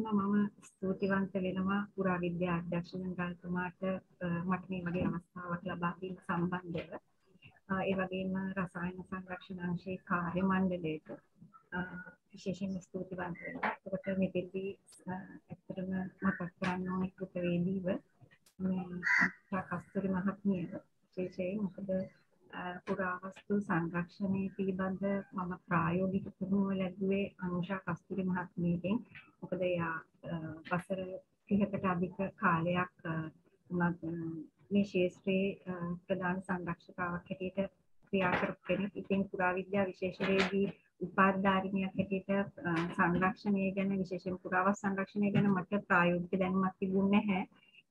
මම ස්තුතිවන්ත වෙනවා පුරාවිද්‍යා අධ්‍යක්ෂ ජනරාල්තුමාට මට මේ වගේ අවස්ථාවක් ලබා දීම සම්බන්ධව. ඒ වගේම රසායන සංරක්ෂණ අංශයේ කාර්ය මණ්ඩලයට විශේෂයෙන් ස්තුතිවන්ත වෙනවා. ඒකට මෙතෙන්දී ඇත්තටම මතක් කරන්න ඕනේ කෘතවේදීව මේ කස්තුරි මහත්මියව විශේෂයෙන් මොකද පුරාවස්තු සංරක්ෂණය පිළිබඳ මම ප්‍රායෝගික පුහුණුව ලැබුවේ අනුෂා කස්තුරි මහත්මියගෙන්. මොකද එයා වසර 30කට අධික කාලයක් මේ ශාස්ත්‍රයේ ප්‍රධාන සංරක්ෂකාවක් හැටියට ක්‍රියා කරපු කෙනෙක්. ඉතින් පුරාවිද්‍යා විශේෂවේදී උපාධිධාරිණියක් හැටියට සංරක්ෂණය ගැන විශේෂයෙන් පුරාවස්තු සංරක්ෂණය ගැන මට ප්‍රායෝගික දැනුමක් තිබුණේ නැහැ.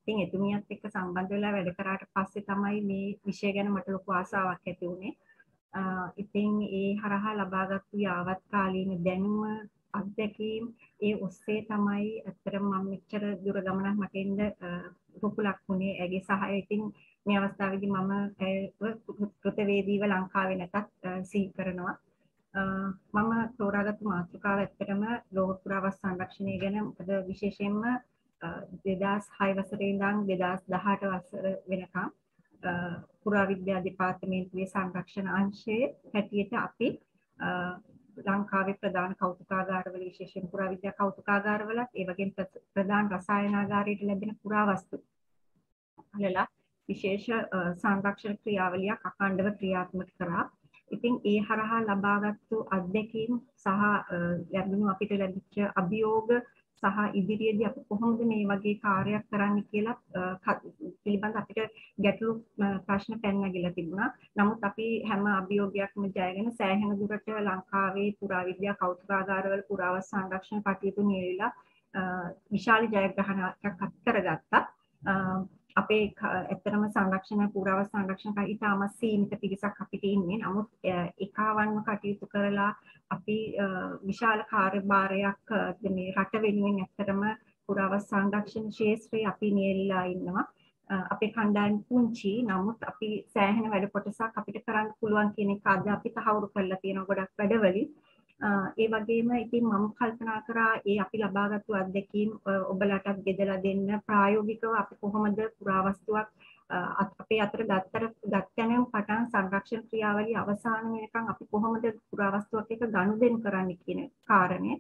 ඉතින් එතුමියත් එක්ක සම්බන්ධ වෙලා වැඩ කරාට පස්සේ තමයි මේ විෂය ගැන මට ලොකු ආසාවක් ඇති වුණේ. ඉතින් ඒ හරහා ලබාගත්තු යාවත් කාලීන දැනුම අත්දැකීම් ඒ ඔස්සේ තමයි ඇත්තටම මම මෙච්චර දුර ගමනක් මට එන්න රුකුලක් වුණේ. ඇගේ සහාය ඉතින් මේ අවස්ථාවේදී මම කෘතවේදීව ලංකාවේ නැතත් සිහි කරනවා. මම තෝරාගත්තු මාතෘකාව ඇත්තටම ලෝක පුරාවස්තු සංරක්ෂණය ගැන මොකද විශේෂයෙන්ම 2006 වසරේ ඉඳන් 2018 වසර වෙනකම් පුරාවිද්‍යා දෙපාර්තමේන්තුවේ සංරක්ෂණ අංශයේ හැටියට අපි ලංකාවේ ප්‍රධාන කෞතුකාගාරවල විශේෂයෙන් පුරාවිද්‍යා කෞතුකාගාරවලත් ඒ වගේම ප්‍රධාන රසායනාගාරයට ලැබෙන පුරාවස්තු වල විශේෂ සංරක්ෂණ ක්‍රියාවලියක් අඛණ්ඩව ක්‍රියාත්මක කරා. ඉතින් ඒ හරහා ලබාගත්තු අත්දැකීම් සහ ලැබුණු අපිට ලැබිච්ච අභියෝග සහ ඉදිරියේදී අපි කොහොමද මේ වගේ කාර්යයක් කරන්න කියලා පිළිබඳ අපිට ගැටලු ප්‍රශ්න පැන නැගිලා තිබුණා. නමුත් අපි හැම අභියෝගයක්ම ජයගෙන සෑහෙන දුරට ලංකාවේ පුරාවිද්‍යා කෞතුකාගාරවල පුරාවස්තු සංරක්ෂණ කටයුතු නියැලලා විශාල ජයග්‍රහණයක් අත් කරගත්තා. අපේ ඇත්තටම සංරක්ෂණ පුරාවස්තු සංරක්ෂණ ඉතාම සීමිත පිරිසක් අපිට ඉන්නේ. නමුත් ඒකාවන්ව කටයුතු කරලා අපි විශාල කාර්යභාරයක් මේ රට වෙනුවෙන් ඇත්තටම පුරාවස්තු සංරක්ෂණ ක්ෂේත්‍රයේ අපි නියැලලා ඉන්නවා. අපේ කණ්ඩායම පුංචි. නමුත් අපි සෑහෙන වැඩ කොටසක් අපිට කරන්න පුළුවන් කියන එක අද අපි තහවුරු කරලා තියෙනවා ගොඩක් වැඩවලින්. ඒ වගේම ඉතින් මම කල්පනා කරා ඒ අපි ලබාගත්තු අත්දැකීම් ඔබලටත් බෙදලා දෙන්න ප්‍රායෝගිකව අපි කොහොමද පුරාවස්තුවක් අපේ අතට ගත්තනම් පටන් සංරක්ෂණ ක්‍රියාවලිය අවසාන වෙනකන් අපි කොහොමද පුරාවස්තුවක් එක ගනුදෙනු කරන්න කියන කාරණය.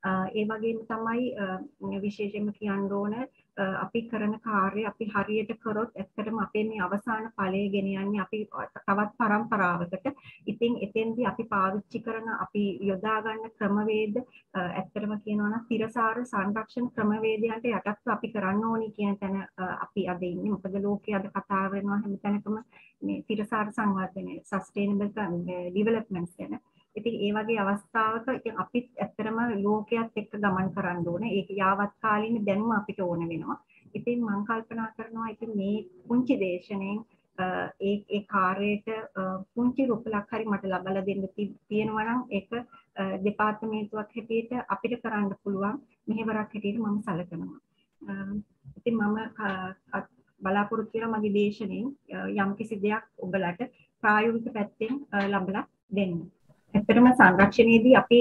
ඒ වගේම තමයි විශේෂයෙන්ම කියන්න ඕන අපි කරන කාර්ය අපි හරියට කරොත් ඇත්තටම අපේ මේ අවසාන ඵලය ගෙන යන්නේ අපි තවත් පරම්පරාවකට. ඉතින් එතෙන්දී අපි පාවිච්චි කරන අපි යොදා ගන්න ක්‍රමවේද ඇත්තටම කියනවා නම් තිරසාර සංරක්ෂණ ක්‍රමවේදයන්ට යටත්ව අපි කරන්න ඕනි කියන තැන අපි අද ඉන්නේ. මොකද ලෝකයේ අද කතා වෙනවා හැම තැනකම මේ තිරසාර සංවර්ධනය සස්ටේනබල් ඩෙවලොප්මන්ට්ස් ගැන. ඉතින් ඒ වගේ අවස්ථාවක ඉතින් අපිත් ඇත්තටම ලෝකයක් එක්ක ගමන් කරන්න ඕනේ. ඒක යාවත් කාලීන දැනුම අපිට ඕන වෙනවා. ඉතින් මම කල්පනා කරනවා ඉතින් මේ පුංචි දේශනෙන් ඒ කාර්යයට පුංචි රුපලක් හරි මට ලබලා දෙන්න තියෙනවා නම් ඒක දෙපාර්තමේන්තුවක් හැටියට අපිට කරන්න පුළුවන් මෙහෙවරක් හැටියට මම සැලකනවා. ඉතින් මම බලාපොරොත්තු වෙනවා මගේ දේශනෙන් යම්කිසි දෙයක් ඔබලට ප්‍රායෝගික පැත්තෙන් ලබලා දෙන්න. ඇත්තටම සංරක්ෂණයේදී අපි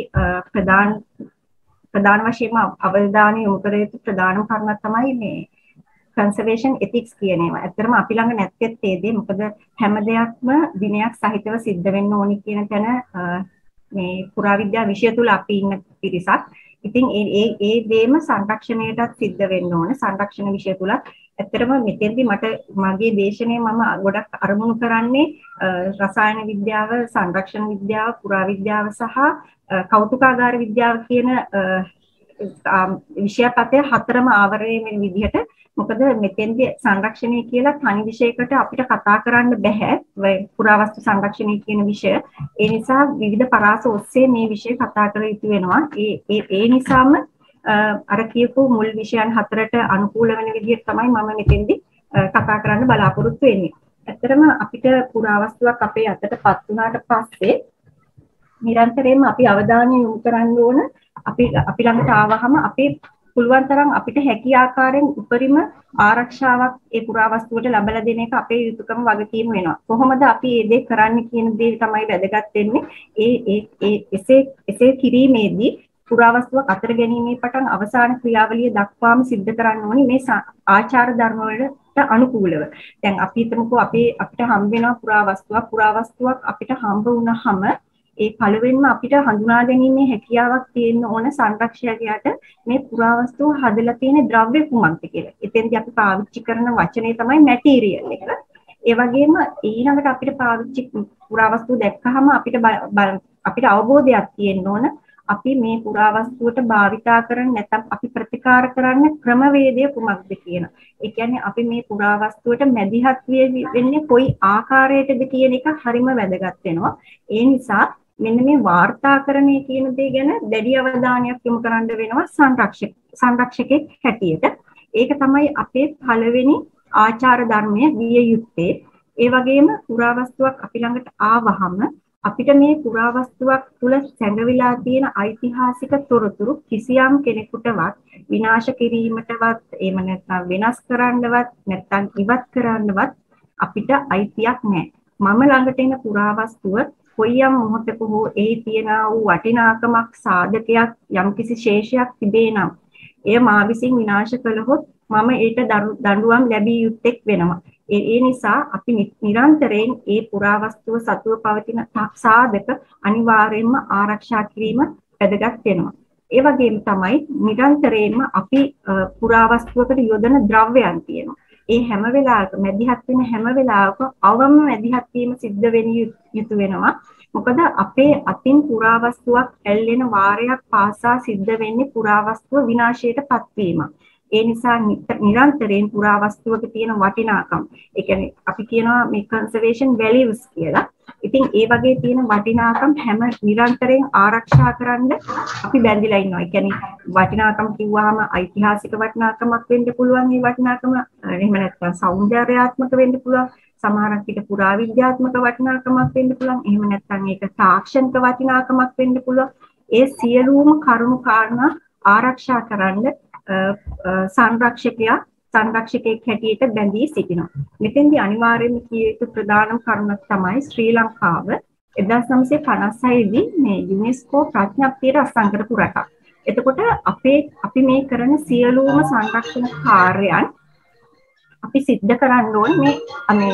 ප්‍රධාන වශයෙන්ම අවධානය යොමු කර යුතු ප්‍රධානම කරුණක් තමයි මේ කන්සර්වේෂන් එතික්ස් කියන ඒවා. ඇත්තටම අපි ළඟ නැත්තේත් ඒ දේ. මොකද හැම දෙයක්ම විනයක් සහිතව සිද්ධ වෙන්න ඕනි කියන තැන මේ පුරාවිද්‍යා විෂය තුල අපි ඉන්න පිරිසක්. ඉතින් ඒ දේම සංරක්ෂණයටත් සිද්ධ වෙන්න ඕන. සංරක්ෂණ විෂය තුල ඇත්තටම මෙතෙන්දී මට මගේ දේශනේ මම ගොඩක් අරමුණු කරන්නේ රසායන විද්‍යාව, සංරක්ෂණ විද්‍යාව, පුරාවිද්‍යාව සහ කෞතුකාගාර විද්‍යාව කියන විෂය පතය හතරම ආවරණය වෙන විදිහට. මොකද මෙතෙන්දී සංරක්ෂණය කියලා තනි විෂයකට අපිට කතා කරන්න බෑ. පුරාවස්තු සංරක්ෂණය කියන විෂය. ඒ නිසා විවිධ පරාස ඔස්සේ මේ විෂය කතා කර යුතු වෙනවා. ඒ නිසාම අර කියපු මුල් විෂයන් හතරට අනුකූල වෙන විදිහට තමයි මම මෙතෙන්දී කතා කරන්න බලාපොරොත්තු වෙන්නේ. ඇත්තටම අපිට පුරාවස්තුවක් අපේ අතටපත් වුණාට පස්සේ නිරන්තරයෙන්ම අපි අවධානය යොමු කරන්න ඕන අපි ළඟට ආවහම අපි පුළුවන් තරම් අපිට හැකි ආකාරයෙන් උපරිම ආරක්ෂාවක් ඒ පුරාවස්තුවට ලබා දෙන එක අපේ යුතුයකම වගකීම වෙනවා. කොහොමද අපි මේ දේ කරන්න කියන දේ තමයි වැදගත් වෙන්නේ. එසේ කිරීමේදී පුරාවස්තුවක් අතර ගැනීමේ පටන් අවසාන ක්‍රියාවලිය දක්වාම සිද්ධ කරන්න ඕනි මේ ආචාර ධර්ම වලට අනුකූලව. දැන් අපි හිතමුකෝ අපිට හම්බ වෙනවා පුරාවස්තුවක් අපිට හම්බ වුණාම ඒ පළවෙනිම අපිට හඳුනා ගැනීමේ හැකියාවක් තියෙන්න ඕන සංරක්ෂකයාට මේ පුරාවස්තුව හදලා තියෙන ද්‍රව්‍ය කුමක්ද කියලා. එතෙන්දී අපි පාවිච්චි කරන වචනේ තමයි මැටීරියල් එක. ඒ වගේම ඊළඟට අපිට පාවිච්චි පුරාවස්තුව දැක්කහම අපිට අවබෝධයක් තියෙන්න ඕන අපි මේ පුරාවස්තුවට භාවිතා කරන්නේ නැත්නම් අපි ප්‍රතිකාර කරන්න ක්‍රමවේදය කුමක්ද කියන. ඒ කියන්නේ අපි මේ පුරාවස්තුවට මැදිහත් වෙන්නේ කොයි ආකාරයකද කියන එක හරිම වැදගත් වෙනවා. ඒ නිසා මෙන්න මේ වාර්තාකරණය කියන දේ ගැන දැඩි අවධානයක් යොමු කරන්න වෙනවා සංරක්ෂකෙක් හැටියට. ඒක තමයි අපේ පළවෙනි ආචාර ධර්මය විය යුත්තේ. ඒ වගේම පුරාවස්තුවක් අපි ළඟට ආවහම අපිට මේ පුරාවස්තුවක් තුළ සැඟවිලා තියෙන ඓතිහාසික තොරතුරු කිසියම් කෙනෙකුටවත් විනාශ කිරීමටවත් එහෙම නැත්නම් වෙනස් කරන්නවත් නැත්නම් ඉවත් කරන්නවත් අපිට අයිතියක් නැහැ. මම ළඟට එන පුරාවස්තුව කොයියම් මොහොතක හෝ ඒ තියෙන වූ වටිනාකමක් සාධකයක් යම්කිසි ශේෂයක් තිබේ නම් එය මා විසින් විනාශ කළහොත් මම ඒට දඬුවම් ලැබිය යුත්තේක් වෙනවා. ඒ නිසා අපි නිරන්තරයෙන් ඒ පුරාවස්තුව සතුව පවතින සාධක අනිවාර්යයෙන්ම ආරක්ෂා කිරීම වැදගත් වෙනවා. ඒ වගේම තමයි නිරන්තරයෙන්ම අපි පුරාවස්තුවකට යොදන ද්‍රව්‍යයන් තියෙනවා. ඒ හැම වෙලාවකම මැදිහත් වෙන හැම වෙලාවකම අවම මැදිහත් වීම සිද්ධ වෙන යුතු වෙනවා. මොකද අපේ අතින් පුරාවස්තුවක් ඇල්ලෙන වාරයක් පාසා සිද්ධ වෙන්නේ පුරාවස්තුව විනාශයට පත්වීම. ඒ නිසා නිරන්තරයෙන් පුරාවස්තුවක තියෙන වටිනාකම්, ඒ කියන්නේ අපි කියනවා මේ කන්සර්වේෂන් වැලියුස් කියලා. ඉතින් ඒ වගේ තියෙන වටිනාකම් හැම නිරන්තරයෙන් ආරක්ෂා කරන්න අපි බැඳිලා ඉන්නවා. ඒ කියන්නේ වටිනාකම් කිව්වහම ඓතිහාසික වටිනාකමක් වෙන්න පුළුවන්. මේ වටිනාකම එහෙම නැත්නම් සෞන්දර්යාත්මක වෙන්න පුළුවන්. සමහරක් විට පුරාවිද්‍යාත්මක වටිනාකමක් වෙන්න පුළුවන්. එහෙම නැත්නම් ඒක තාක්ෂණික වටිනාකමක් වෙන්න පුළුවන්. ඒ සියලුම කරුණු කාරණා ආරක්ෂා කරන්න සංරක්ෂකෙක් හැටියට බැඳී සිටිනවා. මෙතෙන්දී අනිවාර්යයෙන්ම කිය යුතු ප්‍රධානම කරුණක් තමයි ශ්‍රී ලංකාව 1956 දී මේ යුනෙස්කෝ ප්‍රඥප්තියට අත්සන් කරපු රටක්. එතකොට අපි මේ කරන සියලුම සංරක්ෂණ කාර්යයන් අපි සිද්ධ කරන්න ඕනේ මේ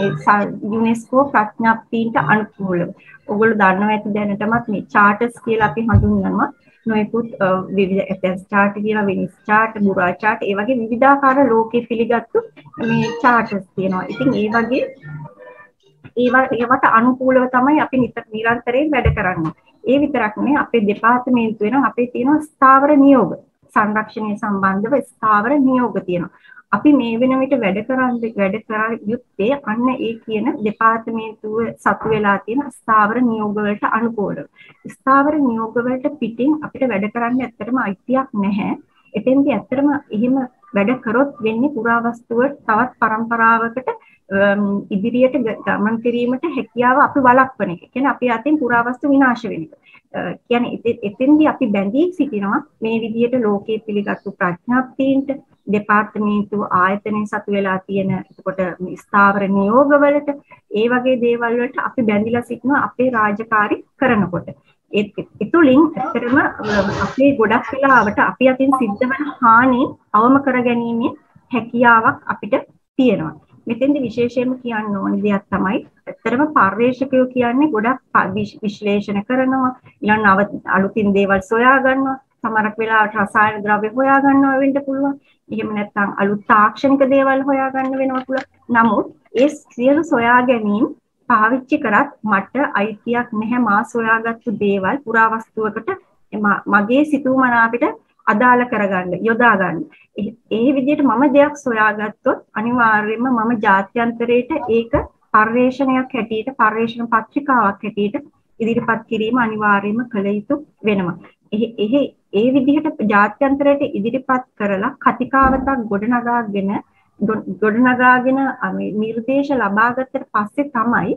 යුනෙස්කෝ ප්‍රඥප්තියට අනුකූලව. ඔයගොල්ලෝ දන්නවා ඇති දැනටමත් මේ චාර්ටර්ස් කියලා අපි හඳුන්වනවා. නොයෙකුත් විවිධ ඇතැස් චාර්ට් කියලා වෙනිස් චාර්ට්, බුරා චාර්ට් ඒ වගේ විවිධාකාර ලෝකයේ පිළිගත්තු මේ චාර්ටර්ස් තියෙනවා. ඉතින් ඒ වගේ ඒවට අනුකූලව තමයි අපි නිරන්තරයෙන් වැඩ කරන්නේ. ඒ විතරක් නෙවෙයි අපේ දෙපාර්තමේන්තුව වෙනවා අපේ තියෙනවා ස්ථාවර නියෝග. සංරක්ෂණය සම්බන්ධව ස්ථාවර නියෝග තියෙනවා. අපි මේ වෙන විට වැඩ කර යුත්තේ අන්න ඒ කියන දෙපාර්තමේන්තුව සතු වෙලා තියෙන ස්ථාවර නියෝග වලට අනුකූලව. ස්ථාවර නියෝග වලට පිටින් අපිට වැඩ කරන්න ඇත්තටම අයිතියක් නැහැ. එතෙන්දී ඇත්තටම එහෙම වැඩ කරොත් වෙන්නේ පුරාවස්තුව තවත් පරම්පරාවකට ඉදිරියට ගමන් කිරීමට හැකියාව අපි වළක්වන එක. කියන්නේ අපි අතින් පුරාවස්තු විනාශ වෙන එක. කියන්නේ එතෙන්දී අපි බැඳී සිටිනවා මේ විදිහට ලෝකයේ පිළිගත්තු ප්‍රඥාප්තියින්ට දෙපාර්තමේන්තු ආයතනයේ සතු වෙලා තියෙන එතකොට ස්ථාවර නියෝගවලට ඒ වගේ දේවල් වලට අපි බැඳිලා සිටිනවා අපේ රාජකාරී කරනකොට. ඒතුලින් ඇත්තටම අපේ ගොඩක් වෙලාවට අපි අතින් සිද්ධ වෙන හානි අවම කරගැනීමේ හැකියාවක් අපිට තියෙනවා. මෙතෙන්දි විශේෂයෙන්ම කියන්න ඕන දෙයක් තමයි ඇත්තටම පර්යේෂකයෝ කියන්නේ ගොඩක් විශ්ලේෂණ කරනවා, ඊළඟ අලුතින් දේවල් සොයා ගන්නවා, සමහරක් වෙලාවට රසායන ද්‍රව්‍ය හොයා ගන්නවා වෙන්න පුළුවන්. එහෙම නැත්නම් අලුත් තාක්ෂණික දේවල් හොයා ගන්න වෙනවා පුළුවන්. නමුත් ඒ සියලු සොයා ගැනීම පාවිච්චි කරත් මට අයිතියක් නැහැ මා සොයාගත්තු දේවල් පුරාවස්තුවකට මගේ සිතුමනාපිට අදාළ කරගන්න, යොදා ගන්න. ඒ විදිහට මම දෙයක් සොයාගත්තොත් අනිවාර්යයෙන්ම මම ජාත්‍යන්තරයට ඒක පර්යේෂණයක් හැටියට, පර්යේෂණ පත්‍රිකාවක් හැටියට ඉදිරිපත් කිරීම අනිවාර්යයෙන්ම කළ යුතු වෙනවා. ඒ විදිහට ජාත්‍යන්තරයට ඉදිරිපත් කරලා කතිකාවතක් ගොඩනගාගෙන නිර්දේශ ලබාගත්තට පස්සේ තමයි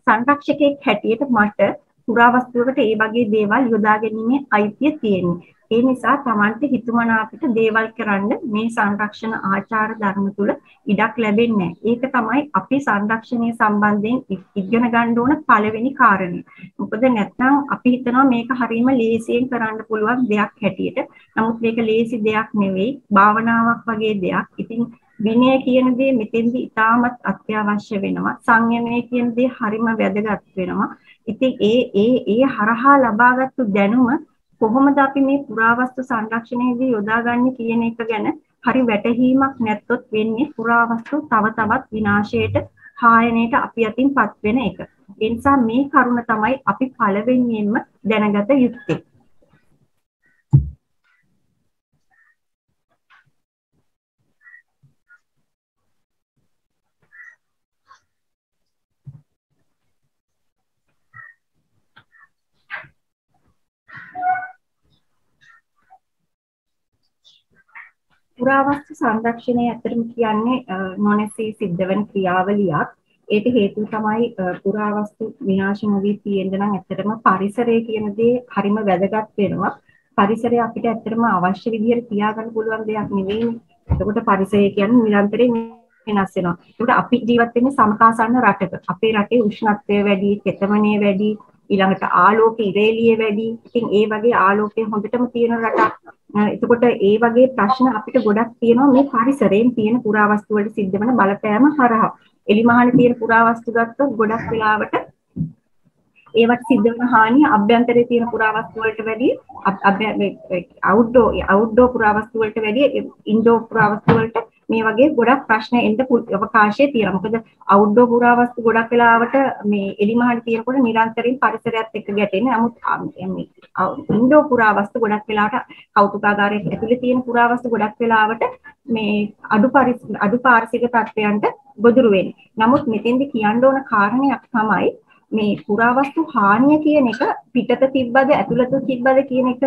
සංරක්ෂකෙක් හැටියට මට පුරාවස්තුවකට ඒ වගේ දේවල් යොදා ගැනීමේ අයිතිය තියෙන්නේ. ඒ නිසා Tamante හිතුමනාපිට දේවල් කරන්න මේ සංරක්ෂණ ආචාර ධර්ම තුල ඉඩක් ලැබෙන්නේ නැහැ. ඒක තමයි අපි සංරක්ෂණය සම්බන්ධයෙන් ඉගෙන ගන්න ඕන පළවෙනි කාරණය. මොකද නැත්නම් අපි හිතනවා මේක හරීම ලේසියෙන් කරන්න පුළුවන් දෙයක් හැටියට. නමුත් මේක ලේසි දෙයක් නෙවෙයි. භාවනාවක් වගේ දෙයක්. ඉතින් විනය කියන දේ මෙතෙන්දී ඉතාමත් අත්‍යවශ්‍ය වෙනවා. සංයමය කියන දේ හරිම වැදගත් වෙනවා. ඉතින් ඒ හරහා ලබාගත්තු දැනුම කොහොමද අපි මේ පුරාවස්තු සංරක්ෂණයේදී යොදාගන්නේ කියන එක ගැන හරි වැටහීමක් නැත්තොත් වෙන්නේ පුරාවස්තු තව තවත් විනාශයට හායනයට අපි අතින්පත් වෙන එක. ඒ නිසා මේ කරුණ තමයි අපි පළවෙනියෙන්ම දැනගත යුත්තේ. පුරාවස්තු සංරක්ෂණය ඇත්තටම කියන්නේ නොනැසී සිද්ධ වෙන ක්‍රියාවලියක්. ඒට හේතුව තමයි පුරාවස්තු විනාශ නොවී තියෙන්න නම් ඇත්තටම පරිසරය කියන දේ හරිම වැදගත් වෙනවා. පරිසරය අපිට ඇත්තටම අවශ්‍ය විදිහට තියාගන්න පුළුවන් දෙයක් නෙවෙයි. එතකොට පරිසරය කියන්නේ නිරන්තරයෙන් වෙනස් වෙනවා. ඒකට අපි ජීවත් වෙන්නේ සමකාසන්න රටක. අපේ රටේ උෂ්ණත්වය වැඩි, තෙතමනය වැඩි, ඊළඟට ආලෝක ඉරේලිය වැඩි. ඉතින් ඒ වගේ ආලෝකය හොඳටම තියෙන රටක්. එතකොට ඒ වගේ ප්‍රශ්න අපිට ගොඩක් තියෙනවා මේ පරිසරයෙන් තියෙන පුරාවස්තු වලට සිද්ධ වෙන බලපෑම හරහා. එලිමහනේ තියෙන පුරාවස්තු ගත්තොත් ගොඩක් වෙලාවට ඒවට සිද්ධ වෙන හානිය අභ්‍යන්තරයේ තියෙන පුරාවස්තු වලට වැඩිය අවුට්ඩෝර් පුරාවස්තු වලට වැඩිය ඉන්ඩෝර් පුරාවස්තු වලට මේ වගේ ගොඩක් ප්‍රශ්න එන්න අවකාශය තියෙනවා. මොකද අවුට්ඩෝර් පුරාවස්තු ගොඩක් වෙලාවට මේ එලිමහනේ තියෙනකොට නිරන්තරයෙන් පරිසරයත් එක්ක ගැටෙන්නේ. නමුත් ඉන්ඩෝර් පුරාවස්තු ගොඩක් වෙලාවට කෞතුකාගාරයේ ඇතුලේ තියෙන පුරාවස්තු ගොඩක් වෙලාවට මේ අඩු පාරිසරික තත්ත්වයන්ට ගොදුරු වෙන්නේ. නමුත් මෙතෙන්දි කියන්න ඕන කාරණයක් තමයි මේ පුරාවස්තු හානිය කියන එක පිටත තිබ්බද ඇතුළත තිබ්බද කියන එක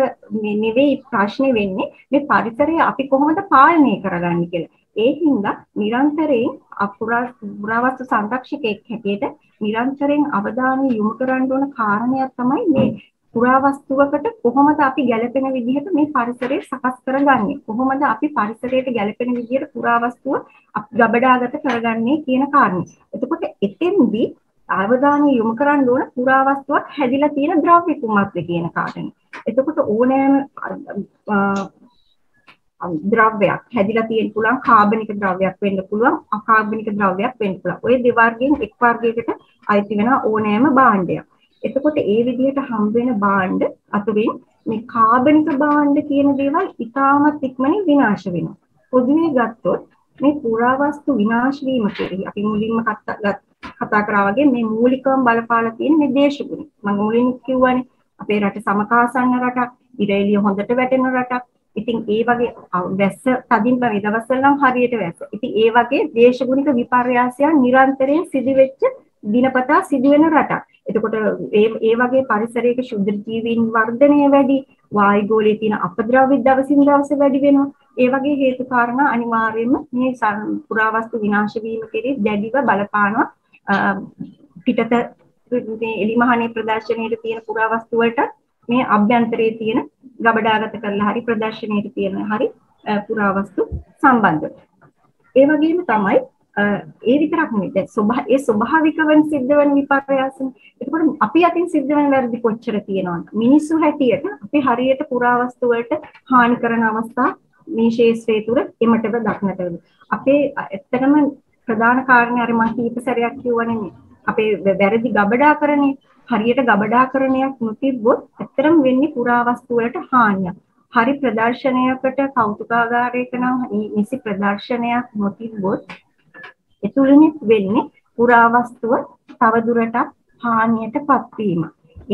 නෙවෙයි ප්‍රශ්නේ වෙන්නේ. මේ පරිසරය අපි කොහොමද පාලනය කරගන්නේ කියලා. ඒ හින්දා නිරන්තරයෙන් පුරාවස්තු සංරක්ෂකයෙක් හැටියට නිරන්තරයෙන් අවධානය යොමු කරන්න ඕන කාරණයක් තමයි මේ පුරාවස්තුවකට කොහොමද අපි ගැළපෙන විදිහට මේ පරිසරය සකස් කරගන්නේ, කොහොමද අපි පරිසරයට ගැළපෙන විදිහට පුරාවස්තුව ගබඩාගත කරගන්නේ කියන කාරණේ. එතකොට එතෙන්දී අවධානය යොමු කරන්න ඕන පුරාවස්තුවක් හැදිලා තියෙන ද්‍රව්‍ය කුමක්ද කියන කාරණේ. එතකොට ඕනෑම ද්‍රව්‍යයක් හැදිලා තියෙන්න පුළුවන් කාබනික ද්‍රව්‍යයක් වෙන්න පුළුවන්, අකාබනික ද්‍රව්‍යයක් වෙන්න පුළුවන්. ওই දෙවර්ගයෙන් එක් වර්ගයකට අයිති වෙන ඕනෑම භාණ්ඩයක්. එතකොට ඒ විදිහට හම්බ වෙන භාණ්ඩ අතුරින් මේ කාබනික භාණ්ඩ කියන දේවල් ඉතාමත් ඉක්මනින් විනාශ වෙනවා. පොදුවේ ගත්තොත් මේ පුරාවස්තු විනාශ වීම කෙරෙහි අපි මුලින්ම කතා කරා වගේ මේ මූලිකවම බලපාලා තියෙන මේ දේශගුණ. මම මුලින් කිව්වනේ අපේ රට සමකාසන්න රටක්, ඉරේලිය හොඳට වැටෙන රටක්. ඉතින් ඒ වගේ වැස්ස තදින් මේ දවස්වල නම් හරියට වැස්ස. ඉතින් ඒ වගේ දේශගුණික විපර්යාසයන් නිරන්තරයෙන් සිදුවෙච්ච දිනපතා සිදුවෙන රටක්. එතකොට ඒ වගේ පරිසරයක ශුද්ධ ජීවීන් වර්ධනය වැඩි, වායුගෝලයේ තියෙන අපද්‍රව්‍ය දවසින් දවස වැඩි වෙනවා. ඒ වගේ හේතු කාරණා අනිවාර්යයෙන්ම මේ පුරාවස්තු විනාශ වීම කෙරෙහි දැඩිව බලපානවා. පිටත මේ එලිමහනේ ප්‍රදර්ශනයේ තියෙන පුරාවස්තු වලට මේ අභ්‍යන්තරයේ තියෙන ගබඩාගත කරලා හරි ප්‍රදර්ශනයේ තියෙන හරි පුරාවස්තු සම්බන්ධ. ඒ වගේම තමයි ඒ විතරක් නෙවෙයි දැන් ස්වභාවිකව සිද්ධ වෙන විපර්යාසන. ඒකෝට අපි අතින් සිද්ධ වෙන වැරදි කොච්චර තියෙනවද? මිනිස්සු හැටියට අපි හරියට පුරාවස්තු වලට හානි කරන අවස්ථා මේ ශේෂ්ත්‍රයේ තුර එමටව දක්නට වෙනවා. අපේ ඇත්තටම ප්‍රධාන කාරණේ අර මම කීප සැරයක් කිව්වනේ අපේ වැරදි ගබඩාකරණය. හරියට ගබඩාකරණයක් නොතිබ්බොත් ඇත්තටම වෙන්නේ පුරාවස්තු වලට හානියක්. හරි ප්‍රදර්ශනයකට කෞතුකාගාරයක නම් නිසි ප්‍රදර්ශනයක් නොතිබ්බොත් එතුළින් වෙන්නේ පුරාවස්තුව තවදුරටත් හානියටපත් වීම.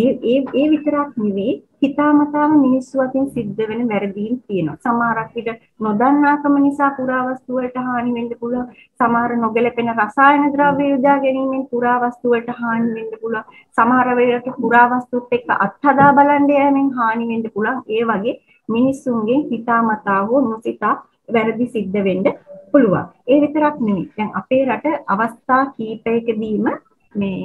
ඒ විතරක් නෙවෙයි හිතාමතාම මිනිස්සු අතින් සිද්ධ වෙන වැරදීම් තියෙනවා. සමහරක් විට නොදන්නාකම නිසා පුරාවස්තු වලට හානි වෙන්න පුළුවන්. සමහර නොගැලපෙන රසායන ද්‍රව්‍ය යොදා ගැනීමෙන් පුරාවස්තු වලට හානි වෙන්න පුළුවන්. සමහර වෙලාවට පුරාවස්තුත් එක්ක අත්හදා බලන්න යෑමෙන් හානි වෙන්න පුළුවන්. ඒ වගේ මිනිස්සුන්ගේ හිතාමතා හෝ නොසිතා වැරදි සිද්ධ වෙන්න පුළුවන්. ඒ විතරක් නෙවෙයි. දැන් අපේ රට අවස්ථා කීපයකදීම මේ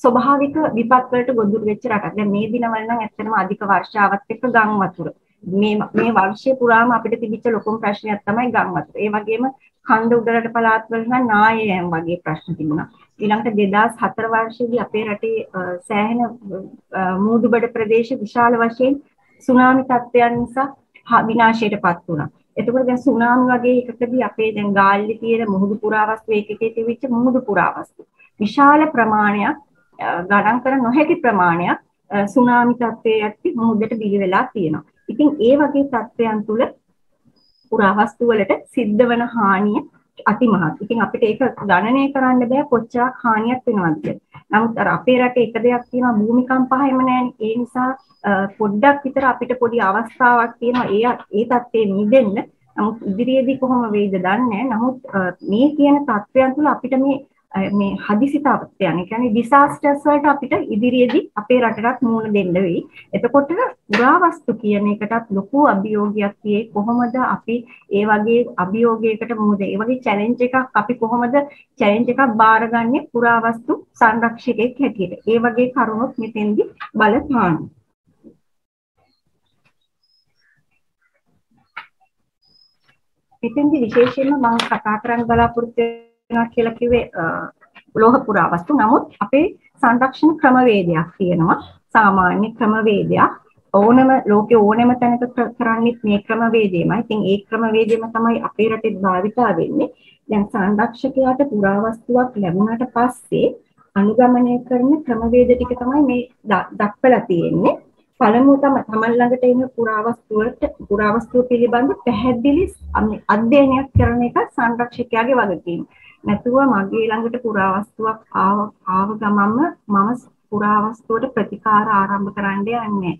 ස්වභාවික විපත් වලට ගොදුරු වෙච්ච රටක්. දැන් මේ දිනවල නම් ඇත්තටම අධික වර්ෂාවත් එක්ක ගම් වතුර. මේ වර්ෂය පුරාම අපිට තිබිච්ච ලොකුම ප්‍රශ්නයක් තමයි ගම් වතුර. ඒ වගේම කන්ද උඩරට පළාත්වල නම් නාය යෑම වගේ ප්‍රශ්න තිබුණා. ඊළඟට 2004 වර්ෂයේදී අපේ රටේ සෑහෙන මූදුබඩ ප්‍රදේශ විශාල වශයෙන් සුනාමි තත්ත්වයන් නිසා විනාශයටපත් වුණා. එතකොට දැන් සුනාමි වගේ එකකදී අපේ දැන් ගාල්ලේ තියෙන මුහුදු පුරාවස්තු ඒකකයේ තිබිච්ච මුහුදු පුරාවස්තු විශාල ප්‍රමාණයක් ගණන් කර නොහැකි ප්‍රමාණයක් සුනාමි තත්ත්වයේ ඇති මුහුදට බිහි වෙලා තියෙනවා. ඉතින් ඒ වගේ තත්ත්වයන් තුළ පුරාවස්තු වලට සිද්ධ වන හානිය අතිමහත්. ඉතින් අපිට ඒක ගණනය කරන්න බෑ කොච්චරක් හානියක් වෙනවද කියලා. නමුත් අර අපේ රටේ එක දෙයක් තියෙනවා භූමිකම්ප හැම නෑනේ. ඒ නිසා පොඩ්ඩක් විතර අපිට පොඩි අවස්ථාවක් තියෙනවා ඒ තත්ත්වයෙන් මිදෙන්න. නමුත් ඉදිරියේදී කොහොම වෙයිද දන්නේ නැහැ. නමුත් මේ කියන තත්ත්වයන් තුළ අපිට මේ හදිසි තත්ත්වයන්, ඒ කියන්නේ ඩිසාස්ටර්ස් වලට අපිට ඉදිරියේදී අපේ රටටත් මුහුණ දෙන්න වෙයි. එතකොට පුරාවස්තු කියන එකටත් ලොකු අභියෝගයක් තියෙයි. කොහොමද අපි ඒ වගේ අභියෝගයකට මුහුණ ඒ වගේ චැලෙන්ජ් එකක් අපි කොහොමද චැලෙන්ජ් එකක් බාරගන්නේ පුරාවස්තු සංරක්ෂකයෙක් හැටියට. ඒ වගේ කරුණුත් මෙතෙන්දී බලපානවා. මෙතෙන්දී විශේෂයෙන්ම මම කතා කරන්න බලාපොරොත්තු වෙනවා කියලා කිව්වේ ලෝහ පුරාවස්තු. නමුත් අපේ සංරක්ෂණ ක්‍රමවේදයක් තියෙනවා. සාමාන්‍ය ක්‍රමවේදයක්. ලෝකේ ඕනෑම තැනක කරන්නේ මේ ක්‍රමවේදයමයි. ඉතින් ඒ ක්‍රමවේදයම තමයි අපේ රටේ භාවිතා වෙන්නේ. දැන් සංරක්ෂකයාට පුරාවස්තුවක් ලැබුණාට පස්සේ අනුගමනය කරන ක්‍රමවේද ටික තමයි මේ දක්වලා තියෙන්නේ. පළමුව තමයි තමන් ළඟට එන පුරාවස්තුව පිළිබඳ පැහැදිලි අධ්‍යයනයක් කරන එක සංරක්ෂකයාගේ වගකීම. නැතුව මගේ ළඟට පුරාවස්තුවක් ආව ගමන්ම මම පුරාවස්තුවට ප්‍රතිකාර ආරම්භ කරන්න යන්නේ.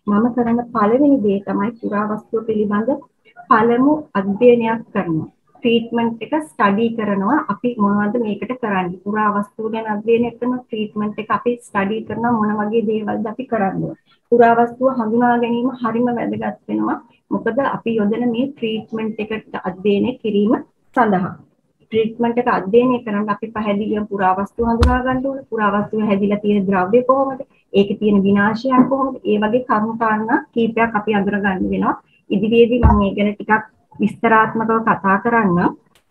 මම කරන පළවෙනි දේ තමයි පුරාවස්තුව පිළිබඳ පළමු අධ්‍යයනයක් කරනවා. ට්‍රීට්මන්ට් එක ස්ටඩි කරනවා. අපි මොනවද මේකට කරන්නේ? පුරාවස්තුව ගැන අධ්‍යයනය කරන ට්‍රීට්මන්ට් එක අපි ස්ටඩි කරනවා. මොන වගේ දේවල්ද අපි කරන්නේ? පුරාවස්තුව හඳුනා ගැනීම හරිම වැදගත් වෙනවා. මොකද අපි යොදන මේ ට්‍රීට්මන්ට් එකට අධ්‍යයනය කිරීම සඳහා. ට්‍රීට්මන්ට් එක අධ්‍යයනය කරන්න අපි පැහැදිලිවම පුරාවස්තු හඳුනා ගන්න ඕනේ. පුරාවස්තුව හැදිලා තියෙන ද්‍රව්‍ය කොහොමද? ඒකේ තියෙන විනාශයන් කොහොමද? ඒ වගේ කරුණු කාරණා කීපයක් අපි අඳුර ගන්න වෙනවා. ඉදිරියේදී මම මේ ගැන ටිකක් විස්තරාත්මකව කතා කරන්න.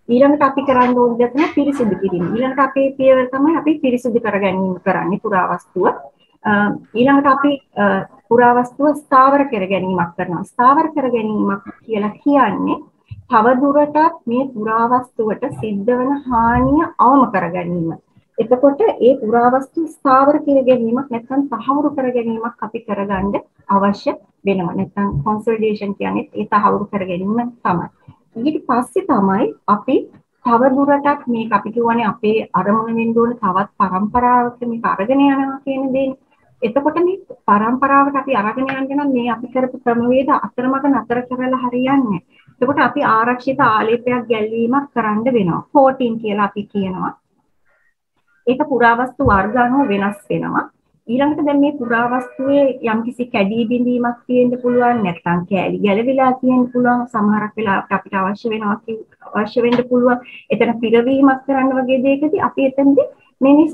ඊළඟට අපි කරන්න ඕන දේ තමයි පිරිසිදු කිරීම. ඊළඟට අපේ පියවර තමයි අපි පිරිසිදු කර ගැනීම කරන්නේ පුරාවස්තුව. ඊළඟට අපි පුරාවස්තුව ස්ථාවර කර ගැනීමක් කරනවා. ස්ථාවර කර ගැනීමක් කියලා කියන්නේ තවදුරටත් මේ පුරාවස්තුවට සිද්ධ වන හානිය අවම කර ගැනීම. එතකොට ඒ පුරාවස්තු ස්ථාවර කර ගැනීමක් නැත්නම් තහවුරු කර ගැනීමක් අපි කරගන්න අවශ්‍ය වෙනවා. නැත්නම් කොන්සොලිඩේෂන් කියන්නේ ඒ තහවුරු කර ගැනීම තමයි. ඊට පස්සේ තමයි අපි තවදුරටත් මේක අපි කියවනේ අපේ අරමුණ වෙන්න ඕන තවත් පරම්පරාවක මේක අරගෙන යනවා කියන දේ. එතකොට මේ පරම්පරාවට අපි අරගෙන යන්න නම් මේ අපි කරපු ක්‍රමවේද අතරමඟ නතර කරලා හරියන්නේ. එතකොට අපි ආරක්ෂිත ආලේපයක් ගැල්වීමක් කරන්න වෙනවා. 14 කියලා අපි කියනවා. ඒක පුරාවස්තු වර්ග අනුව වෙනස් වෙනවා. ඊළඟට දැන් මේ පුරාවස්තුවේ යම්කිසි කැඩී බිඳීමක් තියෙන්න පුළුවන්, නැත්නම් කෑලි ගැලවිලා තියෙන්න පුළුවන්. සමහරක් වෙලාවට අපිට අවශ්‍ය වෙන්න පුළුවන්. එතන පිරවීමක් කරන්න වගේ දෙයකදී අපි එතනදී මේ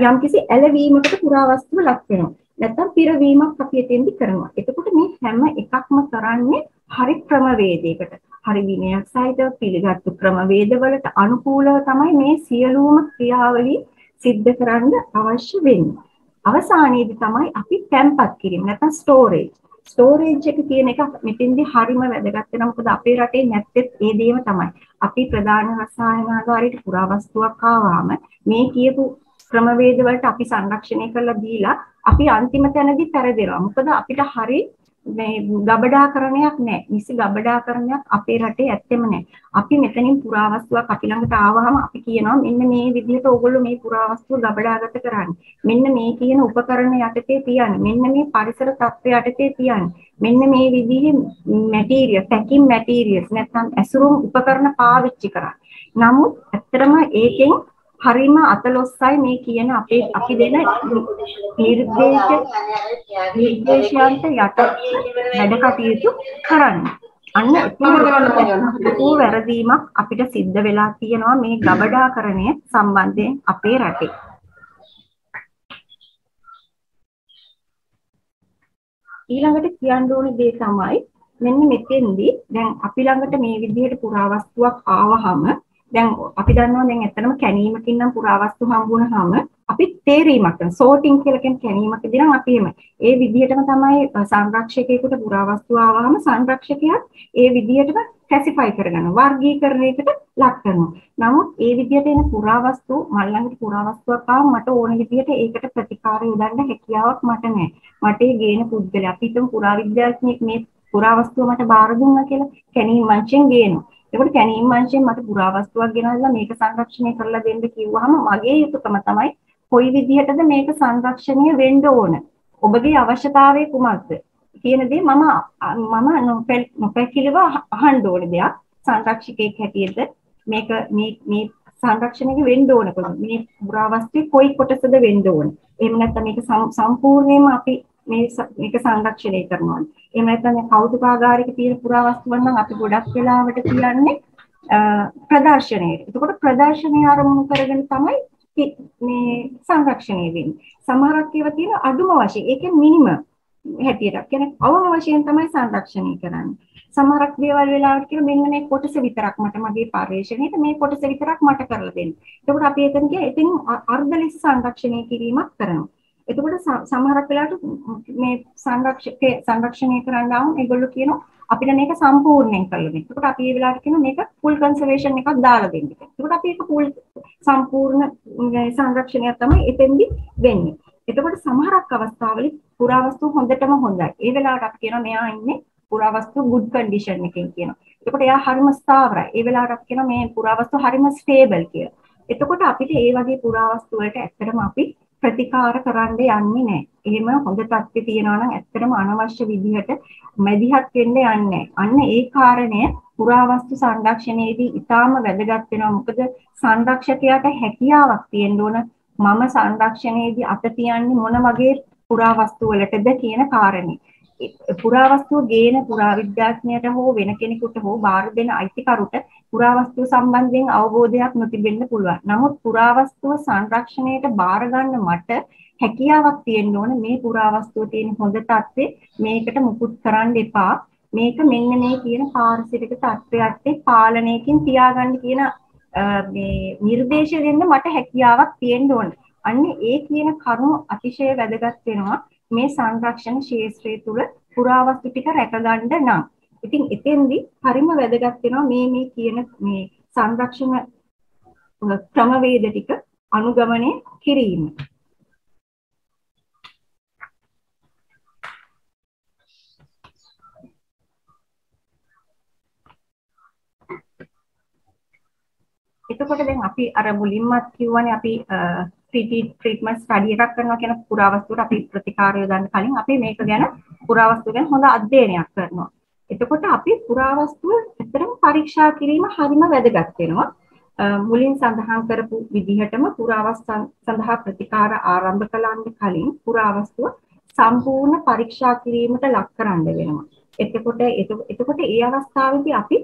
යම්කිසි ඇලවීමකට පුරාවස්තුව ලක් වෙනවා. නැත්නම් පිරවීමක් අපි එතෙන්දී කරනවා. එතකොට මේ හැම එකක්ම කරන්නේ හරි ක්‍රමවේදයකට. හරි විනයක් සහිතව පිළිගත්තු ක්‍රමවේදවලට අනුකූලව තමයි මේ සියලුම ක්‍රියාවලිය සිද්ධ කරන්න අවශ්‍ය වෙන්නේ. අවසානයේදී තමයි අපි තැම්පත් කිරීම නැත්නම් ස්ටෝරේජ් එක කියන එක මෙතෙන්දී හරිම වැදගත් වෙනවා. මොකද අපේ රටේ නැත්තේ ඒ දේම තමයි. අපි ප්‍රධාන රසායනාගාරයට පුරාවස්තුවක් ආවම මේ කියපු ක්‍රමවේද වලට අපි සංරක්ෂණය කරලා දීලා අපි අන්තිම තැනදී පෙරදෙනවා. මොකද අපිට හරි මේ ගබඩාකරණයක් නැහැ. නිසි ගබඩාකරණයක් අපේ රටේ ඇත්තෙම නැහැ. අපි මෙතනින් පුරාවස්තුවක් අපි ළඟට ආවහම අපි කියනවා මෙන්න මේ විදිහට ඕගොල්ලෝ මේ පුරාවස්තුව ගබඩාගත කරන්න. මෙන්න මේ කියන උපකරණ යටතේ තියන්න. මෙන්න මේ පරිසර තත්ත්ව යටතේ තියන්න. මෙන්න මේ විදිහේ මැටීරියල්, පැකින් මැටීරියල්ස් නැත්නම් ඇසුරුම් උපකරණ පාවිච්චි කරන්න. නමුත් ඇත්තටම ඒකෙන් හරිම අතලොස්සයි මේ කියන අපි දෙන නිර්දේශයන්ට යට වැඩ කටයුතු කරන්න. අන්න ලොකු වැරදීමක් අපිට සිද්ධ වෙලා තියෙනවා මේ ගබඩාකරණය සම්බන්ධයෙන් අපේ රටේ. ඊළඟට කියන්න ඕනේ දේ තමයි මෙන්න මෙතෙන්දී දැන් අපි ළඟට මේ විදිහට පුරාවස්තුවක් ආවහම දැන් අපි දන්නවා දැන් ඇත්තටම කැණීමකින් නම් පුරාවස්තු හම්බුනහම අපි තේරීමක් කරන සෝටිං කියලා කියන කැණීමකදී නම් අපි ඒ විදිහටම තමයි සංරක්ෂකයෙකුට පුරාවස්තු ආවහම සංරක්ෂකයා ඒ විදිහටම ක්ලාසිෆයි කරගන්නවා වර්ගීකරණයකට ලක් කරනවා. නමුත් ඒ විදිහට එන පුරාවස්තු මල්ලංගට පුරාවස්තුවක් ආවම මට ඕන විදිහට ඒකට ප්‍රතිකාර යොදන්න හැකියාවක් මට නැහැ. මට ඒ ගේන පුද්ගලයා අපි හිතමු පුරාවිද්‍යාඥයෙක් මේ පුරාවස්තුව මට බාර දුන්නා කියලා කැණීම් වංශයෙන් ගේනවා. ඒකට කැණීම් වංශයෙන් මට පුරාවස්තුවක් ගෙනල්ලා මේක සංරක්ෂණය කරලා දෙන්න කිව්වහම මගේ යුතුකම තමයි කොයි විදිහටද මේක සංරක්ෂණය වෙන්න ඕන. ඔබගේ අවශ්‍යතාවය කුමක්ද කියන දේ මම නොපැකිලව අහන්න ඕන දෙයක්. සංරක්ෂකයෙක් හැටියට මේක මේ සංරක්ෂණය වෙන්න ඕන කොහොමද? මේ පුරාවස්තුවේ කොයි කොටසද වෙන්න ඕන? එහෙම නැත්නම් මේක සම්පූර්ණයෙන්ම අපි මේක සංරක්ෂණය කරනවා. එහෙම නැත්නම් කෞතුකාගාරික තියෙන පුරාවස්තුන් නම් අපි ගොඩක් වෙලාවට කියන්නේ ප්‍රදර්ශනයේ. එතකොට ප්‍රදර්ශනය ආරම්භ කරගෙන තමයි මේ සංරක්ෂණය වෙන්නේ. සමහරක් ඒවා තියෙන අඩුම වශයෙන්, ඒ කියන්නේ මිනිමම් හැටියට. කියන්නේ අවම වශයෙන් තමයි සංරක්ෂණය කරන්නේ. සමහරක් දේවල් වෙලාවට කියන මෙන්න මේ කොටස විතරක් මට මගේ පරිශ්‍රණයට මේ කොටස විතරක් මට කරලා දෙන්න. එතකොට අපි එතන අර්ධ ලෙස සංරක්ෂණය කිරීමක් කරනවා. එතකොට සමහරක් වෙලාවට මේ සංරක්ෂණය කරන්න ආවම ඒගොල්ලෝ කියනවා අපිට මේක සම්පූර්ණයෙන් කරලා දෙන්න. එතකොට අපි ඒ වෙලාවට කියනවා මේක ෆුල් කන්සර්වේෂන් එකක් දාලා දෙන්න. එතකොට අපි ඒක ෆුල් සම්පූර්ණ සංරක්ෂණයක් තමයි එතෙන්දි වෙන්නේ. එතකොට සමහරක් අවස්ථාවල පුරාවස්තු හොඳටම හොඳයි. ඒ වෙලාවට අපි කියනවා මෙයා ඉන්නේ පුරාවස්තු good condition එකකින් කියනවා. එතකොට එයා හරිම ස්ථාවරයි. ඒ වෙලාවට අපි කියනවා මේ පුරාවස්තු හරිම stable කියලා. එතකොට අපිට ඒ වගේ පුරාවස්තු වලට ඇත්තටම අපි ප්‍රතිකාර කරන්න යන්නේ නැහැ. එහෙම හොඳ තත්ත්වයේ තියනවා නම් ඇත්තටම අනවශ්‍ය විදිහට මැදිහත් වෙන්න යන්නේ. අන්න ඒ කාරණය පුරාවස්තු සංරක්ෂණයේදී ඉතාම වැදගත් වෙනවා. මොකද සංරක්ෂකයාට හැකියාවක් තියෙන්න ඕන මම සංරක්ෂණයේදී අත තියන්නේ මොන වගේ පුරාවස්තු වලටද කියන කාරණේ. පුරාවස්තුව ගේන පුරාවිද්‍යාඥයට හෝ වෙන කෙනෙකුට හෝ බාර දෙන අයිතිකරුට පුරාවස්තුව සම්බන්ධයෙන් අවබෝධයක් නොතිබෙන්න පුළුවන්. නමුත් පුරාවස්තුව සංරක්ෂණයට බාර ගන්න මට හැකියාවක් තියෙන්න ඕන මේ පුරාවස්තුව තියෙන හොඳ තත්ත්වේ මේකට මුකුත් කරන්න එපා. මේක මෙන්න මේ කියන පාරිසරික තත්ත්වයට පාලනයකින් තියාගන්න කියන මේ නිර්දේශ දෙන්න මට හැකියාවක් තියෙන්න ඕන. අන්න ඒ කියන කරුණු අතිශය වැදගත් වෙනවා මේ සංරක්ෂණ ශාස්ත්‍රය තුල පුරාවස්තු ටික රැකගන්න නම්. ඉතින් එතෙන්දී හරිම වැදගත් වෙනවා මේ කියන මේ සංරක්ෂණ ක්‍රමවේද ටික අනුගමනය කිරීම. එතකොට දැන් අපි අර මුලින්මත් කිව්වනේ අපි ට්‍රීට්මන්ට් ස්ටඩි එකක් කරනවා කියන පුරාවස්තුවට අපි ප්‍රතිකාර යොදන්න කලින් අපි මේක ගැන පුරාවස්තු ගැන හොඳ අධ්‍යයනයක් කරනවා. එතකොට අපි පුරාවස්තුව ඇත්තටම පරීක්ෂා කිරීම හරිම වැදගත් වෙනවා. මුලින් සඳහන් කරපු විදිහටම පුරාවස්තු සඳහා ප්‍රතිකාර ආරම්භ කළාට කලින් පුරාවස්තුව සම්පූර්ණ පරීක්ෂා කිරීමට ලක් කරන්න වෙනවා. එතකොට ඒ අවස්ථාවේදී අපි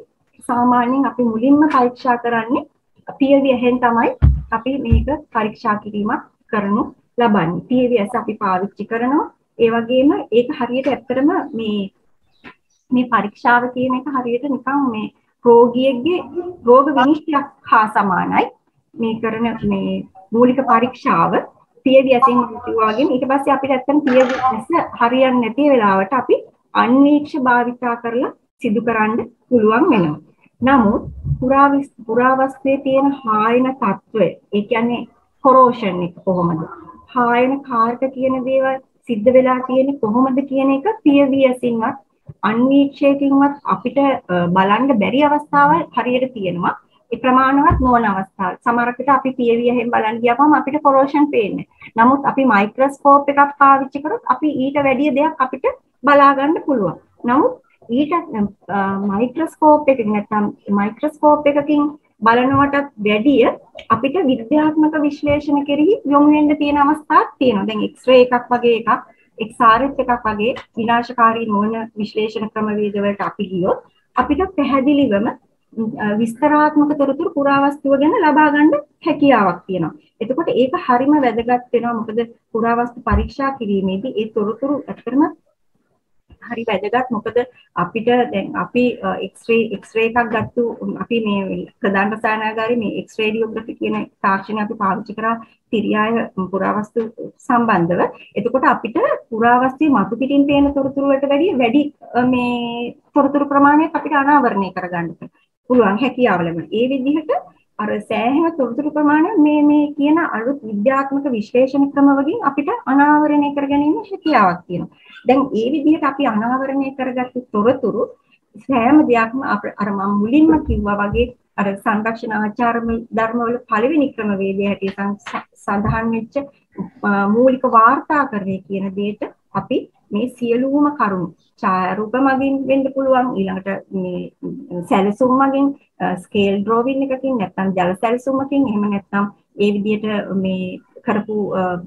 සාමාන්‍යයෙන් අපි මුලින්ම පරීක්ෂා කරන්නේ PVS තමයි අපි මේක පරීක්ෂා කිරීමක් කරනු ලබන්නේ. PVS අපි පාවිච්චි කරනවා. ඒ වගේම ඒක හරියට ඇත්තටම මේ පරීක්ෂාව කියන එක හරියට නිකන් මේ රෝගියෙක්ගේ රෝග විනිශ්චයක් හා සමානයි. මේ කරන මේ මූලික පරීක්ෂාව PVSෙන් වගේම ඊට පස්සේ අපිට ඇත්තටම PVS හරියන්නේ නැති වෙලාවට අපි අන්වීක්ෂ භාවිතා කරලා සිදු කරන්න පුළුවන් වෙනවා. නමුත් පුරාවස්තුවේ තියෙන හායන තත්ත්වය, ඒ කියන්නේ කොරෝෂන් එක කොහොමද? හායන කාර්ක කියන දේවල් සිද්ධ වෙලා තියෙන්නේ කොහොමද කියන එක PVSින්වත් අන්වීක්ෂයකින්වත් අපිට බලන්න බැරි අවස්ථාවල් හරියට තියෙනවා. ඒ ප්‍රමාණවත් නොවන අවස්ථාවල්. සමහර විට අපි PVSෙන් බලන් ගියාම අපිට කොරෝෂන් පේන්නේ. නමුත් අපි මයික්‍රොස්කෝප් එකක් පාවිච්චි කරොත් අපි ඊට වැඩි දෙයක් අපිට බලා ගන්න පුළුවන්. නමුත් ඊට මයික්‍රොස්කෝප් එකකින් නැත්නම් මයික්‍රොස්කෝප් එකකින් බලනවටත් වැඩිය අපිට විද්‍යාත්මක විශ්ලේෂණ කෙරෙහි යොමු වෙන්න තියෙන අවස්ථාවක් තියෙනවා. දැන් X-ray එකක් වගේ එකක්, XRF එකක් වගේ විනාශකාරී නොවන විශ්ලේෂණ ක්‍රමවේද වලට අපි ගියොත් අපිට පැහැදිලිවම විස්තරාත්මක තොරතුරු පුරාවස්තුව ගැන ලබා ගන්න හැකියාවක් තියෙනවා. එතකොට ඒක හරිම වැදගත් වෙනවා. මොකද පුරාවස්තු පරීක්ෂා කිරීමේදී ඒ තොරතුරු ඇත්තටම හරි වැදගත්. මොකද අපිට දැන් අපි එක්ස්රේ එකක් ගත්තු අපි මේ ප්‍රධාන රසායනාගාරයේ මේ එක්ස් රේඩියෝග්‍රැෆි කියන තාක්ෂණය අපි පාවිච්චි කරා තිරියාය පුරාවස්තු සම්බන්ධව. එතකොට අපිට පුරාවස්තුවේ මතු පිටින් පේන තොරතුරු වලට වැඩි මේ තොරතුරු ප්‍රමාණයක් අපිට අනාවරණය කරගන්න පුළුවන් හැකියාව ලැබෙනවා. ඒ විදිහට අර සෑහෙන තොරතුරු ප්‍රමාණය මේ කියන අලුත් විද්‍යාත්මක විශ්ලේෂණ ක්‍රම වලින් අපිට අනාවරණය කරගැනීමේ හැකියාවක් තියෙනවා. දැන් ඒ විදිහට අපි අනාවරණය කරගත්තු තොරතුරු සෑම දෙයක්ම අර මම මුලින්ම කිව්වා වගේ අර සංරක්ෂණ ආචාර ධර්ම වල පළවෙනි ක්‍රමවේදය හැටියට සඳහන් වෙච්ච මූලික වාර්තාකරණය කියන දෙයට අපි මේ සියලුම කරුණු ඡායාරූප මගින් වෙන්න පුළුවන්, ඊළඟට මේ සැලසුම් මගින් ස්කේල් ඩ්‍රෝවින් එකකින්, නැත්නම් ජල සැලසුමකින්, එහෙම නැත්නම් ඒ විදිහට මේ කරපු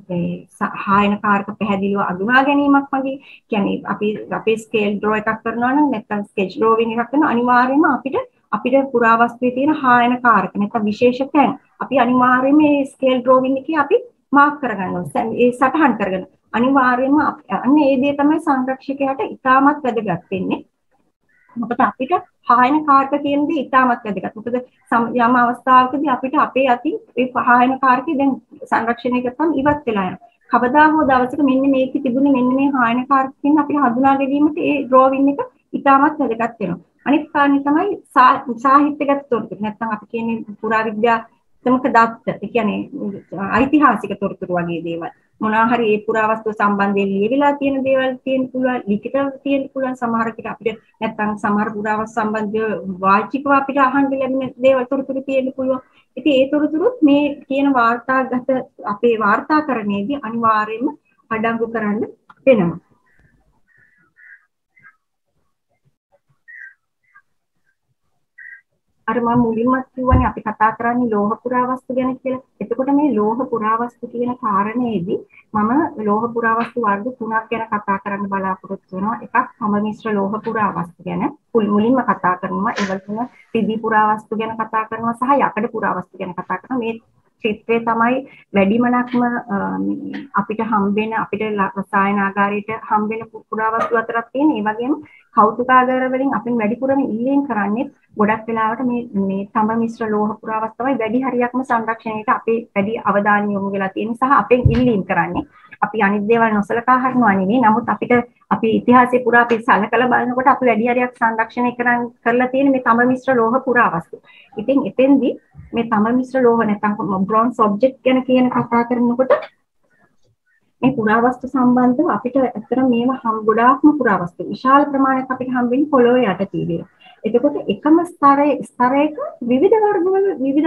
මේ සහායන කාරක පැහැදිලිව අඳුනා ගැනීමක් මගින්, කියන්නේ අපි ස්කේල් ඩ්‍රෝ එකක් කරනවා නම් නැත්නම් ස්කෙච් ඩ්‍රෝවින් එකක් කරනවා අනිවාර්යයෙන්ම අපිට පුරාවස්තුවේ තියෙන හායන කාරක නැත්නම් විශේෂ තැන් අපි අනිවාර්යයෙන්ම මේ ස්කේල් ඩ්‍රෝවින් එකේ අපි මාක් කරගන්න ඕනේ. ඒ සටහන් කරගෙන අනිවාර්යයෙන්ම අන්න ඒ දේ තමයි සංරක්ෂකයාට ඉතාමත් වැදගත් වෙන්නේ. මොකද අපිට හායන කාරක කියන දේ ඉතාමත් වැදගත්. මොකද යම් අවස්ථාවකදී අපිට අපේ අතින් ඒ හායන කාරකේ දැන් සංරක්ෂණය කරපම් ඉවත් වෙලා යනවා. කවදා හෝ දවසක මෙන්න මේකේ තිබුණේ මෙන්න මේ හායන කාරකකින් අපිට හඳුනා ගැනීමට ඒ ඩ්‍රෝවින් එක ඉතාමත් වැදගත් වෙනවා. අනිත් කාරණේ තමයි සාහිත්‍යගත තොරතුරු. නැත්නම් අපි කියන්නේ පුරාවිද්‍යාත්මක දත්ත. ඒ කියන්නේ ඓතිහාසික තොරතුරු වගේ දේවල්. මොනවා හරි ඒ පුරාවස්තු සම්බන්ධයෙන් ලියවිලා තියෙන දේවල් තියෙන්න පුළුවන්, ලිඛිතව තියෙන්න පුළුවන්, සමහරකට අපිට නැත්නම් සමහර පුරාවස්තු සම්බන්ධව වාචිකව අපිට අහන්න ලැබෙන දේවල් තොරතුරු තියෙන්න පුළුවන්. ඉතින් ඒ තොරතුරුත් මේ කියන වාර්තාගත අපේ වාර්තාකරණයේදී අනිවාර්යයෙන්ම අඩංගු කරන්න වෙනවා. අර මම මුලින්ම කිව්වනේ අපි කතා කරන්නේ ලෝහ පුරාවස්තු ගැන කියලා. එතකොට මේ ලෝහ පුරාවස්තු කියන කාරණේදී මම ලෝහ පුරාවස්තු වර්ග 3ක් ගැන කතා කරන්න බලාපොරොත්තු වෙනවා. එකක් සමමිශ්‍ර ලෝහ පුරාවස්තු ගැන මුලින්ම කතා කරනවා. ඒ වගේම රිදී පුරාවස්තු ගැන කතා කරනවා සහ යකඩ පුරාවස්තු ගැන කතා කරනවා. මේ ක්ෂේත්‍රයේ තමයි වැඩිමනක්ම අපිට හම්බෙන අපිට රසායනාගාරයට හම්බෙන පුරාවස්තු අතරක් තියෙන. ඒ වගේම කෞතුකාගාර වලින් අපින් වැඩිපුරම ඉල්ලීම් කරන්නේ ගොඩක් වෙලාවට මේ තඹ මිශ්‍ර ලෝහ පුරාවස්තු තමයි වැඩි හරියක්ම සංරක්ෂණයට අපේ වැඩි අවධානය යොමු වෙලා තියෙන සහ අපෙන් ඉල්ලීම් කරන්නේ. අපි අනිත් දේවල් නොසලකා හරිනවා නෙවෙයි. නමුත් අපි ඉතිහාසයේ පුරා අපි සලකලා බලනකොට අපි වැඩි හරියක් සංරක්ෂණය කරලා තියෙන මේ තඹ මිශ්‍ර ලෝහ පුරාවස්තු. ඉතින් එතෙන්දී මේ තඹ මිශ්‍ර ලෝහ නැත්නම් බ්‍රොන්ස් ඔබ්ජෙක්ට් ගැන කියන කතා කරනකොට මේ පුරාවස්තු සම්බන්ධව අපිට ඇත්තටම මේවා ගොඩාක්ම පුරාවස්තු විශාල ප්‍රමාණයක් අපිට හම්බෙන්නේ පොළොවේ යට තියෙනවා. එතකොට එකම ස්තරයක විවිධ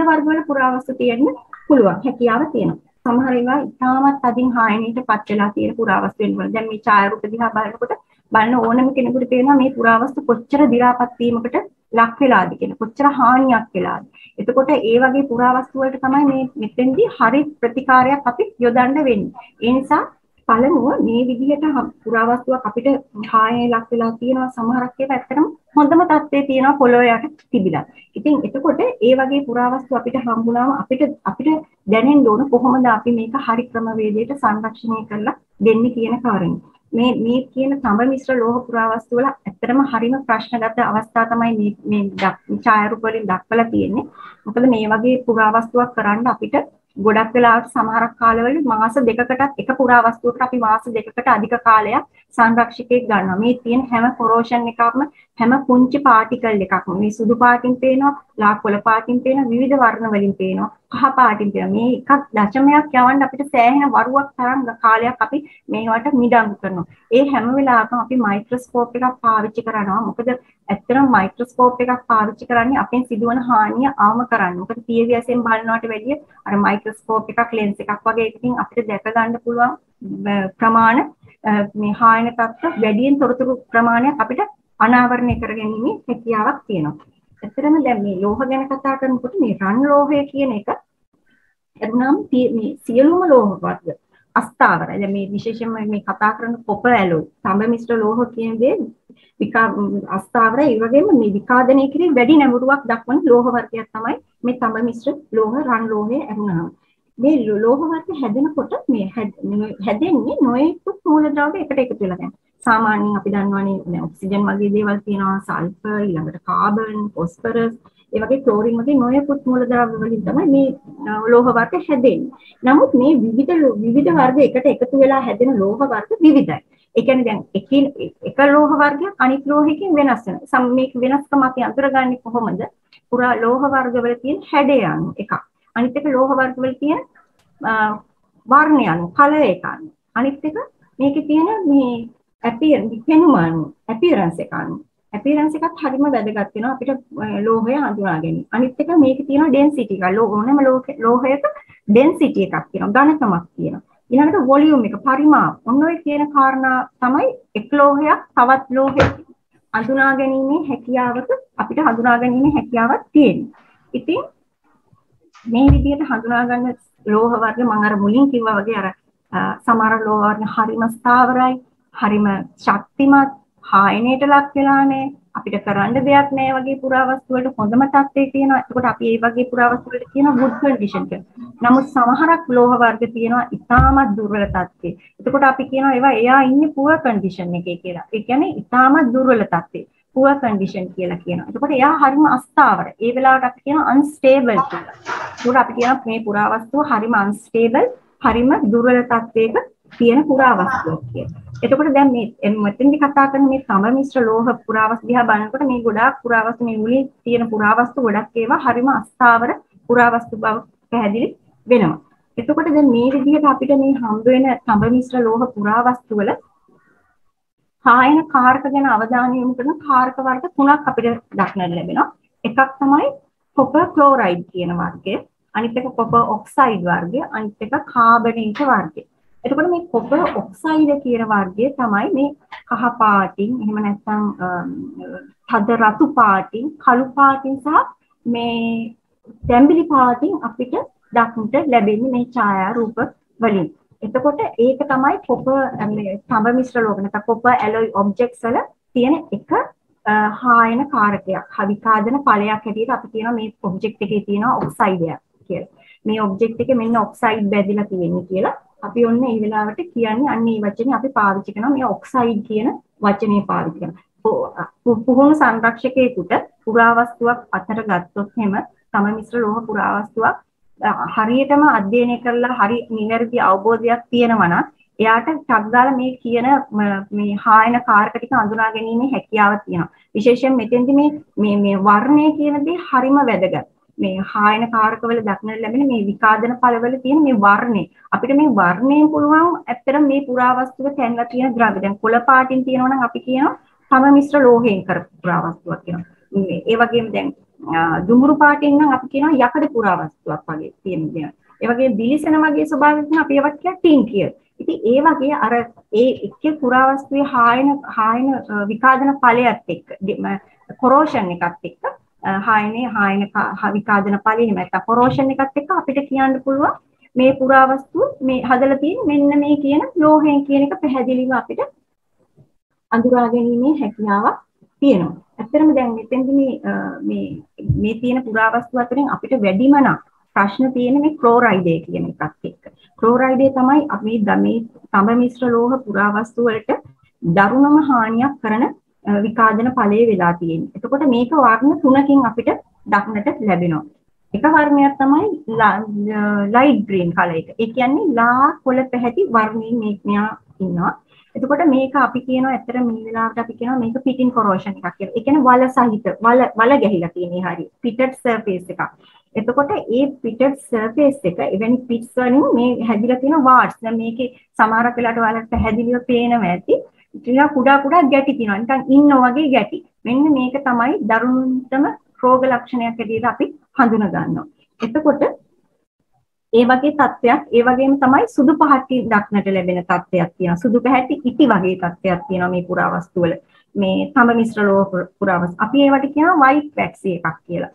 වර්ගවල පුරාවස්තු තියෙන්න පුළුවන් හැකියාව තියෙනවා. සමහර ඒවා ඉතාමත් අදින් හායනයටපත් වෙලා තියෙන පුරාවස්තු වෙනවා. දැන් මේ ඡායාරූප දිහා බලනකොට බලන ඕනම කෙනෙකුට පේනවා මේ පුරාවස්තු කොච්චර දි รา පත් වීමකට ලක් වෙලාද කියන කොච්චර හානියක් වෙලාද. එතකොට ඒ වගේ පුරාවස්තු වලට තමයි මේ මෙතෙන්දී හරි ප්‍රතිකාරයක් අපි යොදන්න වෙන්නේ. ඒ නිසා පළමුව මේ විදිහට පුරාවස්තුවක් අපිට හායනය ලක් වෙලා තියෙනවා. සමහරක් ඒවා ඇත්තටම හොඳම තත්ත්වයේ තියෙනවා පොළොවේ යට තිබිලා. ඉතින් එතකොට ඒ වගේ පුරාවස්තු අපිට හම්බුනාම අපිට දැනෙන්න ඕන කොහොමද අපි මේක හරි ක්‍රමවේදයට සංරක්ෂණය කරලා දෙන්නේ කියන කාරණේ. මේ කියන තඹ මිශ්‍ර ලෝහ පුරාවස්තු වල ඇත්තටම හරිම ප්‍රශ්නගත අවස්ථා තමයි මේ ඡායාරූප වලින් දක්වලා තියෙන්නේ. මොකද මේ වගේ පුරාවස්තුවක් කරන්න අපිට ගොඩක් වෙලාවට සමහර කාලවල මාස දෙකකටත් එක පුරාවස්තුවකට අපි මාස දෙකකට අධික කාලයක් සංරක්ෂකයෙක් ගන්නවා. මේ තියෙන හැම කොරෝෂන් එකක්ම හැම පුංචි පාටිකල් එකක්ම මේ සුදු පාටින් පේනවා, ලා කොළ පාටින් පේනවා, විවිධ වර්ණ වලින් පේනවා, කහ පාටින් පේනවා. මේ එකක් දශමයක් යවන්න අපිට සෑහෙන වරුවක් තරම් කාලයක් අපි මේවට මිඩංගු කරනවා. ඒ හැම වෙලාවකම අපි මයික්‍රොස්කෝප් එකක් පාවිච්චි කරනවා. මොකද ඇත්තටම මයික්‍රොස්කෝප් එකක් පාවිච්චි කරන්නේ අපෙන් සිදුවන හානිය අවම කරන්න. මොකද පියවි ඇසෙන් බලනවට වැඩිය අර මයික්‍රොස්කෝප් එකක් ලෙන්ස් එකක් වගේ එකකින් අපිට දැක ගන්න පුළුවන් ප්‍රමාණ මේ හායන තත්ත්ව වැඩියෙන් තොරතුරු ප්‍රමාණයක් අපිට අනාවරණය කරගැනීමේ හැකියාවක් තියෙනවා. ඇත්තටම දැන් මේ ලෝහ ගැන කතා කරනකොට මේ රන් ලෝහය කියන එක එරුණාම මේ සියලුම ලෝහ වර්ග අස්ථාවරයි. දැන් මේ විශේෂයෙන්ම මේ කතා කරන කොපර් ඇලොයි, තඹ මිශ්‍ර ලෝහ කියන දේ අස්ථාවරයි. ඒ වගේම මේ විකාදනය කිරීම වැඩි නැඹුරුවක් දක්වන ලෝහ වර්ගයක් තමයි මේ තඹ මිශ්‍ර ලෝහ රන් ලෝහය එරුණාම. මේ ලෝහ වර්ග හැදෙනකොට මේ හැදෙන්නේ නොයෙකුත් මූලද්‍රව්‍ය එකට එකතු වෙලා යනවා. සාමාන්‍යයෙන් අපි දන්නවනේ ඔක්සිජන් වගේ දේවල් තියෙනවා, සල්ෆර්, ඊළඟට කාබන්, ෆොස්ෆරස්, ඒ වගේ ක්ලෝරින් වගේ නොයෙකුත් මූලද්‍රව්‍ය වලින් තමයි මේ ලෝහ වර්ග හැදෙන්නේ. නමුත් මේ විවිධ වර්ග එකට එකතු වෙලා හැදෙන ලෝහ වර්ග විවිධයි. ඒ කියන්නේ දැන් එක ලෝහ වර්ගයක් අනිත් ලෝහයකින් වෙනස් වෙනවා. මේක වෙනස්කම අපි අඳුරගන්නේ කොහොමද? පුරා ලෝහ වර්ගවල තියෙන හැඩය අනුව එකක්. අනිත් එක ලෝහ වර්ගවල තියෙන වර්ණය අනුව, කලර් එක අනුව. අනිත් එක මේකේ තියෙන මේ appearance එක අනුව. appearance එකත් හරිම වැදගත් වෙනවා අපිට ලෝහය හඳුනා ගැනීම. අනිත් එක මේකේ තියෙන density එක. ඕනෑම ලෝහයක density එකක් තියෙනවා, ඝනකමක් තියෙනවා. ඊළඟට volume එක, පරිමාප. ඔන්න ඔය කියන කාරණා තමයි එක් ලෝහයක් තවත් ලෝහයක හඳුනා ගැනීමේ හැකියාවක අපිට හඳුනා ගැනීමේ හැකියාවක් තියෙනවා. ඉතින් මේ විදිහට හඳුනා ගන්න ලෝහ වර්ග මම අර මුලින් කිව්වා වගේ අර සමහර ලෝහ වර්ග හරිම ස්ථාවරයි, හරිම ශක්තිමත්, හායනයට ලක් වෙලා නැහැ, අපිට කරන්න දෙයක් නැහැ වගේ පුරාවස්තු වලට හොඳම තත්ත්වයේ තියෙනවා. එතකොට අපි මේ වගේ පුරාවස්තු වලට කියනවා good condition කියලා. නමුත් සමහරක් ලෝහ වර්ග තියෙනවා ඉතාමත් දුර්වල තත්ත්වයේ. එතකොට අපි කියනවා ඒවා එයා ඉන්නේ poor condition එකේ කියලා. ඒ කියන්නේ ඉතාමත් දුර්වල තත්ත්වයේ. poor condition කියලා කියනවා. එතකොට එයා හරිම අස්ථාවර. ඒ වෙලාවට අපි කියනවා unstable කියලා. ඒකට අපි කියනවා මේ පුරාවස්තුව හරිම unstable, හරිම දුර්වල තත්ත්වයක තියෙන පුරාවස්තුවක් කියලා. එතකොට දැන් මේ මෙතෙන්දි කතා කරන මේ සම මිශ්‍ර ලෝහ පුරාවස්තු දිහා බලනකොට මේ ගොඩාක් පුරාවස්තු මේ මුලින් තියෙන පුරාවස්තු ගොඩක් ඒවා හරිම අස්ථාවර පුරාවස්තු බව පැහැදිලි වෙනවා. එතකොට දැන් මේ විදිහට අපිට මේ හම්බ වෙන සම මිශ්‍ර ලෝහ පුරාවස්තු වල කායන කාරක ගැන අවධානය යොමු කරන කාරක වර්ග තුනක් අපිට දක්නට ලැබෙනවා. එකක් තමයි කොපර් ක්ලෝරයිඩ් කියන වර්ගය, අනිත් එක කොපර් ඔක්සයිඩ් වර්ගය, අනිත් එක කාබනීට වර්ගය. එතකොට මේ කොපර් ඔක්සයිඩ් කියන වර්ගය තමයි මේ කහ පාටින්, එහෙම නැත්නම් තද රතු පාටින්, කළු පාටින් සහ මේ තැඹිලි පාටින් අපිට දක්නට ලැබෙන්නේ මේ ඡායා රූප වලින්. එතකොට ඒක තමයි කොපර් සම මිශ්‍ර ලෝහ නැත්නම් කොපර් ඇලොයි ඔබ්ජෙක්ට්ස් වල තියෙන එක හායන කාරකයක්. විකාදන ඵලයක් හැටියට අපි කියනවා මේ ඔබ්ජෙක්ට් එකේ තියෙන ඔක්සයිඩයක් කියලා. මේ ඔබ්ජෙක්ට් එකේ මෙන්න ඔක්සයිඩ් බැඳිලා තියෙන්නේ කියලා. අපි ඔන්න මේ වෙලාවට කියන්නේ අන්න මේ වචනේ අපි පාවිච්චි කරනවා මේ ඔක්සයිඩ් කියන වචනේ පාවිච්චි කරනවා. පුහුණු සංරක්ෂකයෙකුට පුරාවස්තුවක් අතට ගත්තොත් එහෙම සම මිශ්‍ර ලෝහ පුරාවස්තුවක් හරියටම අධ්‍යයනය කරලා හරි නිවැරදි අවබෝධයක් තියෙනවා නම් එයාට ටක් දාලා මේ කියන මේ හායන කාරක ටික අඳුනා ගැනීමේ හැකියාවක් තියෙනවා. විශේෂයෙන් මෙතෙන්දි මේ වර්ණය කියන දේ හරිම වැදගත්. මේ හායන කාරකවල දක්නට ලැබෙන මේ විකාදන ඵලවල තියෙන මේ වර්ණය අපිට මේ වර්ණයෙන් පුළුවන් ඇත්තටම මේ පුරාවස්තුව තැන්ලා තියෙන ද්‍රව්‍ය දැන් කොළ පාටින් තියෙනවා නම් අපි කියනවා සම මිශ්‍ර ලෝහයෙන් කරපු පුරාවස්තුවක් කියනවා. ඒ වගේම දැන් දුඹුරු පාටින් නම් අපි කියනවා යකඩ පුරාවස්තුවක් වගේ තියෙන දේ. ඒ වගේ දිලිසෙන වගේ ස්වභාවයක් නම් අපි ඒවට කියනවා ටින් කියලා. ඉතින් ඒ වගේ අර ඒ එක්ක පුරාවස්තුවේ හායන විකාදන ඵලයත් එක්ක කොරෝෂන් එකත් එක්ක හායන විකාදන ඵලෙ එහෙම නැත්නම් කොරෝෂන් එකත් එක්ක අපිට කියන්න පුළුවන් මේ පුරාවස්තුව මේ හදලා තියෙන මෙන්න මේ කියන ලෝහයෙන් කියන එක පැහැදිලිව අපිට අඳුරා ගැනීමේ හැකියාවක් තියෙනවා. ඇත්තටම දැන් මෙතෙන්දි මේ තියෙන පුරාවස්තු අතරින් අපිට වැඩිම නම් ප්‍රශ්න තියෙන්නේ මේ ක්ලෝරයිඩය කියන එකත් එක්ක. ක්ලෝරයිඩය තමයි අපි මේ සම මිශ්‍ර ලෝහ පුරාවස්තු වලට දරුණම හානියක් කරන විකාදන ඵලයේ වෙලා තියෙන්නේ. එතකොට මේක වර්ණ තුනකින් අපිට දක්නට ලැබෙනවා. එක වර්ණයක් තමයි ලයිට් ග්‍රීන් කලර් එක. ඒ කියන්නේ ලා කොළ පැහැති වර්ණයෙන් මෙයා ඉන්නවා. එතකොට මේක අපි කියනවා ඇත්තට මේ වෙලාවට අපි කියනවා මේක පිටින් කොරෝෂන් එකක් කියලා. ඒ කියන්නේ වල සහිත වල ගැහිලා තියෙන හරිය. පිටඩ් සර්ෆේස් එකක්. එතකොට ඒ පිටඩ් සර්ෆේස් එක එවැනි පිට්ස් වලින් මේ හැදිලා තියෙන වාට්ස්. දැන් මේකේ සමහරක් වෙලාවට ඔයාලට පැහැදිලිව පේනවා ඇති. ඉතින් කුඩා ගැටි තියෙනවා. නිකන් ඉන්න වගේ ගැටි. මෙන්න මේක තමයි දරුණුතම රෝග ලක්ෂණයක් හැටියට අපි හඳුනා ගන්නවා. එතකොට ඒ වගේ තත්ත්වයක් ඒ වගේම තමයි සුදු පහටි දක්නට ලැබෙන තත්ත්වයක් තියෙනවා. සුදු පැහැති ඉටි වගේ තත්ත්වයක් තියෙනවා මේ පුරාවස්තු වල. මේ සම මිශ්‍ර ලෝහ පුරාවස්තු. අපි ඒවට කියනවා white waxy එකක් කියලා.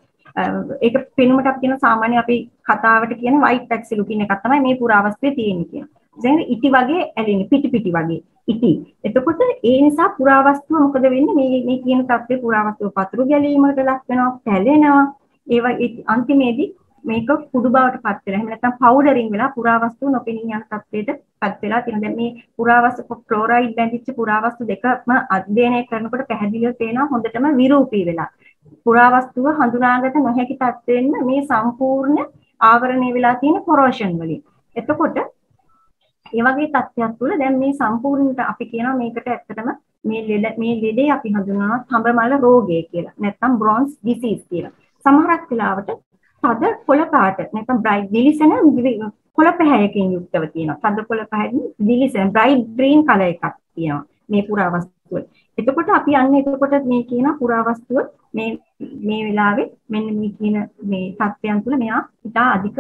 ඒක පෙනුමට අපි කියන සාමාන්‍ය අපි කතාවට කියන white waxy looking එකක් තමයි මේ පුරාවස්තුවේ තියෙන්නේ කියනවා. දැන් ඉටි වගේ ඇලෙන්නේ පිටි වගේ ඉටි. එතකොට ඒ නිසා පුරාවස්තුව මොකද වෙන්නේ මේ කියන තත්ත්වයේ පුරාවස්තුව පතුරු ගැලීමකට ලක් වෙනවා, පැලෙනවා. ඒවා අන්තිමේදී මේක කුඩු බවට පත් වෙලා එහෙම නැත්නම් පවුඩරින් වෙලා පුරාවස්තු නොපෙනී යන තත්ත්වයට පත් වෙලා තියෙනවා. දැන් මේ පුරාවස්තු ක්ලෝරයිඩ් බැඳිච්ච පුරාවස්තු දෙකම අධ්‍යයනය කරනකොට පැහැදිලිව පේනවා හොඳටම විරූපී වෙලා. පුරාවස්තුව හඳුනාගත නොහැකි තත්ත්වෙන්න මේ සම්පූර්ණ ආවරණය වෙලා තියෙන කොරෝෂන් වලින්. එතකොට ඒ වගේ තත්ත්වයක් තුළ දැන් මේ සම්පූර්ණට අපි කියනවා මේකට ඇත්තටම මේ ලෙඩේ අපි හඳුන්වනවා තඹමල රෝගය කියලා. නැත්නම් බ්‍රොන්ස් ඩිසීස් කියලා. සමහරක් වෙලාවට තද කොළ පාට නැත්නම් බ්‍රයිට් දිලිසෙන කොළ පැහැයකින් යුක්තව තියෙනවා. තද කොළ පැහැකින් දිලිසෙන බ්‍රයිට් ග්‍රීන් කලර් එකක් තියෙනවා මේ පුරාවස්තුව. එතකොට අපි යන්නේ එතකොට මේ කියන පුරාවස්තුව මේ වෙලාවේ මෙන්න මේ කියන මේ තත්ත්වයන් තුළ මෙයා ඉතා අධික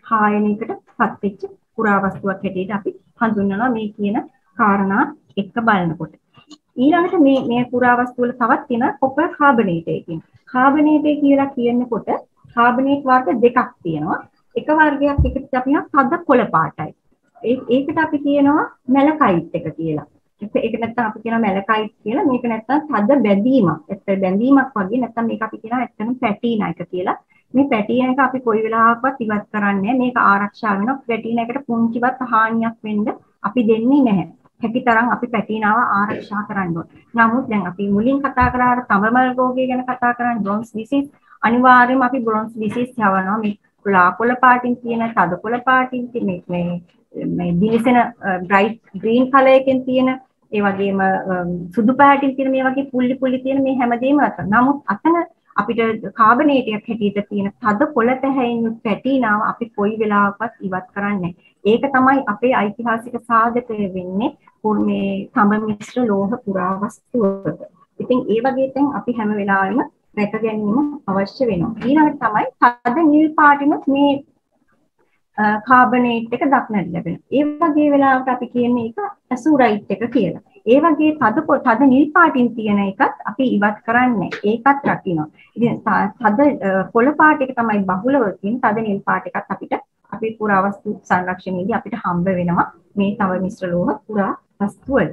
හායනයකට පත් වෙච්ච පුරාවස්තුවක් හැටියට අපි හඳුන්වනවා මේ කියන කාරණා එක්ක බලනකොට. ඊළඟට මේ පුරාවස්තු වල තවත් තියෙන කොපර් කාබනේට් එකකින්. කාබනේට් කියලා කියනකොට කාබනේට් වර්ග දෙකක් තියෙනවා. එක වර්ගයක් එකට අපි තද කොළ පාටයි. ඒකට අපි කියනවා මැලකයිට් එක කියලා. ඒක නැත්තම් අපි කියනවා මැලකයිට් කියලා. මේක නැත්තම් තද බැඳීමක්. ඇත්ත බැඳීමක් වගේ නැත්තම් මේක අපි කියනවා ඇත්තටම පැටිනා එක කියලා. මේ පැටිනා එක අපි කොයි වෙලාවකවත් ඉවත් කරන්නේ මේක ආරක්ෂා වෙනවා. පැටිනා එකට පුංචිවත් හානියක් වෙන්න අපි දෙන්නේ නැහැ. හැකිතරම් අපි පැටිනාව ආරක්ෂා කරන්න ඕන. නමුත් දැන් අපි මුලින් කතා කරා තඹමල් රෝගය ගැන කතා කරන්නේ බ්‍රොන්ස් ඩිසීස්. අනිවාර්යයෙන්ම අපි බ්‍රොන්ස් ඩිසීස් යවනවා. මේ කොළ පාටින් තියෙන තද කොළ පාටින් මේ දිලිසෙන බ්‍රයිට් ග්‍රීන් කලර් එකෙන් තියෙන ඒ වගේම සුදු පාටින් තියෙන මේ වගේ පුල්ලි තියෙන මේ හැමදේම අත. නමුත් අතන අපිට කාබනේටයක් හැටියට තියෙන තද කොළ පැහැයෙන් පැටිනාව අපි කොයි වෙලාවකවත් ඉවත් කරන්නේ. ඒක තමයි අපේ ඓතිහාසික සාධකය වෙන්නේ මේ තඹ මිශ්‍ර ලෝහ පුරාවස්තුවක. ඉතින් ඒ වගේ තැන් අපි හැම වෙලාවෙම රැක ගැනීම අවශ්‍ය වෙනවා. ඊළඟට තමයි තද නිල් පාටිනුත් මේ කාබනේට් එක දක්නට ලැබෙනවා. ඒ වගේ වෙලාවකට අපි කියන්නේ ඒක ඇසුරයිට් එක කියලා. ඒ වගේ තද නිල් පාටින් තියෙන එකත් අපි ඉවත් කරන්නේ. ඒකත් රකින්න. ඉතින් තද කොළ පාට එක තමයි බහුලව තියෙන තද නිල් පාට එකත් අපිට අපේ පුරාවස්තු සංරක්ෂණයේදී අපිට හම්බ වෙනවා මේ තව මිශ්‍ර ලෝහ පුරාවස්තු වල.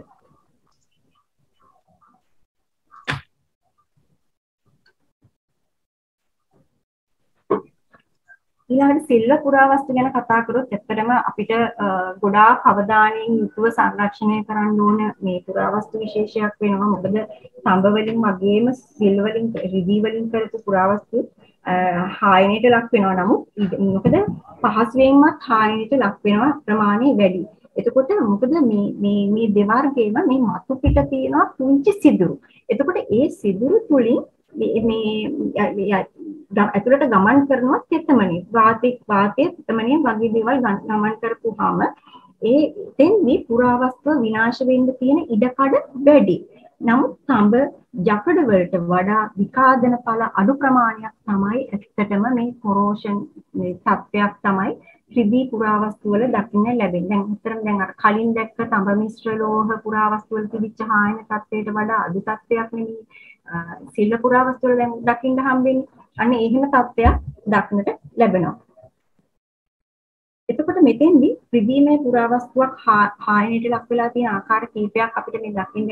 ඊළඟට සිල්ව පුරාවස්තු ගැන කතා කරොත් ඇත්තටම අපිට ගොඩාක් අවධානයෙන් යුතුව සංරක්ෂණය කරන්න ඕන මේ පුරාවස්තු විශේෂයක් වෙනවා. මොකද තඹ වලින් වගේම සිල් වලින් රිදී වලින් කරපු පුරාවස්තු හායනයට ලක් වෙනවා. නමුත් මොකද පහසුවෙන්මත් හායනයට ලක් වෙනවා ප්‍රමාණය වැඩි. එතකොට මොකද මේ දෙවර්ගයේම මේ මතු පිට තියෙනවා පුංචි සිදුරු. එතකොට ඒ සිදුරු තුලින් මේ ඇතුළට ගමන් කරනවා තෙතමනේ වාතයේ තෙතමනේ වගේ දේවල් ගමන් කරපුවාම එතෙන්දී පුරාවස්තුව විනාශ වෙන්න තියෙන ඉඩකඩ වැඩි. නමුත් තඹ යකඩ වලට වඩා විකාදන ඵල අඩු ප්‍රමාණයක් තමයි ඇත්තටම මේ කොරෝෂන් මේ තත්ත්වයක් තමයි ත්‍රිදී පුරාවස්තු වල දකින්න ලැබෙන්නේ. දැන් අර කලින් දැක්ක තඹ මිශ්‍ර ලෝහ පුරාවස්තු වල තිබිච්ච හායන තත්ත්වයට වඩා අඩු තත්ත්වයක් නෙමෙයි සිල්ව පුරාවස්තු වල දැන් දකින්න හම්බෙන්නේ. අන්න එහෙම තත්ත්වයක් දක්නට ලැබෙනවා. එතකොට මෙතෙන්දී ත්‍රිදීමය පුරාවස්තුවක් හායනයට ලක් වෙලා තියෙන ආකාර කීපයක් අපිට මේ දකින්න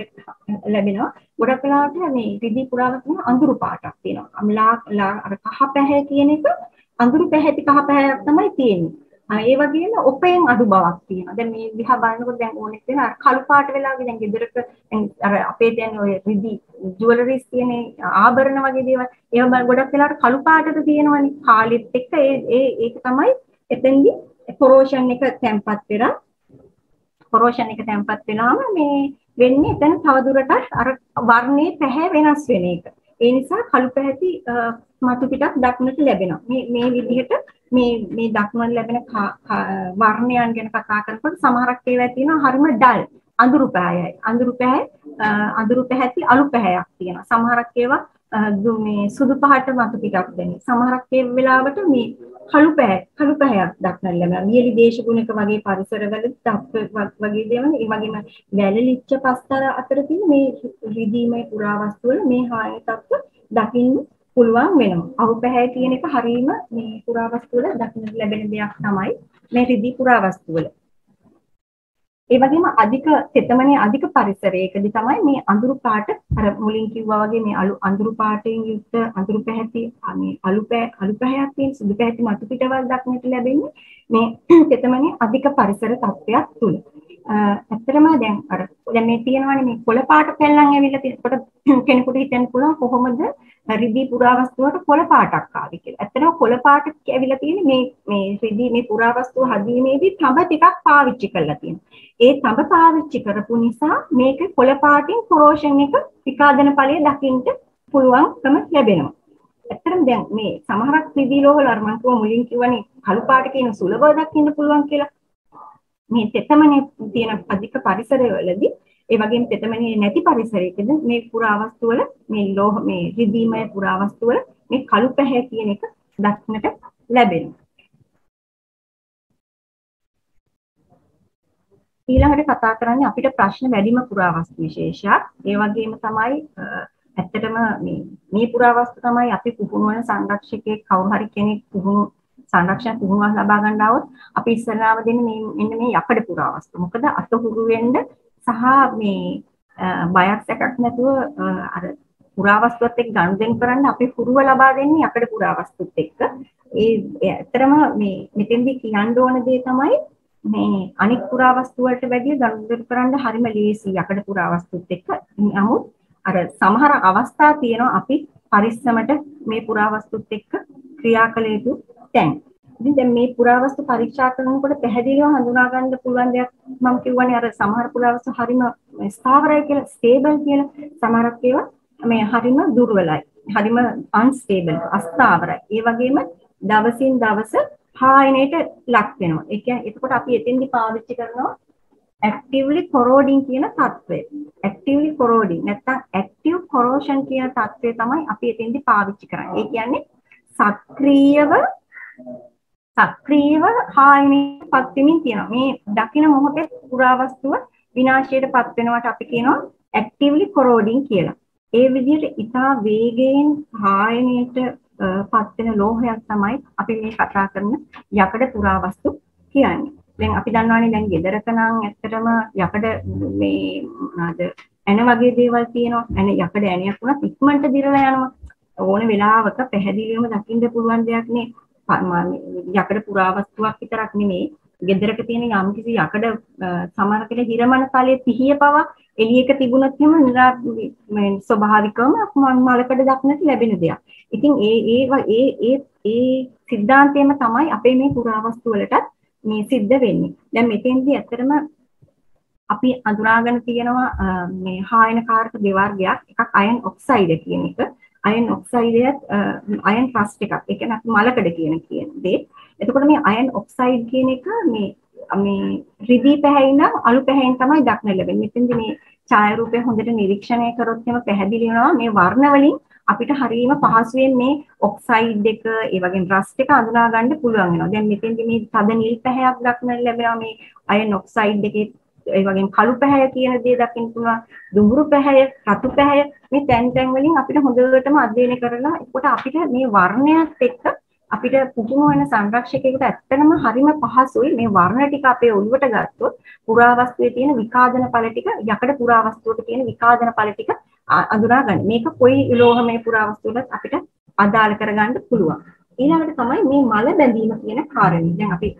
ලැබෙනවා. ගොඩක් වෙලාවට මේ ත්‍රිදී පුරාවස්තුවේ අඳුරු පාටක් තියෙනවා. අර කහ පැහැ කියන එක අඳුරු පැහැති කහ පැහැයක් තමයි තියෙන්නේ. ඒ වගේම ඔපෙන් අඩු බවක් තියෙනවා. දැන් මේ දිහා බලනකොට දැන් ඕනෙත් වෙන අර කළු පාට වෙලා වගේ දැන් ගෙදරක අර අපේ දැන් ඔය රිදී ජුවලරිස් තියෙන ආභරණ වගේ දේවල් ඒවා ගොඩක් වෙලාවට කළු පාටට තියෙනවනේ. කාලෙත් එක්ක ඒක තමයි එතෙන්දී කොරෝෂන් එක තැම්පත් වෙනාම මේ වෙන්නේ එතන තවදුරටත් අර වර්ණයේ පැහැ වෙනස් වෙන එක. ඒ නිසා කළු පැහැති මතු පිටක් දක්නට ලැබෙනවා. මේ විදිහට මේ දක්නට ලැබෙන වර්ණයන් ගැන කතා කරනකොට සමහරක් ඒවා තියෙනවා හරිම ඩල් අඳුරු පැහැයයි. අඳුරු පැහැති අලු පැහැයක් තියෙනවා. සමහරක් ඒවා මේ සුදු පහට මතු පිටක් දැනේ. සමහරක් ඒ වෙලාවට මේ කළු පැහැයක් දක්නට ලැබෙනවා. මියලි දේශගුණික වගේ පරිසරවල වගේ දේවල් ඒ වගේම වැලලිච්ච පස්තර අතර තියෙන මේ රිදීමේ පුරාවස්තු වල මේ හායන තත්ත්ව දකින්න පුළුවන් වෙනවා. අවු පැහැ කියන එක හරීම මේ පුරාවස්තු වල දක්නට ලැබෙන දෙයක් තමයි මේ රිදී පුරාවස්තු වල. ඒ වගේම අධික තෙතමනේ අධික පරිසරයකදී තමයි මේ අඳුරු පාට අර මුලින් කිව්වා වගේ මේ අඳුරු පාටෙන් යුක්ත අඳුරු පැහැති මේ අලු පැහැයක් තියෙන සුදු පැහැති මතු පිටවල් දක්නට ලැබෙන්නේ මේ තෙතමනේ අධික පරිසර තත්ත්වයක් තුල. ඇත්තටම දැන් මේ තියෙනවානේ මේ කොළ පාට පැල්ලම් ඇවිල්ලා තියෙනකොට කෙනෙකුට හිතෙන්න පුළුවන් කොහොමද රිදී පුරාවස්තුවට කොළ පාටක් ආවේ කියලා. ඇත්තටම කොළ පාට ඇවිල්ලා තියෙන්නේ මේ රිදී මේ පුරාවස්තුව හදීමේදී තඹ ටිකක් පාවිච්චි කරලා තියෙනවා. ඒ තඹ පාවිච්චි කරපු නිසා මේක කොළ පාටින් කොරෝෂන් එක විකාදන ඵලය දකින්න පුළුවන්කම ලැබෙනවා. ඇත්තටම දැන් මේ සමහරක් රිදී ලෝහවල අර මම මුලින් කිව්වනේ කළු පාට කියන සුලභව දකින්න පුළුවන් කියලා. මේ තෙතමනේ තියෙන අධික පරිසරවලදී ඒ වගේම තෙතමනේ නැති පරිසරයකදී මේ පුරාවස්තු වල මේ ලෝහ මේ රිදීමය පුරාවස්තු වල මේ කළු පැහැ කියන එක දක්නට ලැබෙනවා. ඊළඟට කතා කරන්නේ අපිට ප්‍රශ්න වැඩිම පුරාවස්තු විශේෂයක්. ඒ වගේම තමයි ඇත්තටම මේ පුරාවස්තු තමයි අපි පුහුණු වන සංරක්ෂකයෙක් කවුරු හරි කෙනෙක් පුහුණු සංරක්ෂණ පුහුණුවක් ලබා ගන්න આવොත් අපි ඉස්සරහම දෙන්නේ මෙන්න මේ යකඩ පුරාවස්තු. මොකද අතහුරු වෙන්න සහ මේ බයක් සැකක් නැතුව අර පුරාවස්තුවත් එක්ක ගනුදෙනු කරන්න අපි හුරුව ලබා දෙන්නේ යකඩ පුරාවස්තුත් එක්ක. ඒ ඇත්තටම මේ මෙතෙන්දී කියන්න ඕන දේ තමයි මේ අනික් පුරාවස්තු වලට වැඩිය ගනුදෙනු කරන්න හරිම ලේසි යකඩ පුරාවස්තුත් එක්ක. නමුත් අර සමහර අවස්ථා තියෙනවා අපි පරිස්සමට මේ පුරාවස්තුත් එක්ක ක්‍රියා කළ යුතු තැන්. ඉතින් දැන් මේ පුරාවස්තු පරීක්ෂා කරනකොට පැහැදිලිව හඳුනා ගන්න පුළුවන් දෙයක් මම කියවනේ අර සමහර පුරාවස්තු හරිම ස්ථාවරයි කියලා ස්ටේබල් කියලා සමහරක් ඒවා මේ හරිම දුර්වලයි. හරිම අන්ස්ටේබල් අස්ථාවරයි. ඒ වගේම දවසින් දවස හායනයට ලක් වෙනවා. ඒ කියන්නේ එතකොට අපි එතෙන්දි පාවිච්චි කරනවා actively corroding කියන තත්ත්වය. actively corroding නැත්නම් active corrosion කියන තත්ත්වය තමයි අපි එතෙන්දි පාවිච්චි කරන්නේ. ඒ කියන්නේ සක්‍රීයව හායනයටපත් වෙමින් තියෙනවා. මේ දකින මොහොතේ පුරාවස්තුව විනාශයටපත් වෙනවට අපි කියනවා actively corroding කියලා. ඒ විදිහට ඉතා වේගයෙන් හායනයට පත් වෙන ලෝහයක් තමයි අපි මේ කතා කරන යකඩ පුරාවස්තු කියන්නේ. දැන් අපි දන්නවානේ දැන් ගෙදරක නම් ඇත්තටම යකඩ මේ මොනවාද ඇන වගේ දේවල් තියෙනවා. යකඩ ඇණයක් වුණත් ඉක්මනට දිරලා යනවා. ඕන වෙලාවක පැහැදිලිවම දකින්න පුළුවන් දෙයක් නේ. යකඩ පුරාවස්තුවක් විතරක් නෙමෙයි. ගෙදරක තියෙන යම්කිසි යකඩ සමහරකට හිරමන තලයේ පිහිය පවා එළියක තිබුණොත් එහෙම ස්වභාවිකවම මලකඩ දක්නට ලැබෙන දෙයක්. ඉතින් ඒ සිද්ධාන්තයම තමයි අපේ මේ පුරාවස්තු වලටත් මේ සිද්ධ වෙන්නේ. දැන් මෙතෙන්දී ඇත්තටම අපි අඳුරාගෙන තියෙනවා මේ හායනකාරක දෙවර්ගයක්. එකක් අයන් ඔක්සයිඩ් කියන එක. අයන් ඔක්සයිඩයත් අයන් රස්ට් එකක්. ඒ කියන්නේ අපි මලකඩ කියන දේ. එතකොට මේ අයන් ඔක්සයිඩ් කියන එක මේ රිදී පැහැයින් නම් අලු පැහැයින් තමයි දක්න ලැබෙන්නේ. මෙතෙන්දී මේ ඡායාරූපය හොඳට නිරීක්ෂණය කරොත් එහෙම පැහැදිලි වෙනවා මේ වර්ණ වලින් අපිට හරියම පහසුවෙන් මේ ඔක්සයිඩ් එක ඒ වගේම රස්ට් එක අඳුනා ගන්න පුළුවන් වෙනවා. දැන් මෙතෙන්දී මේ තද නිල් පැහැයක් දක්න ලැබෙනවා මේ අයන් ඔක්සයිඩ් එකේ ඒ වගේම කළු පැහැය කියන දේ දකින්න පුළුවන්. දුඹුරු පැහැය, රතු පැහැය මේ තැන් වලින් අපිට හොඳටම අධ්‍යයනය කරලා එතකොට අපිට මේ වර්ණයත් එක්ක අපිට පුදුම වෙන සංරක්ෂකයකට ඇත්තටම හරිම පහසුයි මේ වර්ණ ටික අපේ ඔළුවට ගත්තොත් පුරාවස්තුවේ තියෙන විකාදන ඵල ටික යකඩ පුරාවස්තුවක තියෙන විකාදන ඵල ටික අඳුනා ගන්න. මේක කොයි ලෝහමය පුරාවස්තුවකට අපිට අදාළ කරගන්න පුළුවන්. ඊළඟට තමයි මේ මල බැඳීම කියන කාරණේ. දැන් අපි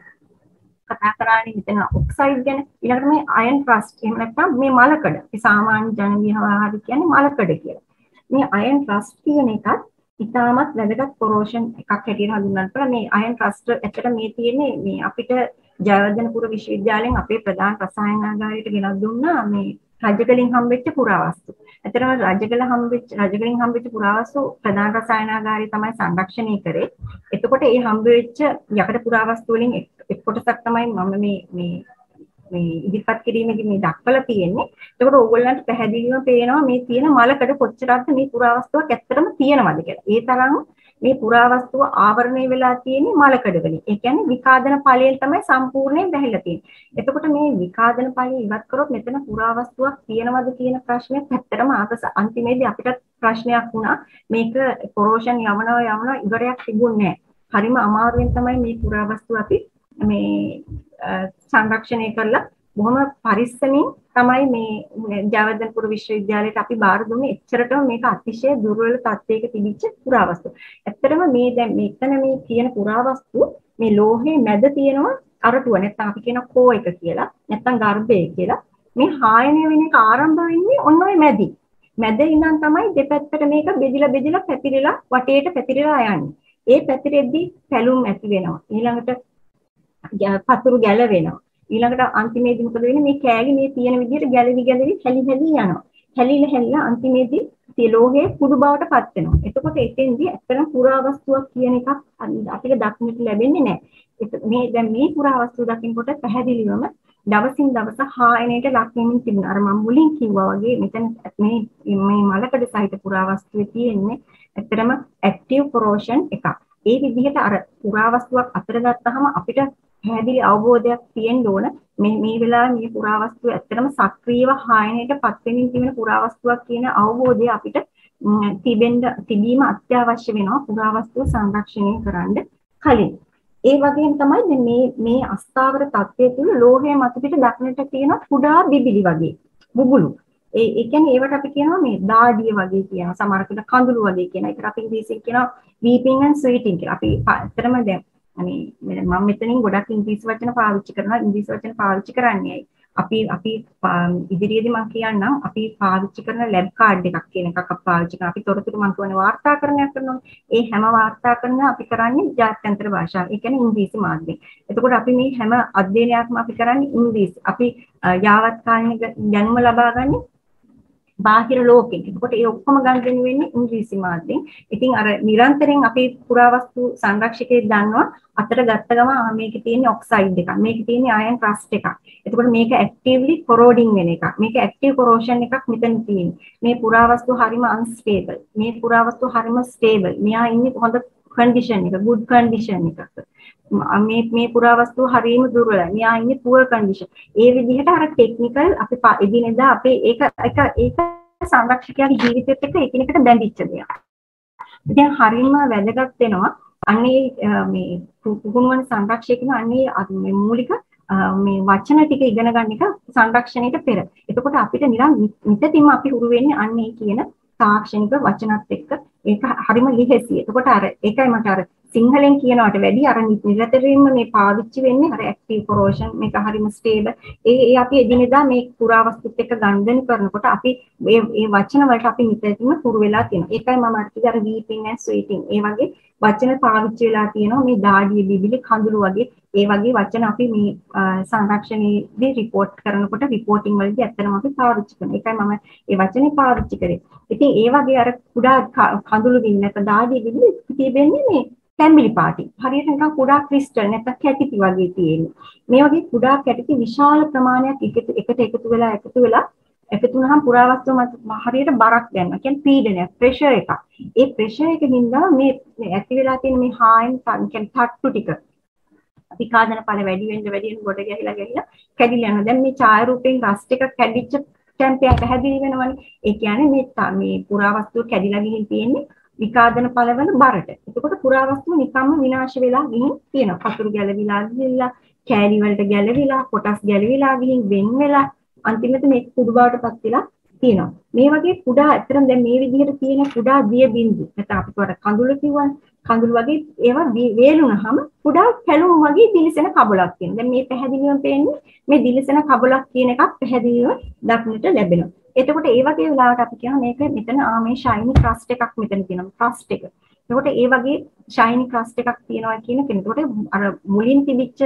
කතා කරන්නේ මෙතන ඔක්සයිඩ් ගැන. ඊළඟට මේ අයන් රස්ට් එහෙම නැත්නම් මේ මලකඩ. ඒ සාමාන්‍ය ජන විහාරය කියන්නේ මලකඩ කියලා. මේ අයන් රස්ට් කියන එකත් ඉතාමත් වැදගත් කොරෝෂන් එකක් හැටියට හඳුන්වන්න පුළුවන්. මේ අයන් රස්ට් ඇත්තට මේ තියෙන්නේ මේ අපිට ජයවර්ධනපුර විශ්වවිද්‍යාලයෙන් අපේ ප්‍රධාන රසායනාගාරයට ගෙනත් දුන්නා මේ රජගලින් හම්බෙච්ච පුරාවස්තු. ඇත්තටම රජගලින් හම්බෙච්ච පුරාවස්තු ප්‍රධාන රසායනාගාරය තමයි සංරක්ෂණය කරේ. එතකොට ඒ හම්බෙච්ච යකඩ පුරාවස්තු වලින් එක් කොටසක් තමයි මම මේ ඉදිරිපත් කිරීමේදී මේ දක්වලා තියෙන්නේ. එතකොට ඕගොල්ලන්ට පැහැදිලිවම පේනවා මේ තියෙන මලකඩ කොච්චරක්ද මේ පුරාවස්තුවක් ඇත්තටම තියෙනවද කියලා. ඒ තරම් මේ පුරාවස්තුව ආවරණය වෙලා තියෙන්නේ මලකඩ වලින්. ඒ කියන්නේ විකාදන ඵලයෙන් තමයි සම්පූර්ණයෙන් බැහැලා තියෙන්නේ. එතකොට මේ විකාදන ඵලය ඉවත් කරොත් මෙතන පුරාවස්තුවක් තියෙනවද කියන ප්‍රශ්නේ ඇත්තටම අන්තිමේදී අපිට ප්‍රශ්නයක් වුණා. මේක කොරෝෂන් යවනවා ඉවරයක් තිබුණේ නැහැ. හරිම අමාරුවෙන් තමයි මේ පුරාවස්තුව අපි මේ සංරක්ෂණය කරලා බොහොම පරිස්සමින් තමයි මේ ජයවර්ධනපුර විශ්වවිද්‍යාලයට අපි බාර දුන්නේ. එච්චරටම මේක අතිශය දුර්වල තත්ත්වයක තිබිච්ච පුරාවස්තු. ඇත්තටම මේ දැන් මෙතන මේ තියෙන පුරාවස්තු මේ ලෝහයේ මැද තියෙනවා අරටුව. නැත්නම් අපි කියන කෝ එක කියලා. නැත්නම් ගර්භය කියලා. මේ හායනය වෙන එක ආරම්භ වෙන්නේ ඔන්න ඔය මැදි. මැද ඉඳන් තමයි දෙපැත්තට මේක බෙදිලා පැතිරිලා වටේට පැතිරිලා යන්නේ. ඒ පැතිරෙද්දී පැලුම් ඇති වෙනවා. ඊළඟට පතුරු ගැලවෙනවා. ඊළඟට අන්තිමේදී මොකද වෙන්නේ? මේ කෑලි මේ තියෙන විදිහට ගැලවි හැලි යනවා. හැලිලා අන්තිමේදී tie ලෝහයේ කුඩු බවට පත් වෙනවා. එතකොට එතෙන්දී ඇත්තටම පුරාවස්තුවක් කියන එකක් අපිට දක්නට ලැබෙන්නේ නැහැ. දැන් මේ පුරාවස්තුව දකින්නකොට පැහැදිලිවම දවසින් දවස හායනයට ලක් වෙමින් තිබුණා. අර මම මුලින් කිව්වා වගේ මෙතන මේ මලකඩ සහිත පුරාවස්තුවේ තියෙන්නේ ඇත්තටම ඇක්ටිව් කොරෝෂන් එකක්. ඒ විදිහට අර පුරාවස්තුවක් අතර ගත්තාම අපිට පැහැදිලි අවබෝධයක් තියෙන්න ඕන මේ වෙලාවේ මේ පුරාවස්තුව ඇත්තටම සක්‍රීයව හායනයට පත් වෙමින් තිබෙන පුරාවස්තුවක් කියන අවබෝධය අපිට තිබීම අත්‍යවශ්‍ය වෙනවා පුරාවස්තුව සංරක්ෂණය කරන්න කලින්. ඒ වගේම තමයි මේ අස්ථාවර තත්ත්වය තුළ ලෝහය මත පිට දක්නට තියෙන කුඩා බිබිලි වගේ බුබුලු. ඒ කියන්නේ ඒවට අපි කියනවා මේ දාඩිය වගේ කියනවා. සමහරකට කඳුළු වගේ කියන. ඒකට අපි ඉංග්‍රීසියෙන් කියනවා weeping and sweating කියලා. අපි ඇත්තටම දැන් මම මෙතනින් ගොඩක් ඉංග්‍රීසි වචන පාවිච්චි කරනවා. ඉංග්‍රීසි වචන පාවිච්චි කරන්නේ අපි ඉදිරියේදී මම කියන්නම් අපි පාවිච්චි කරන ලැබ් කාඩ් එකක් කියන එකක් අපි පාවිච්චි කරනවා. අපි තොරතුරු මම කියන්නේ වාර්තාකරණයක් කරනවා. ඒ හැම වාර්තාකරණ අපි කරන්නේ ජාත්‍යන්තර භාෂාව. ඒ කියන්නේ ඉංග්‍රීසි මාධ්‍යයෙන්. එතකොට අපි මේ හැම අධ්‍යයනයක්ම අපි කරන්නේ ඉංග්‍රීසි. අපි යාවත් කාලින දැනුම ලබා ගන්නේ බාහිර ලෝකෙන්. එතකොට ඒ ඔක්කොම ගන්න වෙන්නේ ඉංග්‍රීසි මාධ්‍යයෙන්. ඉතින් අර නිරන්තරයෙන් අපි පුරාවස්තු සංරක්ෂකයෙක් දන්නවා අතට ගත්ත ගමන් මේකේ තියෙන ඔක්සයිඩ් එකක්. මේකේ තියෙන අයන් රස්ට් එකක්. එතකොට මේක ඇක්ටිව්ලි කොරෝඩින් වෙන එකක්. මේක ඇක්ටිව් කොරෝෂන් එකක් මෙතන තියෙන්නේ. මේ පුරාවස්තු හරිම අන්ස්ටේබල්. මේ පුරාවස්තු හරිම ස්ටේබල්. මෙයා ඉන්නේ හොඳ කන්ඩිෂන් එක, good කන්ඩිෂන් එකක. මේ පුරාවස්තු හරිම දුර්වලයි. මෙයා ඉන්නේ poor condition. ඒ විදිහට අර ටෙක්නිකල් අපි එදිනෙදා අපේ ඒක සංරක්ෂකයාගේ ජීවිතයත් එක්ක එකිනෙකට බැඳිච්ච දෙයක්. ඉතින් හරිම වැදගත් වෙනවා. අන්නේ මේ පුහුණුවන සංරක්ෂකයන් අන්නේ මූලික මේ වචන ටික ඉගෙන ගන්න එක සංරක්ෂණයට පෙර. එතකොට අපිට නිතරම අපි හුරු වෙන්නේ අන්නේ කියන තාක්ෂණික වචනත් එක්ක ඒක හරිම ලිහෙසි. එතකොට අර ඒකයි මට අර සිංහලෙන් කියනවට වැඩිය අර නිරතරින්ම මේ පාවිච්චි වෙන්නේ අර ඇක්ටිව් කොරෝෂන් මේක හරිම ස්ටේබල්. ඒ අපි එදිනෙදා මේ පුරාවස්තුත් එක්ක ගනුදෙනු කරනකොට අපි මේ වචන වලට අපි නිතරම හුරු වෙලා තියෙනවා. ඒකයි මම අර weeping and sweating ඒ වගේ වචන පාවිච්චි වෙලා තියෙනවා. මේ දාඩිය බිබිලි කඳුළු වගේ ඒ වගේ වචන අපි මේ සංරක්ෂණයේදී රිපෝට් කරනකොට රිපෝටිං වලදී ඇත්තටම අපි පාවිච්චි කරනවා. ඒකයි මම මේ වචනේ පාවිච්චි කරේ. ඉතින් ඒ වගේ අර කුඩා කඳුළු බින් නැත්නම් දාඩිය බිබිලි තිබෙන්නේ මේ තැඹිලි පාටි. හරියට නිකන් කුඩා ක්‍රිස්ටල් නැත්නම් කැටිති වගේ තියෙන්නේ. මේ වගේ කුඩා කැටිති විශාල ප්‍රමාණයක් එකතු වෙලා වුණාම පුරාවස්තු මත හරියට බරක් දැනෙනවා. කියන්නේ පීඩනයක්, ප්‍රෙෂර් එකක්. ඒ ප්‍රෙෂර් එකකින් මේ ඇති වෙලා තියෙන මේ හායන් කියන්නේ තට්ටු ටික විකාදන ඵල වැඩි වෙන්න ගොඩ ගැහිලා කැඩිලා යනවා. දැන් මේ ඡායාරූපයෙන් රස්ට් එක කැඩිච්ච ටැම්පය පැහැදිලි වෙනවනේ. ඒ කියන්නේ මේ පුරාවස්තුව කැඩිලා ගිහින් තියෙන්නේ විකාදන ඵලවල බරට. එතකොට පුරාවස්තුව නිකම්ම විනාශ වෙලා ගිහින් තියෙනවා. පතුරු ගැලවිලා ගිහිල්ලා, කෑලි වලට ගැලවිලා, කොටස් ගැලවිලා ගිහින් වෙන් වෙලා අන්තිමට මේක කුඩු බවට පත් වෙලා තියෙනවා. මේ වගේ කුඩා ඇත්තටම දැන් මේ විදිහට තියෙන කුඩා දිය බිඳු. නැත්නම් අපි කොට කඳුළු කිව්වනේ. කඳුළු වගේ ඒවා වේලුනහම කුඩා පැලුම් වගේ දිලිසෙන කබලක් තියෙනවා. දැන් මේ පැහැදිලිවම පේන්නේ මේ දිලිසෙන කබලක් කියන එකක් පැහැදිලිව දක්නට ලැබෙනවා. එතකොට ඒ වගේ වෙලාවට අපි කියනවා මේක මෙතන මේ ෂයිනි ක්‍රස්ට් එකක් මෙතන තියෙනවා. ක්‍රස්ට් එක. එතකොට ඒ වගේ ෂයිනි ක්‍රස්ට් එකක් තියෙනවා කියන කෙනෙකුට අර මුලින් තිබිච්ච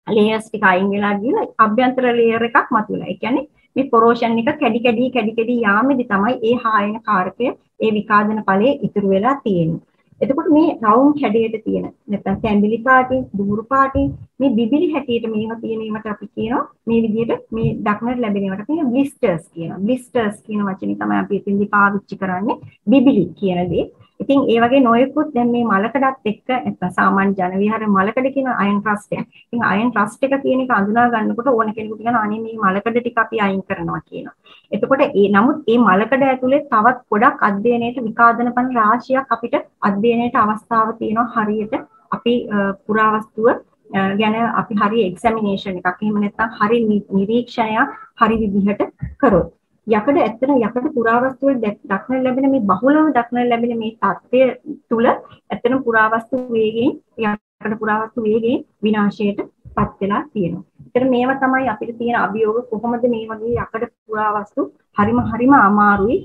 ලේයර්ස් ටික අයින් වෙලා ගිහලා අභ්‍යන්තර ලේයර් එකක් මතුවලා. ඒ කියන්නේ මේ කොරෝෂන් එක කැඩි කැඩි යාමේදී තමයි ඒ හායන කාරකය ඒ විකාදන ඵලයේ ඉතුරු වෙලා තියෙන්නේ. එතකොට මේ රවුම් කැඩයට තියෙන නැත්නම් තැඹිලි පාටි, දුඹුරු පාටි මේ බිබිලි හැටියට මේවා තියෙනීමට අපි කියනවා මේ විදිහට මේ දක්නට ලැබෙනවට අපි බ්ලිස්ටර්ස් කියනවා. බ්ලිස්ටර්ස් කියන වචනේ තමයි අපි එතෙන්දී පාවිච්චි කරන්නේ බිබිලි කියන දේ. ඉතින් ඒ වගේ නොයෙකුත් දැන් මේ මලකඩත් එක්ක නැත්නම් සාමාන්‍ය ජන විහාර මලකඩ කියන අයන් රස්ට් එක. ඉතින් අයන් රස්ට් එක කියන එක අඳුනා ගන්නකොට ඕන කෙනෙකුට කියනවා අනේ මේ මලකඩ ටික අපි අයින් කරනවා කියනවා. එතකොට නමුත් මේ මලකඩ ඇතුලේ තවත් ගොඩක් අධ්‍යයනයේ විකාදන පන රාශියක් අපිට අධ්‍යයනයේ අවස්ථාව තියෙනවා හරියට අපි පුරාවස්තුව ගැන අපි හරි එක්සැමිනේෂන් එකක් එහෙම නැත්නම් හරි නිරීක්ෂණයක් හරි විදිහට කරොත් යකඩ ඇත්තට යකඩ පුරාවස්තු වල දක්නට ලැබෙන මේ බහුලව දක්නට ලැබෙන මේ தත්ත්වය තුල ඇත්තටම පුරාවස්තු වේගයෙන් යකඩ පුරාවස්තු වේගයෙන් විනාශයට පත් වෙලා තියෙනවා. ඒතර මේවා තමයි අපිට තියෙන අභියෝග කොහොමද මේ වගේ යකඩ පුරාවස්තු හරිම අමාරුයි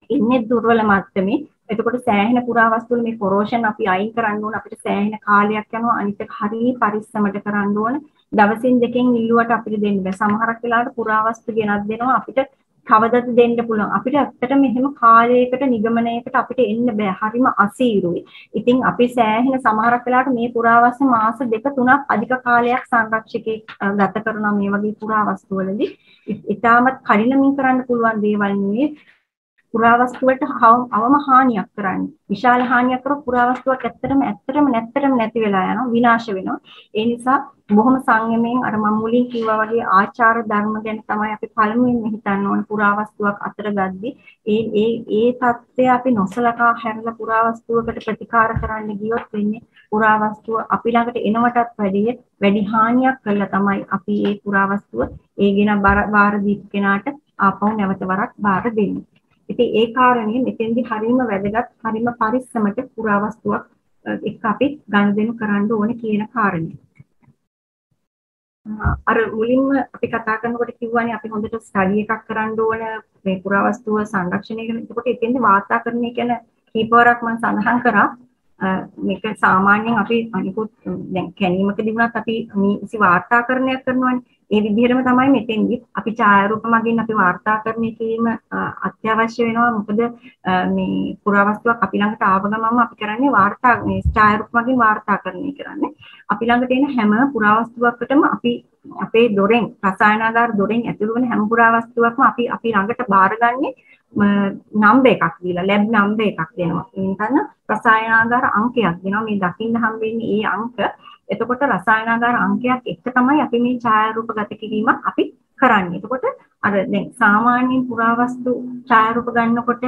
ඉන්නේ දුර්වල මට්ටමේ. එතකොට සෑහෙන පුරාවස්තු වල මේ කොරෝෂන් අපි අයින් කරන්න ඕන අපිට සෑහෙන කාලයක් යනවා. අනිත් එක හරිය පරිස්සමට කරන්න ඕන. දවසින් දෙකෙන් ඉල්ලුවට අපිට දෙන්න බෑ. සමහරක් වෙලාවට පුරාවස්තු ගෙනත් දෙනවා අපිට කවදද දෙන්න පුළුවන්. අපිට ඇත්තටම මෙහෙම කාලයකට නිගමනයකට අපිට එන්න බෑ. හරිම අසීරුයි. ඉතින් අපි සෑහෙන සමහරක් වෙලාවට මේ පුරාවස්තු මාස දෙක තුනක් අධික කාලයක් සංරක්ෂකේ ගත කරනවා මේ වගේ පුරාවස්තු වලදී. ඉතාමත් කඩිනමින් කරන්න පුළුවන් දේවල් නෙවෙයි. පුරාවස්තු වලට අවම හානියක් කරන්නේ. විශාල හානියක් කරොත් පුරාවස්තුවක් ඇත්තටම නැති වෙලා යනවා, විනාශ වෙනවා. ඒ නිසා බොහොම සංයමයෙන් අර මම මුලින් කිව්වා වගේ ආචාර ධර්ම ගැන තමයි අපි පළමුවෙන් හිතන්න ඕන පුරාවස්තුවක් අතර ගද්දි. ඒ தත්ත්වය අපි නොසලකා හැරලා පුරාවස්තුවකට ප්‍රතිකාර කරන්න ගියොත් වෙන්නේ පුරාවස්තුව අපි ළඟට එනවටත් වැඩි හානියක් කරලා තමයි අපි ඒ පුරාවස්තුව ඒ ගෙන බාර දීපු කෙනාට ආපහු නැවත වරක් බාර දෙන්නේ. ඉතින් ඒ කාරණේ මෙතෙන්දි හරීම වැදගත් හරීම පරිස්සමට පුරාවස්තුවක් එක්ක අපි ගනුදෙනු කරන්න ඕනේ කියන කාරණේ. අර මුලින්ම අපි කතා කරනකොට කිව්වනේ අපි හොඳට ස්ටඩි එකක් කරන්න ඕන මේ පුරාවස්තුව සංරක්ෂණය කරන. එතකොට එතෙන්දි වාර්තාකරණය කියන කීපවරක් මම සඳහන් කරා. මේක සාමාන්‍යයෙන් අපි අනිකුත් දැන් කැණීමකදී වුණත් අපි නිසි වාර්තාකරණයක් කරනවානේ. ඒ විදිහටම තමයි මෙතෙන්දි අපි ඡායාරූප මගින් අපි වාර්තාකරණය කිරීම අත්‍යවශ්‍ය වෙනවා. මොකද මේ පුරාවස්තුවක් අපි ළඟට ආව ගමන්ම අපි කරන්නේ මේ ඡායාරූප මගින් වාර්තාකරණය කරන්නේ. අපි ළඟට එන හැම පුරාවස්තුවකටම අපි අපේ දොරෙන් රසායනාගාර දොරෙන් ඇතුළු වෙන හැම පුරාවස්තුවක්ම අපි ළඟට බාරගන්නේ නම්බර් එකක් දීලා ලැබ් නම්බර් එකක් දෙනවා. එතන රසායනාගාර අංකයක් දෙනවා. මේ දකින්න හම්බෙන්නේ ඒ අංක. එතකොට රසායනාගාර අංකයක් එක්ක තමයි අපි මේ ඡායාරූප ගත කිරීම අපි කරන්නේ. එතකොට අර දැන් සාමාන්‍යයෙන් පුරාවස්තු ඡායාරූප ගන්නකොට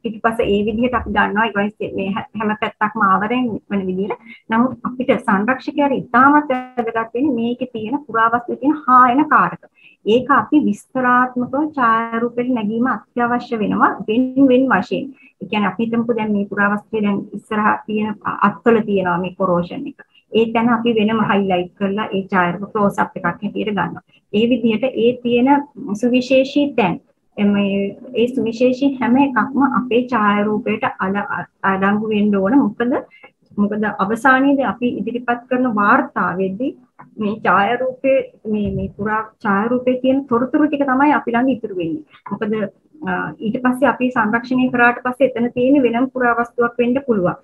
පිටිපස ඒ විදිහට අපි ගන්නවා ඊට මේ හැම පැත්තක්ම ආවරණය වෙන විදිහට. නමුත් අපිට සංරක්ෂකයාට ඉතාමත් වැදගත් වෙන්නේ මේකේ තියෙන පුරාවස්තුවේ තියෙන හායන කාරක. ඒක අපි විස්තරාත්මකව ඡායාරූපෙට නැගීම අත්‍යවශ්‍ය වෙනවා වෙන වශයෙන්. ඒ කියන්නේ අපි හිතමුකෝ දැන් මේ පුරාවස්තුවේ දැන් ඉස්සරහා තියෙන අත්වල තියෙනවා මේ කොරෝෂන් එක. ඒ තැන අපි වෙනම highlight කරලා ඒ ඡායාරූප close up එකක් හැටියට ගන්නවා. ඒ විදිහට ඒ තියෙන සුවිශේෂී තැන් ඒ සුවිශේෂී හැම එකක්ම අපේ ඡායාරූපයට අඩංගු වෙන්න ඕන. මොකද අවසානයේදී අපි ඉදිරිපත් කරන වාර්තාවේදී මේ ඡායාරූපයේ මේ පුරා ඡායාරූපයේ තියෙන තොරතුරු ටික තමයි අපි ළඟ ඉතුරු වෙන්නේ. මොකද ඊට පස්සේ අපි සංරක්ෂණය කරාට පස්සේ එතන තියෙන වෙනම පුරාවස්තුවක් වෙන්න පුළුවන්.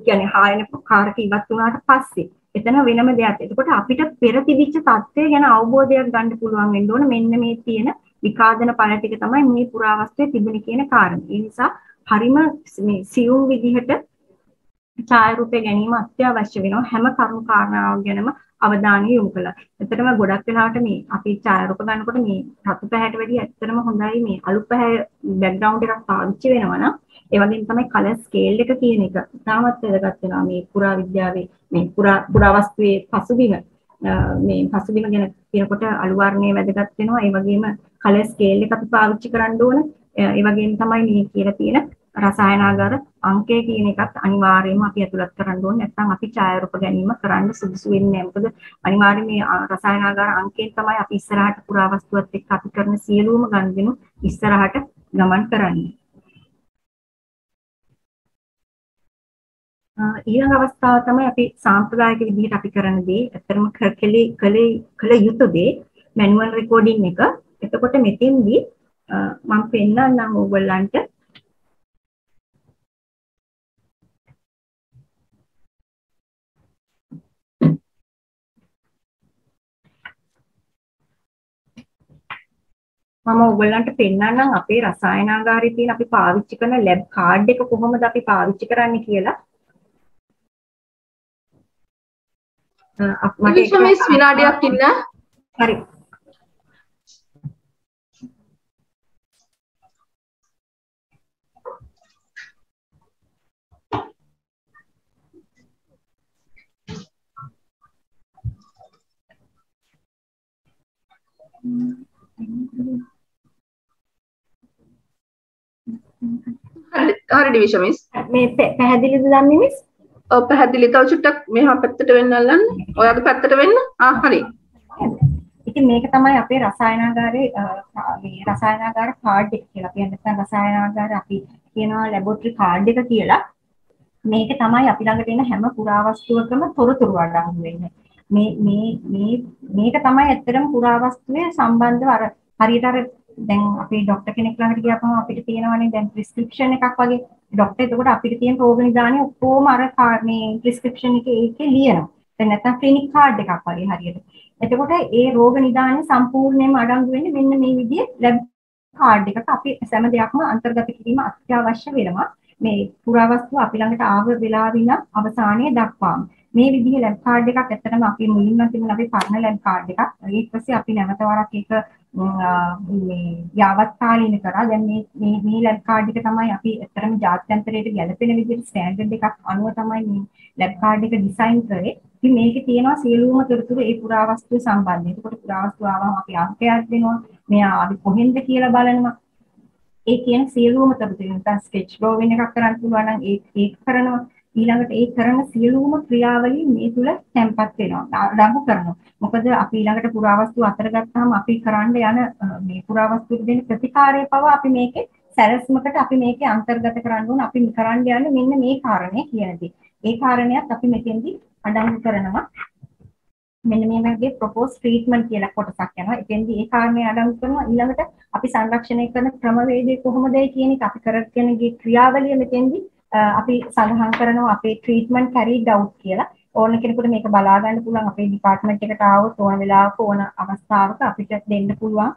කියන්නේ හායන කාරක ඉවත් වුණාට පස්සේ එතන වෙනම දෙයක්. එතකොට අපිට පෙර තිබිච්ච தත්ත්වය ගැන අවබෝධයක් ගන්න පුළුවන් වෙන්න ඕන. මෙන්න මේ තියෙන විකාදන ඵල ටික තමයි මේ පුරාවස්තුවේ තිබුණේ කියන කාරණේ. ඒ නිසා හරිම මේ සියුම් විදිහට ඡායාරූපය ගැනීම අත්‍යවශ්‍ය වෙනවා හැම කරුණු කාරණාවක් ගැනම අවධානය යොමු කළා. ඇත්තටම ගොඩක් වෙලාවට මේ අපි ඡායාරූප ගන්නකොට මේ රතු පැහැයට වැඩිය ඇත්තටම හොඳයි මේ අලු පැහැ බෑග්ග්‍රවුන්ඩ් එකක් පාවිච්චි වෙනවා නම් ඒ වගේම තමයි කලර් ස්කේල් එක කියන එක තාමත් වැදගත් වෙනවා මේ පුරා විද්‍යාවේ මේ පුරාවස්තුවේ පසුබිම මේ පසුබිම ගැන කියනකොට අලු වර්ණය වැදගත් වෙනවා. ඒ වගේම කලර් ස්කේල් එක අපි පාවිච්චි කරන්න ඕන. ඒ වගේම තමයි මේ කියලා තියෙන රසායනාගාර අංකය කියන එකත් අනිවාර්යයෙන්ම අපි ඇතුළත් කරන්න ඕනේ. නැත්නම් අපි ඡායාරූප ගැනීම කරන්න සුදුසු වෙන්නේ නැහැ. මොකද අනිවාර්යයෙන් මේ රසායනාගාර අංකයෙන් තමයි අපි ඉස්සරහට පුරාවස්තුවත් එක්ක අපි කරන සියලුම ගනුදෙනු ඉස්සරහට ගමන් කරන්නේ. ඊළඟ අවස්ථාව තමයි අපි සාම්ප්‍රදායික විදිහට අපි කරන දේ. ඇත්තටම කළ යුතු දේ මැනුවල් රෙකෝඩින් එක. එතකොට මෙතෙන්දී මම පෙන්නන්නම් ඕගොල්ලන්ට මම ඔයගොල්ලන්ට පෙන්නන්නම් අපේ රසායනාගාරයේ තියෙන අපි පාවිච්චි කරන ලැබ් කාඩ් එක කොහොමද අපි පාවිච්චි කරන්නේ කියලා. මට මිස් විනාඩියක් ඉන්න. හරි. හරි ඩිවිෂන් මිස්. මේ පැහැදිලිද දන්නේ මිස්? ඔව් පැහැදිලි. තව චුට්ටක් මෙහා පැත්තට වෙන්න අල්ලන්න. ඔයාගේ පැත්තට වෙන්න. හරි. ඉතින් මේක තමයි අපේ රසායනාගාරයේ මේ රසායනාගාර කාඩ් එක කියලා. කියන්නේ නැත්නම් රසායනාගාර අපි කියනවා ලැබොරටරි කාඩ් එක කියලා. මේක තමයි අපි ළඟට එන හැම පුරාවස්තුවකම තොරතුරු අඩංගු වෙන්නේ. මේක තමයි ඇත්තටම පුරාවස්තුවේ සම්බන්ධව අර හරියට අර දැන් අපේ ડોක්ටර් කෙනෙක් ළඟට ගියාම අපිට තියෙනවානේ දැන් ප්‍රිස්ක්‍රිප්ෂන් එකක් වගේ. ડોක්ටර් එතකොට අපිට තියෙන රෝග නිදානේ ඔක්කොම අර මේ ප්‍රිස්ක්‍රිප්ෂන් එකේ ඒකේ ලියනවා. දැන් නැත්නම් ක්ලිනික් කාඩ් එකක් වගේ හරියට. එතකොට ඒ රෝග නිදානේ සම්පූර්ණයෙන්ම අඩංගු වෙන්නේ මෙන්න මේ විදිහේ ලැබ් කාඩ් එකක අපි හැම දෙයක්ම අන්තර්ගත කිරීම අත්‍යවශ්‍ය වෙනවා. මේ පුරාවස්තු අපි ළඟට ආව වෙලාව ඉඳන් අවසානයේ දක්වාම මේ විදිහේ ලැබ් කාඩ් එකක් ඇත්තටම අපි මුලින්ම තිබුණ අපේ පරණ ලැබ් කාඩ් එකක්. ඊට පස්සේ අපි නැවත වරක් ඒක මේ යාවත්කාලීන කරා. දැන් මේ ලැබ් කාඩ් එක තමයි අපි ඇත්තටම ජාත්‍යන්තරයට ගැලපෙන විදිහට ස්ටෑන්ඩඩ් එකක් අනුව තමයි මේ ලැබ් කාඩ් එක ඩිසයින් කරේ. ඉතින් මේකේ තියෙනවා සියලුම තොරතුරු ඒ පුරාවස්තුව සම්බන්ධයෙන්. ඒකට පුරාවස්තුව ආවම අපි අංකයක් දෙනවා. මෙයා ආවි කොහෙන්ද කියලා බලනවා. ඒ කියන සියලුම තොරතුරු නැත්නම් ස්කෙච් ඩ්‍රෝවින් එකක් කරන්න පුළුවන් නම් ඒක කරනවා. ඊළඟට ඒ කරන සියලුම ක්‍රියාවලිය මේ තුල තැම්පත් වෙනවා. අඩංගු කරනවා. මොකද අපි ඊළඟට පුරාවස්තු අතර ගත්තාම අපි කරන්න යන මේ පුරාවස්තු දෙන ප්‍රතිකාරය පව අපි මේකේ සැලැස්මකට අපි මේකේ අන්තර්ගත කරන්න ඕන. අපි කරන්න යන්නේ මෙන්න මේ කාරණේ කියන දේ. ඒ කාරණයක් අපි මෙතෙන්දී අඩංගු කරනවා. මෙන්න මේ වගේ ප්‍රොපෝස් ට්‍රීට්මන්ට් කියලා කොටසක් යනවා. එතෙන්දී ඒ කාරණේ අඩංගු කරනවා. ඊළඟට අපි සංරක්ෂණය කරන ක්‍රමවේදය කොහොමද කියන එක අපි කරගෙන ගිය ක්‍රියාවලිය මෙතෙන්දී අපි සඳහන් කරනවා අපේ ට්‍රීට්මන්ට් කැරීඩ් අවුට් කියලා. ඕන කෙනෙකුට මේක බලා ගන්න පුළුවන් අපේ ඩිපාර්ට්මන්ට් එකට ආවොත් ඕන වෙලාවක ඕන අවස්ථාවක අපිට දෙන්න පුළුවන්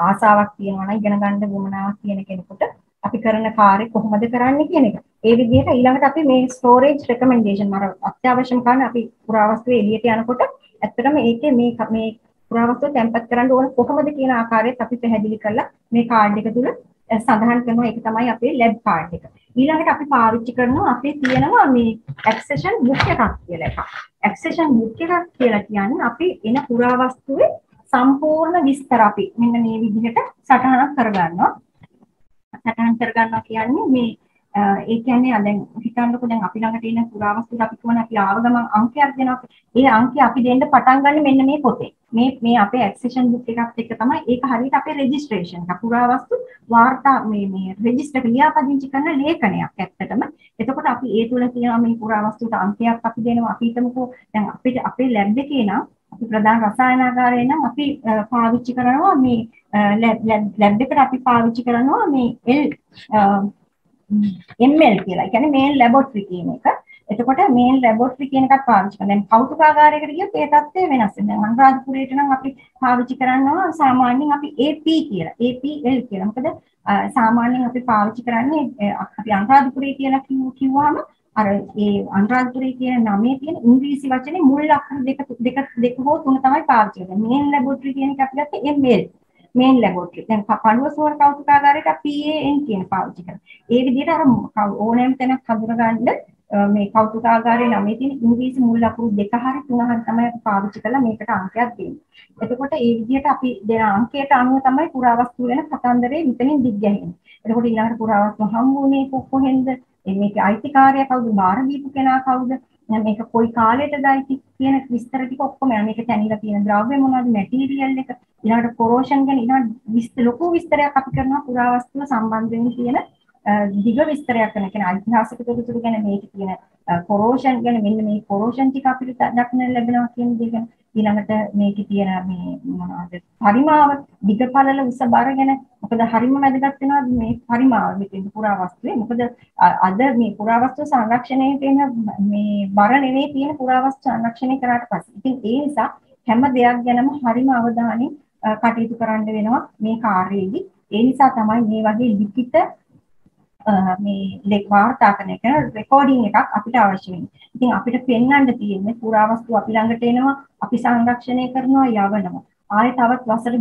ආසාවක් තියෙනවා නම් ඉගෙන ගන්න වුමනාවක් තියෙන කෙනෙකුට අපි කරන කාර්ය කොහොමද කරන්නේ කියන එක. ඒ විදිහට ඊළඟට අපි මේ ස්ටෝරේජ් රෙකමෙන්ඩේෂන් මර අත්‍යවශ්‍යම කාරණා අපි පුරාවස්තුවේ එළියට යනකොට ඇත්තටම ඒකේ මේ පුරාවස්තුව තැන්පත් කරන්න ඕන කොහොමද කියන ආකාරයත් අපි පැහැදිලි කරලා මේ කාඩ් එක තුල සඳහන් කරනවා. ඒක තමයි අපේ ලැබ් කාඩ් එක. ඊළඟට අපි පාවිච්චි කරනවා අපේ තියෙනවා මේ ඇක්සෙෂන් බුක් එකක් කියලා එකක්. ඇක්සෙෂන් බුක් එකක් කියලා කියන්නේ අපි එන පුරාවස්තුවේ සම්පූර්ණ විස්තර අපි මෙන්න මේ විදිහට සටහනක් කරගන්නවා. සටහන් කරගන්නවා කියන්නේ මේ ඒ කියන්නේ දැන් හිතන්නකෝ දැන් අපි ළඟට එන පුරාවස්තු අපි කියන අපි ආව ගමන් අංකයක් දෙනවා. ඒ අංකය අපි දෙන්න පටන් ගන්න මෙන්න මේ පොතේ. මේ අපේ ඇක්සෙෂන් බුක් එකත් එක්ක තමයි ඒක හරියට අපේ රෙජිස්ට්‍රේෂන් එක. පුරාවස්තු වාර්තා මේ රෙජිස්ටර් ලියාපදිංචි කරන ලේඛනයක් ඇත්තටම. එතකොට අපි ඒ තුල තියෙනවා මේ පුරාවස්තුට අංකයක් අපි දෙනවා. අපි හිතමුකෝ දැන් අපිට අපේ ලැබ් එකේ නම් අපි ප්‍රධාන රසායනාගාරයේ නම් අපි පාවිච්චි කරනවා මේ ලැබ් එකට අපි පාවිච්චි කරනවා මේ ML කියලා. ඒ කියන්නේ මේන් ලැබොරටරි කියන එක. එතකොට මේන් ලැබොරටරි කියන එකත් පාවිච්චි කරනවා. දැන් කෞතුකාගාරයකට ගියොත් ඒ තත්ත්වය වෙනස් වෙනවා. දැන් අනුරාධපුරයට නම් අපි පාවිච්චි කරනවා සාමාන්‍යයෙන් අපි AP කියලා. APL කියලා. මොකද සාමාන්‍යයෙන් අපි පාවිච්චි කරන්නේ අපි අනුරාධපුරේ කියලා කිව්වහම අර ඒ අනුරාධපුරේ කියන නමේ තියෙන ඉංග්‍රීසි වචනේ මුල් අක්ෂර දෙක හෝ තුන තමයි පාවිච්චි කරන්නේ. මේන් ලැබොරටරි කියන එක අපි ගත්තේ ML. මේන් ලැබොරටරි. දැන් පණුවසුවර කෞතුකාගාරයට PAN කියන පාවිච්චි කරනවා. ඒ විදිහට අර ඕනෑම තැනක් හඳුනගන්න මේ කෞතුකාගාරයේ නමේ තියෙන ඉංග්‍රීසි මුල් අකුරු දෙක හරි තුන හරි තමයි අපි පාවිච්චි කරලා මේකට අංකයක් දෙන්නේ. එතකොට ඒ විදිහට අපි දෙන අංකයට අනුව තමයි පුරාවස්තු වෙන කතන්දරේ විතනින් දිග් ගැහෙන්නේ. එතකොට ඊළඟට පුරාවස්තු හම්බුනේ කොහෙන්ද? මේකේ අයිතිකාරයා කවුද? බාර දීපු කෙනා කවුද? මේක කොයි කාලයටද අයිති කියන විස්තර ටික ඔක්කොම යන මේක තැනිලා තියෙන ද්‍රව්‍ය මොනවද? මැටීරියල් එක ඊළඟට කොරෝෂන් ගැන ඊළඟ ලොකු විස්තරයක් අපි කරනවා පුරාවස්තුව සම්බන්ධයෙන් තියෙන දිග විස්තරයක් කරන කියන්නේ ඓතිහාසික තොරතුරු ගැන මේක තියෙන කොරෝෂන් ගැන මෙන්න මේ කොරෝෂන් ටික අපිට දක්නට ලැබෙනවා කියන දේ ගැන ඊළඟට මේකේ තියෙන මේ මොනවද පරිමාව දිග පළල උස බර ගැන මොකද හරිම වැදගත් වෙනවා මේ පරිමාව මෙතන පුරාවස්තුවේ මොකද අද මේ පුරාවස්තු සංරක්ෂණයේ තියෙන මේ බර නෙවෙයි තියෙන පුරාවස්තු සංරක්ෂණය කරාට පස්සේ ඉතින් ඒ නිසා හැම දෙයක් ගැනම හරිම අවධානයෙන් කටයුතු කරන්න වෙනවා මේ කාර්යයේදී ඒ නිසා තමයි මේ වගේ ලිඛිත මේ වාර්තා කරන එක රෙකෝඩින් එකක් අපිට අවශ්‍ය වෙන්නේ. ඉතින් අපිට පෙන්වන්න තියෙන්නේ පුරාවස්තු අපි ළඟට එනවා, අපි සංරක්ෂණය කරනවා, යවනවා. ආයේ තවත් වසර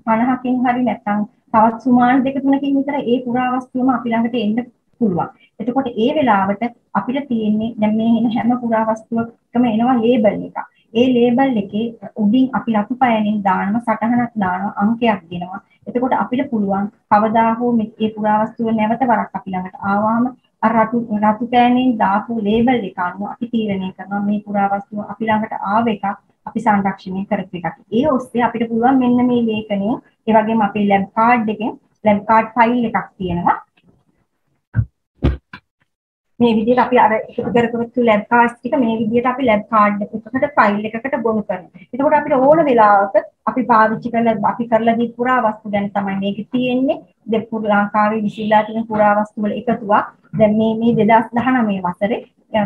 50කින් හරි නැත්නම් තවත් සුමාන දෙක තුනකින් විතර ඒ පුරාවස්තුවම අපි ළඟට එන්න පුළුවන්. එතකොට ඒ වෙලාවට අපිට තියෙන්නේ දැන් මේ එන හැම පුරාවස්තුවකම එනවා ලේබල් එකක්. ඒ ලේබල් එකේ උඩින් අපි රතු පෑනින් දානවා සටහනක් දානවා අංකයක් දෙනවා. එතකොට අපිට පුළුවන් කවදා හෝ මේ පුරාවස්තුව නැවත වරක් අපි ළඟට ආවම අර රතු පෑනින් දාපු ලේබල් එක අනුව අපි තීරණය කරනවා මේ පුරාවස්තුව අපි ළඟට ආව එකක් අපි සංරක්ෂණය කරපු එකක්. ඒ ඔස්සේ අපිට පුළුවන් මෙන්න මේ ලේඛනය ඒ වගේම අපේ ලැබ් කාඩ් එකෙන් ලැබ් කාඩ් ෆයිල් එකක් තියෙනවා. මේ විදිහට අපි අර එකතු කරගත්තු ලැබ් කාඩ්ස් ටික මේ විදිහට අපි ලැබ් කාඩ් එකකට ෆයිල් එකකට ගොනු කරනවා. එතකොට අපිට ඕන වෙලාවක අපි පාවිච්චි කරලා අපි කරලා දී පුරාවස්තු ගැන තමයි මේක තියෙන්නේ. ලංකාවේ විශ්වවිද්‍යාල තියෙන පුරාවස්තු වල එකතුවක්. දැන් මේ 2019 වසරේ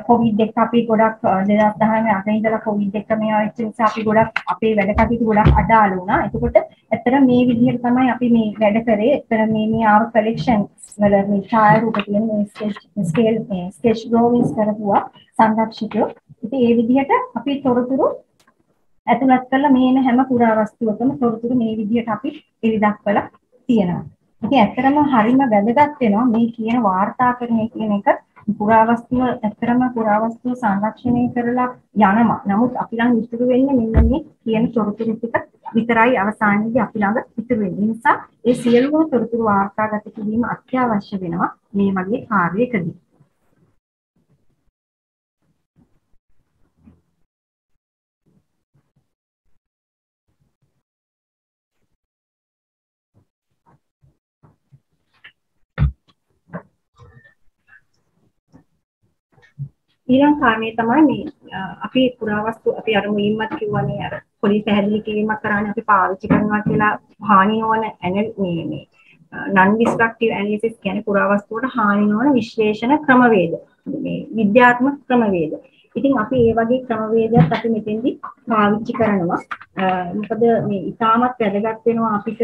කොවිඩ් එක අපි ගොඩක් 2019 අග ඉඳලා කොවිඩ් එක මේ ආවෙච්ච නිසා අපි ගොඩක් අපේ වැඩ කටයුතු ගොඩක් අඩාල වුණා. එතකොට ඇත්තට මේ විදිහට තමයි අපි මේ වැඩ කරේ. ඇත්තට මේ ආව කලෙක්ෂන් වල මේ ඡායාරූප තියෙන මේ ස්කෙච් ඩ්‍රෝවින්ග්ස් කරපුවා සංරක්ෂිතව. ඉතින් ඒ විදිහට අපි තොරතුරු ඇතුළත් කරලා මේ හැම පුරාවස්තුවකම තොරතුරු මේ විදිහට අපි එලි දක්වලා තියෙනවා. ඉතින් ඇත්තටම හරිම වැදගත් වෙනවා මේ කියන වාර්තාකරණය කියන එක. පුරාවස්තුව ඇත්තටම පුරාවස්තුව සංරක්ෂණය කරලා යනවා. නමුත් අපි ළඟ ඉතුරු වෙන්නේ මෙන්න මේ කියන තොරතුරු ටික විතරයි අවසානයේදී අපි ළඟ ඉතුරු වෙන්නේ. නිසා ඒ සියලුම තොරතුරු වාර්තාගත කිරීම අත්‍යවශ්‍ය වෙනවා මේ වගේ කාර්යයකදී. ඊළඟ කාරණේ තමයි මේ අපි පුරාවස්තු අපි අර මුලින්මත් කිව්වනේ අර පොඩි පැහැදිලි කිරීමක් කරන්නේ අපි පාවිච්චි කරනවා කියලා හානි නොවන මේ non destructive analysis කියන්නේ පුරාවස්තු වලට හානි නොවන විශ්ලේෂණ ක්‍රමවේද මේ විද්‍යාත්මක ක්‍රමවේද. ඉතින් අපි මේ වගේ ක්‍රමවේදයක් අපි මෙතෙන්දී පාවිච්චි කරනවා. මොකද මේ ඉතාමත් වැදගත් වෙනවා අපිට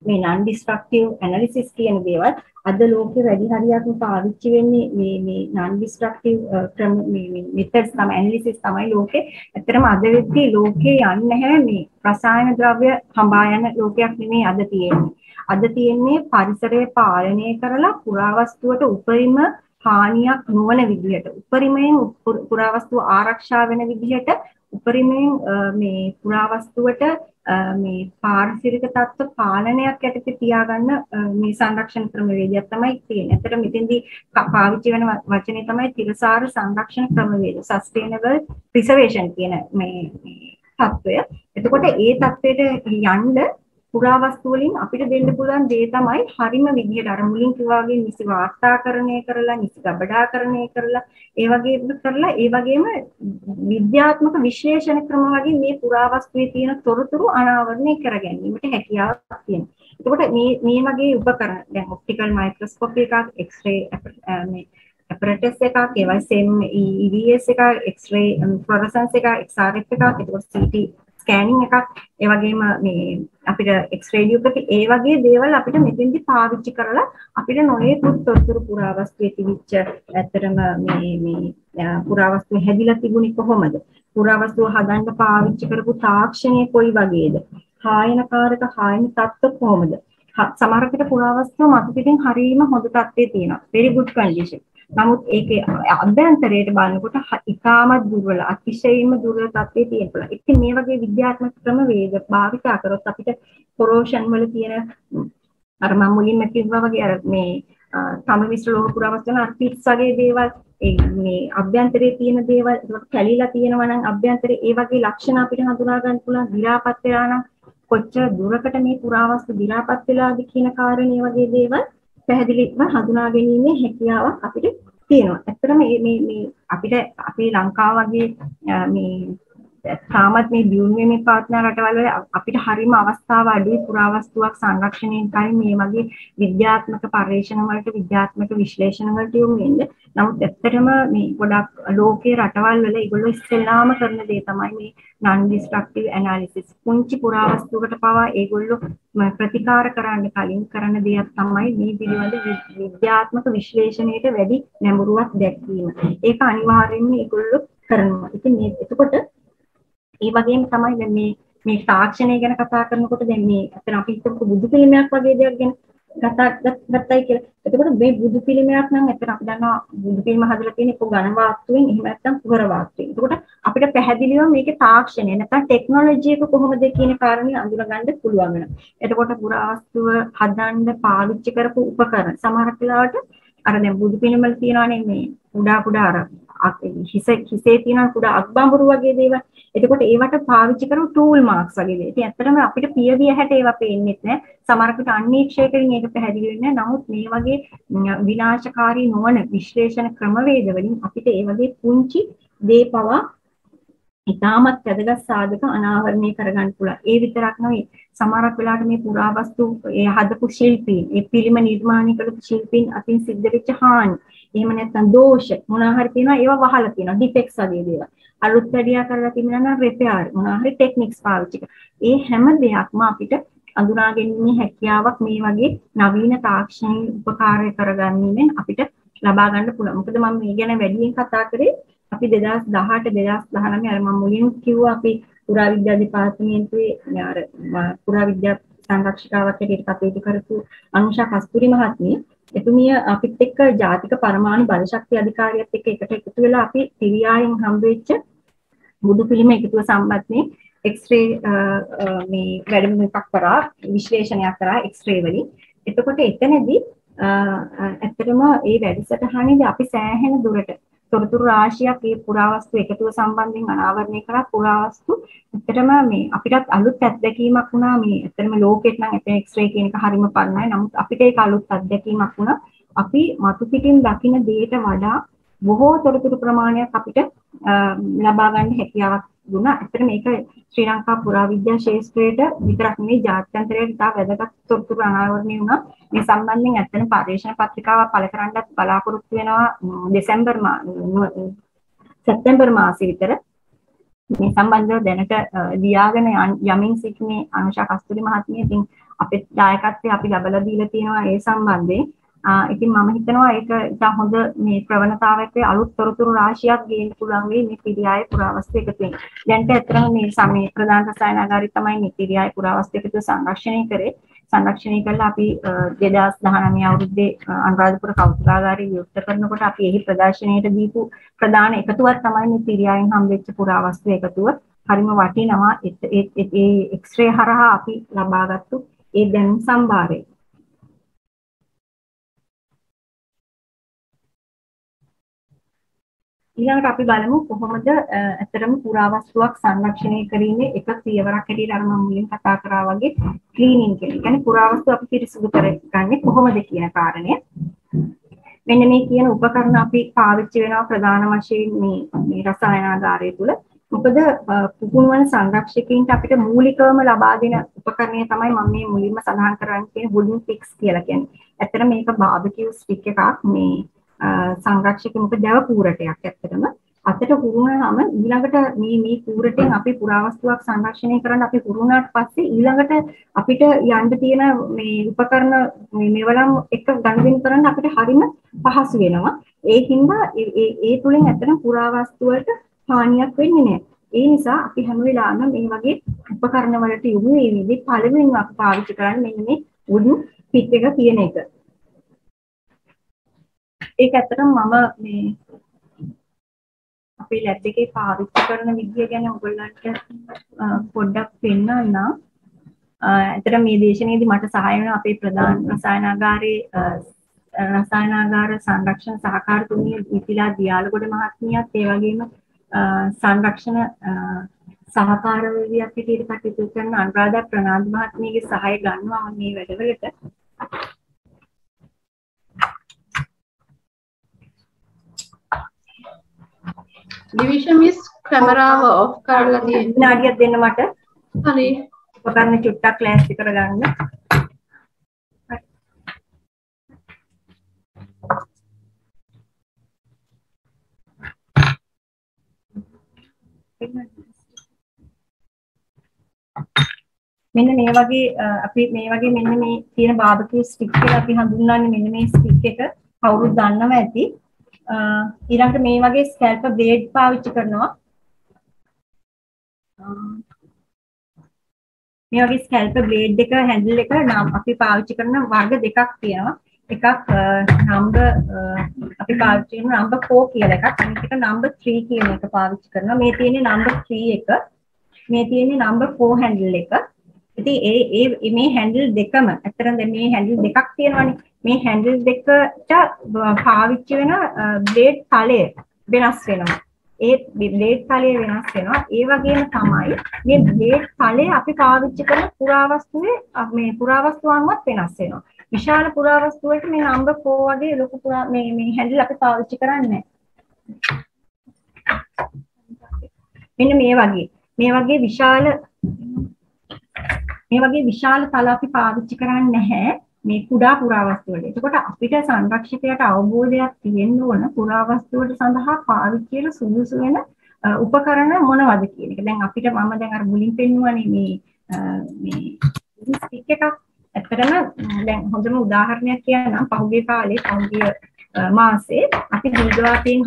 මේ non destructive analysis කියන දේවල් අද ලෝකේ වැඩි හරියක්ම පාවිච්චි වෙන්නේ මේ non destructive ක්‍රම මේ methods තමයි analysis තමයි ලෝකේ ඇත්තටම අද වෙද්දී ලෝකේ යන්නේ නැහැ මේ රසායන ද්‍රව්‍ය හඹා යන ලෝකයක් නෙමෙයි අද තියෙන්නේ පරිසරය පාලනය කරලා පුරාවස්තුවට උපරිම හානියක් නොවන විදිහට උපරිමයෙන් පුරාවස්තුව ආරක්ෂා වෙන විදිහට උපරිමයෙන් මේ පුරාවස්තුවට මේ පාරිසරික තත්ත්ව පාලනයක් යටතේ තියාගන්න මේ සංරක්ෂණ ක්‍රමවේදයක් තමයි තියෙන්නේ. ඇත්තට මෙතෙන්දී පාවිච්චි වෙන වචනේ තමයි තිරසාර සංරක්ෂණ ක්‍රමවේද sustainable preservation කියන මේ තත්ත්වය. එතකොට ඒ තත්ත්වයට යන්න පුරාවස්තු වලින් අපිට දෙන්න පුළුවන් දේ තමයි හරිම විදිහට අර මුලින් කිව්වා වගේ නිසි වාර්තාකරණය කරලා නිසි ගබඩාකරණය කරලා ඒ වගේම විද්‍යාත්මක විශ්ලේෂණ ක්‍රම වගේ මේ පුරාවස්තුවේ තියෙන තොරතුරු අනාවරණය කර ගැනීමට හැකියාවක් තියෙනවා. එතකොට මේ වගේ උපකරණ දැන් ඔප්ටිකල් මයික්‍රොස්කෝප් එකක් X-ray මේ apparatus එකක් ඒ වගේම EVS එකක් X-ray fluorescence එකක් XRF එකක් එතකොට CT ස්කෑනින් එකක් ඒ වගේම මේ අපිට X-ray ටියුබ් ඒ වගේ දේවල් අපිට මෙතෙන්දි පාවිච්චි කරලා අපිට නොයෙකුත් තොරතුරු පුරාවස්තුවේ තිබිච්ච ඇත්තටම මේ පුරාවස්තුව හැදිලා තිබුණේ කොහොමද පුරාවස්තුව හදන්න පාවිච්චි කරපු තාක්ෂණය කොයි වගේද හායනකාරක හායන තත්ත්ව කොහොමද සමහර විට පුරාවස්තුව මතු පිටින් හරීම හොඳ තත්ත්වයේ තියෙනවා very good condition නමුත් ඒකේ අභ්‍යන්තරයට බලනකොට ඉතාමත් දුර්වල අතිශයින්ම දුර්වල තත්ත්වයේ තියෙනවා. ඉතින් මේ වගේ විද්‍යාත්මක ක්‍රමවේද භාවිතා කරොත් අපිට කොරෝෂන් වල තියෙන අර මම මුලින්ම කිව්වා වගේ අර මේ තම මිශ්‍ර ලෝහ පුරාවස්තු වල පිට්ස් වගේ දේවල් මේ අභ්‍යන්තරයේ තියෙන දේවල් ඒකට කැලිලා තියෙනවා නම් අභ්‍යන්තරයේ ඒ වගේ ලක්ෂණ අපිට හඳුනා ගන්න පුළුවන් විරාපත් වෙලා නම් කොච්චර දුරකට මේ පුරාවස්තු විරාපත් වෙලාද කියන කාරණේ වගේ දේවල් පැහැදිලිව හඳුනා ගැනීමේ හැකියාවක් අපිට තියෙනවා. ඇත්තටම මේ අපිට අපේ ලංකාව වගේ මේ තාමත් මේ දියුණු වෙමින් පවතින රටවල් වල අපිට හරිම අවස්ථාව අඩුයි පුරාවස්තුවක් සංරක්ෂණයෙන් කලින් මේ වගේ විද්‍යාත්මක පර්යේෂණ වලට විද්‍යාත්මක විශ්ලේෂණ වලට යොමු වෙන්න. නමුත් ඇත්තටම මේ ගොඩක් ලෝකයේ රටවල් වල ඒගොල්ලෝ ඉස්සෙල්ලාම කරන දේ තමයි මේ non destructive analysis. පුංචි පුරාවස්තුවකට පවා ඒගොල්ලෝ ප්‍රතිකාර කරන්න කලින් කරන දෙයක් තමයි මේ පිළිබඳ විද්‍යාත්මක විශ්ලේෂණයට වැඩි නැඹුරුවක් දැක්වීම. ඒක අනිවාර්යයෙන්ම ඒගොල්ලෝ කරනවා. ඉතින් මේ එතකොට ඒ වගේම තමයි දැන් මේ තාක්ෂණය ගැන කතා කරනකොට දැන් මේ අතන අපි හිතමු බුදු පිළිමයක් වගේ දෙයක් ගැන ගත්තයි කියලා. එතකොට මේ බුදු පිළිමයක් නම් එතන අපි දන්නවා බුදු පිළිම හදලා තියෙන එක ඝන වාස්තුවෙන් එහෙම නැත්නම් කුහර වාස්තුවෙන්. එතකොට අපිට පැහැදිලිව මේකේ තාක්ෂණය නැත්නම් ටෙක්නොලොජි එක කොහොමද කියන කාරණේ අඳුරගන්න පුළුවන් වෙනවා. එතකොට පුරාවස්තුව හදන්න පාවිච්චි කරපු උපකරණ සමහර වෙලාවට අර දැන් බුදු පිළිමවල තියෙනවානේ මේ කුඩා අර හිසේ තියෙන කුඩා අක්බඹුරු වගේ දේවල්. එතකොට ඒවට පාවිච්චි කරන ටූල් මාක්ස් වගේ දේ. ඉතින් ඇත්තටම අපිට පියවිය හැට ඒවා පේන්නේ නැහැ. සමහරකට අන්වීක්ෂයකින් ඒක පැහැදිලි වෙන්නේ නැහැ. නමුත් මේ වගේ විනාශකාරී නොවන විශ්ලේෂණ ක්‍රමවේද වලින් අපිට ඒ වගේ පුංචි දේ පවා ඉතාමත් වැදගත් සාධක අනාවරණය කරගන්න පුළුවන්. ඒ විතරක් නෙවෙයි සමහරක් වෙලාවට මේ පුරාවස්තු ඒ හදපු ශිල්පීන්, ඒ පිළිම නිර්මාණය කරපු ශිල්පීන් අතින් සිද්ධ වෙච්ච හානි, එහෙම නැත්නම් දෝෂ මොනවා හරි තියෙනවා ඒවා වහලා තියෙනවා. ඩිෆෙක්ට්ස් වගේ දේවල්. අලුත් වැඩියා කරලා තිබුණා නම් රිපෙයාර් මොනවා හරි ටෙක්නික්ස් පාවිච්චි කරලා. ඒ හැම දෙයක්ම අපිට අඳුනා ගැනීමේ හැකියාවක් මේ වගේ නවීන තාක්ෂණික උපකාරය කරගන්නීමෙන් අපිට ලබා ගන්න පුළුවන්. මොකද මම මේ ගැන වැඩියෙන් කතා කරේ අපි 2018 2019 අර මම මුලින් කිව්වා අපි පුරාවිද්‍යා දෙපාර්තමේන්තුවේ අර පුරාවිද්‍යා සංරක්ෂිකාවක් හැටියට කටයුතු කරපු අනුෂා කස්තුරි මහත්මිය එතුමිය අපිත් එක්ක ජාතික පරමාණු බල ශක්ති අධිකාරියත් එක්ක එකට එකතු වෙලා අපි තිරියායෙන් හම්බෙච්ච බුදු පිළිම එකතුව සම්බන්ධයෙන් එක්ස්රේ මේ වැඩමුළුවක් කරා විශ්ලේෂණයක් කරා එක්ස්රේ වලින්. එතකොට එතනදී ඇත්තටම මේ වැඩසටහනේදී අපි සෑහෙන දුරට තොරතුරු රාශියක් මේ පුරාවස්තු එකතුව සම්බන්ධයෙන් අනාවරණය කරා. පුරාවස්තු ඇත්තටම මේ අපිටත් අලුත් අත්දැකීමක් වුණා. මේ ඇත්තටම ලෝකෙට නම් එතන එක්ස්රේ කියන එක හරිම පරණයි. නමුත් අපිට ඒක අලුත් අත්දැකීමක් වුණා. අපි මතු පිටින් දකින දෙයට වඩා බොහෝ තොරතුරු ප්‍රමාණයක් අපිට ලබා ගන්න හැකියාවක් දුන්නා. ඇත්තට මේක ශ්‍රී ලංකා පුරාවිද්‍යා ශාස්ත්‍රයට විතරක් නෙවෙයි ජාත්‍යන්තරයට ඉතා වැදගත් තොරතුරු අනාවරණය වුණා. මේ සම්බන්ධයෙන් ඇත්තට පරීක්ෂණ පත්‍රිකාවක් පළ කරන්නත් බලාපොරොත්තු වෙනවා සැප්තැම්බර් මාසෙ විතර. මේ සම්බන්ධව දැනට ලියාගෙන යමින් සිටිනේ අනුෂා කස්තුරි මහත්මිය. ඉතින් අපේ දායකත්වය අපි ලබලා දීලා තියෙනවා ඒ සම්බන්ධයෙන්. ඉතින් මම හිතනවා ඒක ඉතා හොඳ මේ ප්‍රවණතාවයක අලුත් තොරතුරු රාශියක් ගේන්න පුළුවන් වෙයි මේ පිරියායේ පුරාවස්තු එකතුවෙන්. දැන්ට ඇත්තටම මේ සමේ ප්‍රධාන රසායනාගාරය තමයි මේ පිරියායේ පුරාවස්තු එකතුව සංරක්ෂණය කරේ. සංරක්ෂණය කළා අපි 2019 අවුරුද්දේ අනුරාධපුර කෞතුකාගාරය විවෘත කරනකොට අපි එහි ප්‍රදර්ශනයට දීපු ප්‍රධාන එකතුවක් තමයි මේ පිරියායෙන් හම්බෙච්ච පුරාවස්තු එකතුව. හරිම වටිනවා ඒ එක්ස්රේ හරහා අපි ලබාගත්තු ඒ දැනුම් සම්භාරය. ඊළඟට අපි බලමු කොහොමද ඇත්තටම පුරාවස්තුවක් සංරක්ෂණය කිරීමේ එක පියවරක් හැටියට අර මම මුලින් කතා කරා වගේ ක්ලීනින් කියන. කියන්නේ පුරාවස්තු අපි පිරිසිදු කරගන්නේ කොහොමද කියන කාරණය. මෙන්න මේ කියන උපකරණ අපි පාවිච්චි වෙනවා ප්‍රධාන වශයෙන් මේ රසායනාගාරය තුල. මොකද පුහුණු වන සංරක්ෂකයින්ට අපිට මූලිකවම ලබා දෙන උපකරණය තමයි මම මේ මුලින්ම සඳහන් කරන්නේ කියන වුඩන් පික්ස් කියලා කියන්නේ. ඇත්තට මේක බාබකියු ස්ටික් එකක් මේ සංරක්ෂක මොකද දැව කූරටයක් ඇත්තටම අතට හුරුනහම ඊළඟට මේ කූරටෙන් අපි පුරාවස්තුවක් සංරක්ෂණය කරන්න අපි හුරුනාට පස්සේ ඊළඟට අපිට යන්න තියෙන මේ උපකරණ මේවලම් එක ගනුදෙනු කරන්න අපිට හරිම පහසු වෙනවා. ඒකින්ද ඒ තුලින් ඇත්තටම පුරාවස්තු වලට හානියක් වෙන්නේ නැහැ. ඒ නිසා අපි හැම වෙලාවෙම මේ වගේ උපකරණ වලට යොමු වෙන්නේ පළවෙනිම අපි පාවිච්චි කරන්නේ මෙන්න මේ වුඩන් පික් එක කියන එක. ඒක ඇත්තටම මම මේ අපේ ලැබ් එකේ පාවිච්චි කරන විදිය ගැන ඔයගොල්ලන්ට පොඩ්ඩක් පෙන්නන්න. ඇත්තටම මේ දේශනාවේදී මට සහාය වෙන අපේ ප්‍රධාන රසායනාගාර සංරක්ෂණ සහකාරතුමිය ඉතිලා දියාලගොඩ මහත්මියත් ඒ වගේම සංරක්ෂණ සහකාරවේදියක් හැටියට කටයුතු කරන අනුරාධා ප්‍රනාන්දු මහත්මියගේ සහාය ගන්නවා මේ වැඩවලට. ඩිවිෂන් මිස් කැමරාව ඔෆ් කරලා තියෙනවා. විනාඩියක් දෙන්න මට. හරි. උපකරණ චුට්ටක් ක්ලාස්ටි කරගන්න. මෙන්න මේ වගේ අපි මේ වගේ මෙන්න මේ තියෙන බාබකියු ස්ටික් එක අපි හඳුන්වන්නේ මෙන්න මේ ස්ටික් එක කවුරුත් දන්නවා ඇති. ඊළඟට මේ වගේ ස්කැල්පර් බ්ලේඩ් පාවිච්චි කරනවා. මේ වගේ ස්කැල්පර් බ්ලේඩ් එක හැන්ඩල් එක නම් අපි පාවිච්චි කරන වර්ග දෙකක් තියෙනවා. එකක් නම්බර් අපි පාවිච්චි කරන නම්බර් 4 කියලා එකක්, අනිත් එක නම්බර් 3 කියන එක පාවිච්චි කරනවා. මේ තියෙන්නේ නම්බර් 3 එක, මේ තියෙන්නේ නම්බර් 4 හැන්ඩල් එක. ඉතින් මේ හැන්ඩල් දෙකම ඇත්තටම දැන් මේ හැන්ඩල් දෙකක් තියෙනවානේ. මේ හැන්ඩල් දෙකට පාවිච්චි වෙන බ්ලේඩ් තලය වෙනස් වෙනවා. ඒ බ්ලේඩ් තලය වෙනස් වෙනවා. ඒ වගේම තමයි මේ බ්ලේඩ් තලය අපි පාවිච්චි කරන පුරාවස්තුවේ මේ පුරාවස්තු අනුවත් වෙනස් වෙනවා. විශාල පුරාවස්තු වලට මේ නම්බර් 4 වගේ ලොකු මේ හැන්ඩල් අපි පාවිච්චි කරන්නේ මෙන්න මේ වගේ විශාල තල අපි පාවිච්චි කරන්නේ නැහැ මේ කුඩා පුරාවස්තු වලට. එතකොට අපිට සංරක්ෂකයට අවබෝධයක් තියෙන්න ඕන පුරාවස්තු වලට සඳහා පාවිච්චි කරන සුදුසු වෙන උපකරණ මොනවද කියන එක. දැන් අපිට මම දැන් අර මුලින් පෙන්නුවානේ මේ ස්ටික් එකක්. ඇත්තටම දැන් හොඳම උදාහරණයක් කියන්නම්. පහුගිය මාසේ අපි දීඝවාපයෙන්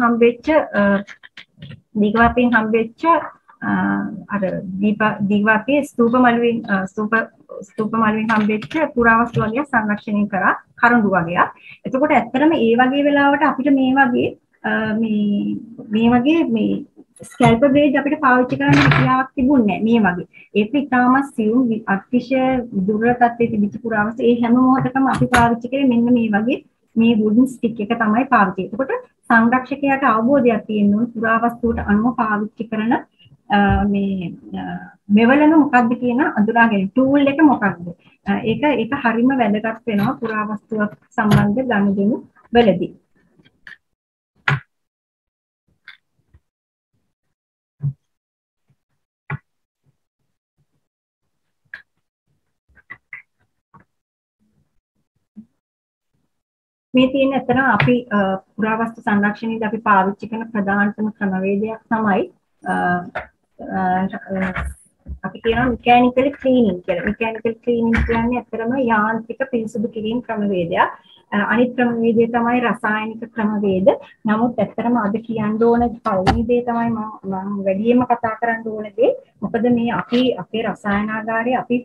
හම්බෙච්ච අර දීඝවාපයේ ස්තූප මළුවෙන් හම්බෙච්ච පුරාවස්තු වගේ සංරක්ෂණය කරා කරඬු වගේක්. එතකොට ඇත්තටම ඒ වගේ වෙලාවට අපිට මේ වගේ ස්කැල්පර් බ්ලේඩ් අපිට පාවිච්චි කරන්න හැකියාවක් තිබුණේ නැහැ මේ වගේ. ඒක ඉතාමත් සියුම් අතිශය දුර්වල තත්ත්වයේ තිබිච්ච පුරාවස්තු ඒ හැම මොහොතකම අපි පාවිච්චි කරේ මෙන්න මේ වගේ මේ වුඩන් ස්ටික් එක තමයි පාවිච්චි. එතකොට සංරක්ෂකයාට අවබෝධයක් තියෙන්න ඕන පුරාවස්තුවට අනුව පාවිච්චි කරන මේ මෙවලන මොකක්ද කියන අඳුරා ගැනීම ටූල් එක මොකක්ද? ඒක හරිම වැදගත් වෙනවා පුරාවස්තුවක් සම්බන්ධ ගනුදෙනු වලදී. මේ තියෙන අතන අපි පුරාවස්තු සංරක්ෂණයේදී අපි පාවිච්චි කරන ප්‍රධානතම ක්‍රමවේදයක් තමයි අපි කියනවා මෙකැනිකල් ක්ලීනින් කියලා. මෙකැනිකල් ක්ලීනින් කියන්නේ අතරම යාන්ත්‍රික පිරිසිදු කිරීම ක්‍රමවේදයක්. අනිත් ක්‍රමවේදය තමයි රසායනික ක්‍රමවේද. නමුත් ඇත්තටම අද කියන්න ඕන පළවෙනි දේ තමයි මම වැඩියෙන්ම කතා කරන්න ඕන දේ. මොකද මේ අපේ රසායනාගාරයේ අපි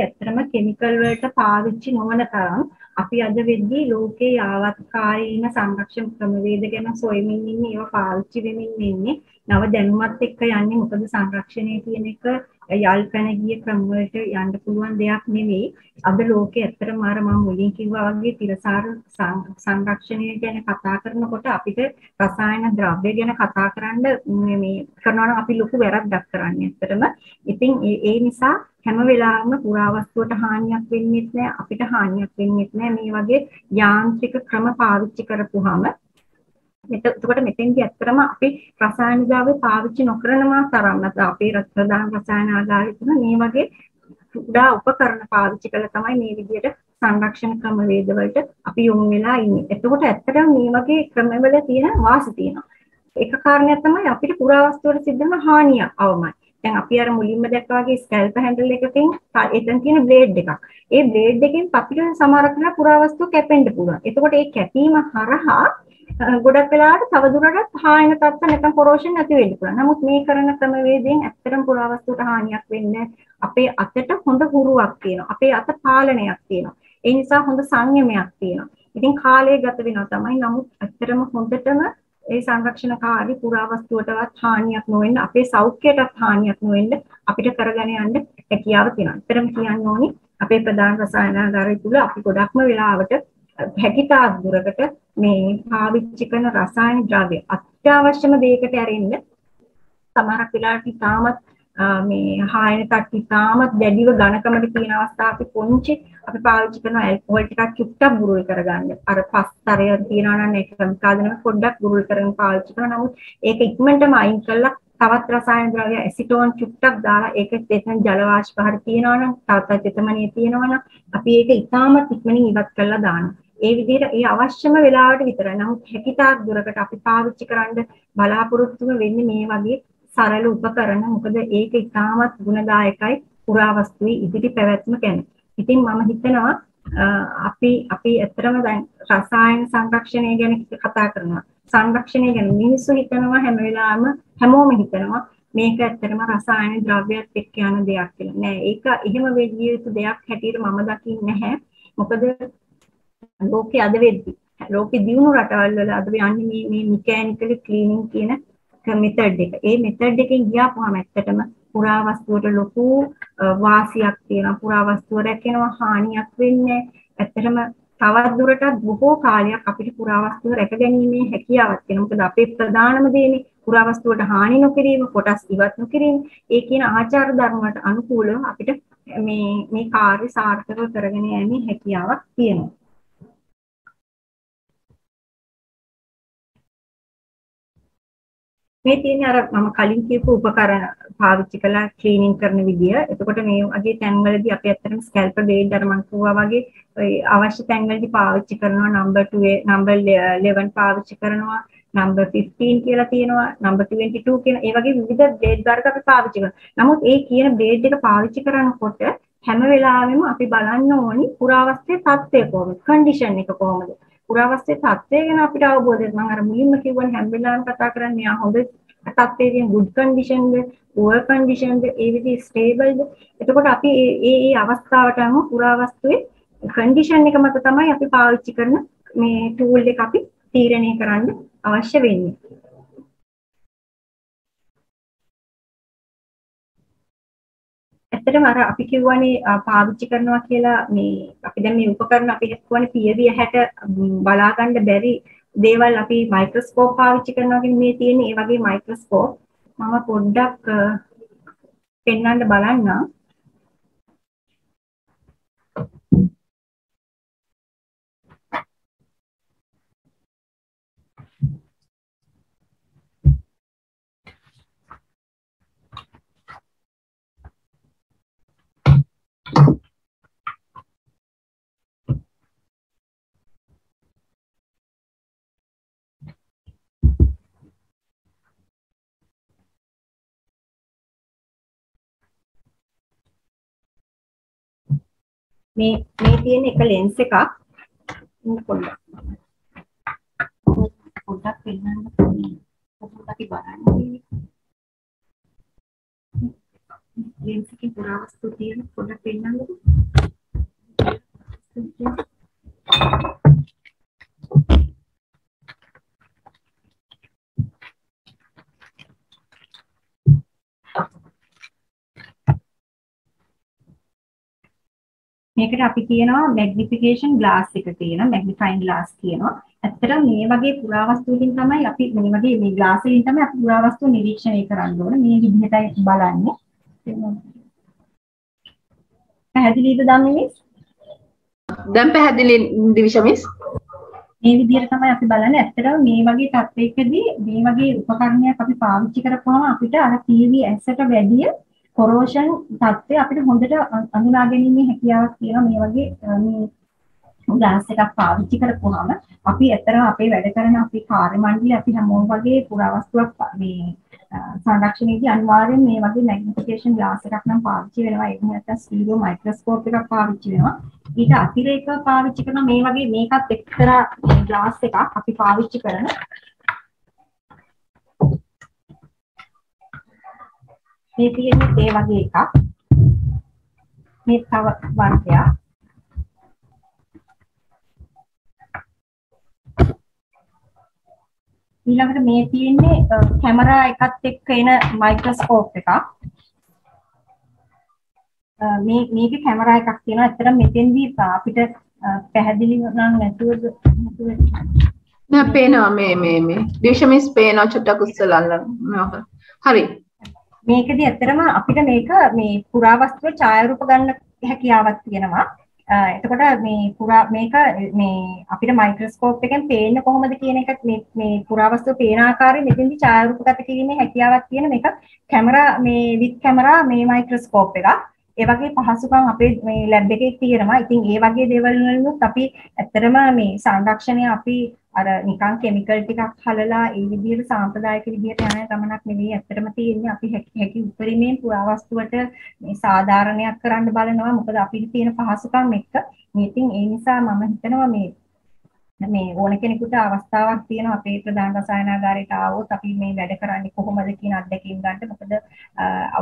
ඇත්තටම කෙමිකල් වලට පාවිච්චි නොවන තරම් අපි අද වෙද්දී ලෝකේ යාවත්කාරීන සංරක්ෂණ ක්‍රමවේද ගැන සොයමින් ඉන්නේ, ඒවා පාවිච්චි වෙමින් ඉන්නේ. නව දැනුමත් එක්ක යන්නේ. මොකද සංරක්ෂණය කියන එක යල්පැන ගිය ක්‍රම වලට යන්න පුළුවන් දෙයක් නෙවෙයි. අද ලෝකේ ඇත්තටම අර මම මුලින් කිව්වා වගේ තිරසාර සංරක්ෂණය ගැන කතා කරනකොට අපිට රසායන ද්‍රව්‍ය ගැන කතා කරන්න මේ කරනවා නම් අපි ලොකු වැරද්දක් කරන්නේ ඇත්තටම. ඉතින් ඒ නිසා හැම වෙලාවෙම පුරාවස්තුවට හානියක් වෙන්නේ නැහැ, අපිට හානියක් වෙන්නේ නැහැ මේ වගේ යාන්ත්‍රික ක්‍රම පාවිච්චි කරපුවාම. එතකොට මෙතෙන්දී ඇත්තටම අපි රසායන ද්‍රව්‍ය පාවිච්චි නොකරනවා තරම් නැත්නම් අපේ ප්‍රධාන රසායන ආධාරිත මේ වගේ කුඩා උපකරණ පාවිච්චි කළා තමයි මේ විදිහට සංරක්ෂණ ක්‍රමවේද වලට අපි යොමු වෙලා ඉන්නේ. එතකොට ඇත්තටම මේ වගේ ක්‍රමවල තියෙන වාසි තියෙනවා. එක කාරණයක් තමයි අපිට පුරාවස්තු වල සිද්ධ වෙන හානිය අවමයි. දැන් අපි අර මුලින්ම දැක්කා වගේ ස්කැල්පර් හැන්ඩල් එකකින් එතන තියෙන බ්ලේඩ් එකක්. ඒ බ්ලේඩ් එකෙන් අපිට සමහර වෙලාවට පුරාවස්තු කැපෙන්න පුළුවන්. එතකොට ඒ කැපීම හරහා ගොඩක් වෙලාවට තවදුරටත් හායන තත්ත්ව නැත්නම් කොරෝෂන් නැති වෙන්න පුළුවන්. නමුත් මේ කරන ක්‍රමවේදයෙන් ඇත්තටම පුරාවස්තුවට හානියක් වෙන්නේ අපේ අතට හොඳ හුරුවක් තියෙනවා. අපේ අත පාලනයක් තියෙනවා. ඒ නිසා හොඳ සංයමයක් තියෙනවා. ඉතින් කාලය ගත වෙනවා තමයි. නමුත් ඇත්තටම හොඳටම ඒ සංරක්ෂණකාරී පුරාවස්තුවටවත් හානියක් නොවෙන්න, අපේ සෞඛ්‍යයටත් හානියක් නොවෙන්න අපිට කරගෙන යන්න හැකියාව තියෙනවා. ඇත්තටම කියන්න ඕනි අපේ ප්‍රධාන රසායනාගාරය තුල අපි ගොඩක්ම වෙලාවට හැකිතාක් දුරකට මේ පාවිච්චි කරන රසායන ද්‍රව්‍ය අත්‍යවශ්‍යම දෙයකට ඇරෙන්න සමහරක් වෙලාවට ඉතාමත් මේ හායන තට්ටි ඉතාමත් දැඩිව ඝනකමට තියෙන අවස්ථා අපි පොන්චි අපි පාවිච්චි කරන ඇල්කොහොල් ටිකක් චුට්ටක් බුරුල් කරගන්න. අර පස්තරය තියනවා නම් ඒක සම්පාදනය පොඩ්ඩක් බුරුල් කරගෙන පාවිච්චි කරනවා. නමුත් ඒක ඉක්මනටම අයින් කළා තවත් රසායන ද්‍රව්‍ය ඇසිටෝන් චුට්ටක් දාලා ඒක දෙතන ජල වාෂ්ප හරි තියනවා නම් තවත් තෙතමනිය තියනවා නම් අපි ඒක ඉතාමත් ඉක්මනින් ඉවත් කරලා දානවා. ඒ විදිහට ඒ අවශ්‍යම වෙලාවට විතරයි. නමුත් හැකිතාක් දුරකට අපි පාවිච්චි කරන්න බලාපොරොත්තු වෙන්නේ මේ වගේ සරල උපකරණ. මොකද ඒක ඉතාමත් ගුණදායකයි පුරාවස්තුවේ ඉදිරි පැවැත්ම ගැන. ඉතින් මම හිතනවා අපි ඇත්තටම දැන් රසායන සංරක්ෂණය ගැන කතා කරනවා. සංරක්ෂණය ගැන මිනිස්සු හිතනවා හැම වෙලාවෙම හැමෝම හිතනවා මේක ඇත්තටම රසායන ද්‍රව්‍යයක් එක්ක යන දෙයක් කියලා නෑ. ඒක එහෙම වෙන්නේ යුතු දෙයක් හැටියට මම දකින්නේ නැහැ. මොකද ලෝකයේ අද වෙද්දි ලෝකේ දියුණු රටවල් වල අද යන්නේ මේ මෙකැනිකලි ක්ලීනින් කියන මෙතඩ් එක. ඒ මෙතඩ් එකෙන් ගියාපුවාම ඇත්තටම පුරාවස්තුවට ලොකු වාසියක් තියෙනවා. පුරාවස්තුව රැකෙනවා, හානියක් වෙන්නේ ඇත්තටම තවත් දුරටත් බොහෝ කාලයක් අපිට පුරාවස්තුව රැකගැනීමේ හැකියාවක් තියෙනවා. මොකද අපේ ප්‍රධානම දේනේ පුරාවස්තුවට හානි නොකිරීම, කොටස් ඉවත් නොකිරීම. ඒ කියන ආචාර ධර්ම වලට අනුකූලව අපිට මේ කාර්ය සාර්ථකව කරගෙන යෑමේ හැකියාවක් තියෙනවා. මේ තියෙන්නේ අර මම කලින් කියපු උපකරණ පාවිච්චි කළා ක්ලීනින් කරන විදිය. එතකොට මේ වගේ තැන්වලදී අපි ඇත්තටම ස්කැල්පර් බ්ලේඩ් අර මම කිව්වා වගේ අවශ්‍ය තැන්වලදී පාවිච්චි කරනවා. නම්බර් 2 නම්බර් 11 පාවිච්චි කරනවා. නම්බර් 15 කියලා තියෙනවා. නම්බර් 22 කියන ඒ වගේ විවිධ බ්ලේඩ් වර්ග අපි පාවිච්චි කරනවා. නමුත් ඒ කියන බ්ලේඩ් එක පාවිච්චි කරනකොට හැම වෙලාවෙම අපි බලන්න ඕනි පුරාවස්තුවේ තත්ත්වය කොහොමද? කන්ඩිෂන් එක කොහොමද? පුරාවස්තුවේ තත්ත්වය ගැන අපිට අවබෝධයක් මම අර මුලින්ම කිව්වනේ හැම වෙලාවෙම කතා කරන්නේ ආ හොඳ තත්ත්වයේ තියෙන good condition ද poor condition ද ඒ විදිහේ stable ද එතකොට අපි ඒ අවස්ථාවට අනුව පුරාවස්තුවේ condition එක මත තමයි අපි පාවිච්චි කරන මේ tool එක අපි තීරණය කරන්න අවශ්‍ය වෙන්නේ. ඇත්තටම අර අපි කියවනේ පාවිච්චි කරනවා කියලා මේ අපි දැන් මේ උපකරණ අපි කියවනේ පියවි ඇහැට බලා ගන්න බැරි දේවල් අපි මයික්‍රොස්කෝප් පාවිච්චි කරනවා කියන්නේ මේ තියෙන ඒ වගේ මයික්‍රොස්කෝප් මම පොඩ්ඩක් පෙන්වන්න බලන්නම්. මේ තියෙන එක ලෙන්ස් එකක් පොඩ්ඩක් පෙන්නන්න කොහොමද අපි බලන්නේ ලෙන්ස් එකේ පුරාවස්තු තියෙන පොඩ්ඩක් පෙන්නන්නකෝ. මේකට අපි කියනවා මැග්නිෆිකේෂන් ග්ලාස් එක තියෙනවා මැග්නිෆයින් ග්ලාස් කියනවා. ඇත්තටම මේ වගේ පුරාවස්තු වලින් තමයි අපි මේ වගේ මේ ග්ලාස් වලින් තමයි අපි පුරාවස්තු නිරීක්ෂණය කරන්න ඕන. මේ විදිහටයි බලන්නේ. පැහැදිලිද දන්නේ? දැන් පැහැදිලි දිවිෂමිස්. මේ විදිහට තමයි අපි බලන්නේ. ඇත්තටම මේ වගේ තත්ත්වයකදී මේ වගේ උපකරණයක් අපි පාවිච්චි කරපුවම අපිට අර TV ඇසට වැඩිය කොරෝෂන් තත්ත්වය අපිට හොඳට අඳුනා ගැනීමේ හැකියාවක් තියෙනවා මේ වගේ මේ ග්ලාස් එකක් පාවිච්චි කරපුවාම අපි ඇත්තටම අපේ වැඩ කරන අපේ කාර්ය මණ්ඩලයේ අපි හැමෝම වගේ පුරාවස්තුවක් මේ සංරක්ෂණයේදී අනිවාර්යෙන් මේ වගේ මැග්නිෆිකේෂන් ග්ලාස් එකක් නම් පාවිච්චි වෙනවා. ඒක නැත්නම් ස්ටීරියෝ මයික්‍රොස්කෝප් එකක් පාවිච්චි වෙනවා. ඊට අතිරේකව පාවිච්චි කරන මේ වගේ මේකත් එක්තරා ග්ලාස් එකක් අපි පාවිච්චි කරන මේ තියෙන්නේ ඒ වගේ එකක්. මේ තව වර්ගයක්. ඊළඟට මේ තියෙන්නේ කැමරා එකත් එක්ක එන මයික්‍රොස්කෝප් එකක්. මේකේ කැමරා එකක් තියෙනවා. ඇත්තටම මෙතෙන්දී අපිට පැහැදිලි නම් නැතුව නෑ පේනවා මේ දිවිෂමිස් පේනවා චුට්ටක් උස්සලන්න. හරි. මේකදී ඇත්තටම අපිට මේක මේ පුරාවස්තුව ඡායාරූප ගන්න හැකියාවක් තියෙනවා. එතකොට මේක මේ අපිට මයික්‍රොස්කෝප් එකෙන් පේන්න කොහොමද කියන එක මේ පුරාවස්තුව පේන ආකාරය මෙතෙන්දී ඡායාරූපගත කිරීමේ හැකියාවක් තියෙන මේක කැමරා මේ විත් කැමරා මේ මයික්‍රොස්කෝප් එකක්. ඒ වගේ පහසුකම් අපේ මේ ලැබ් එකේ තියෙනවා. ඉතින් ඒ වගේ දේවල් වලිනුත් අපි ඇත්තටම මේ සංරක්ෂණය අපි අර නිකන් කෙමිකල් ටිකක් හලලා ඒ විදිහට සාම්ප්‍රදායික විදිහට යන ගමනක් නෙවෙයි ඇත්තටම තියෙන්නේ. අපි හැකි උපරිමයෙන් පුරාවස්තුවට මේ සාධාරණයක් කරන්න බලනවා. මොකද අපිට තියෙන පහසුකම් එක්ක. ඉතින් ඒ නිසා මම හිතනවා මේ මේ ඕන කෙනෙකුට අවස්ථාවක් තියෙනවා අපේ ප්‍රධාන රසායනාගාරයට ආවොත් අපි මේ වැඩ කරන්නේ කොහොමද කියන අත්දැකීම් ගන්න. මොකද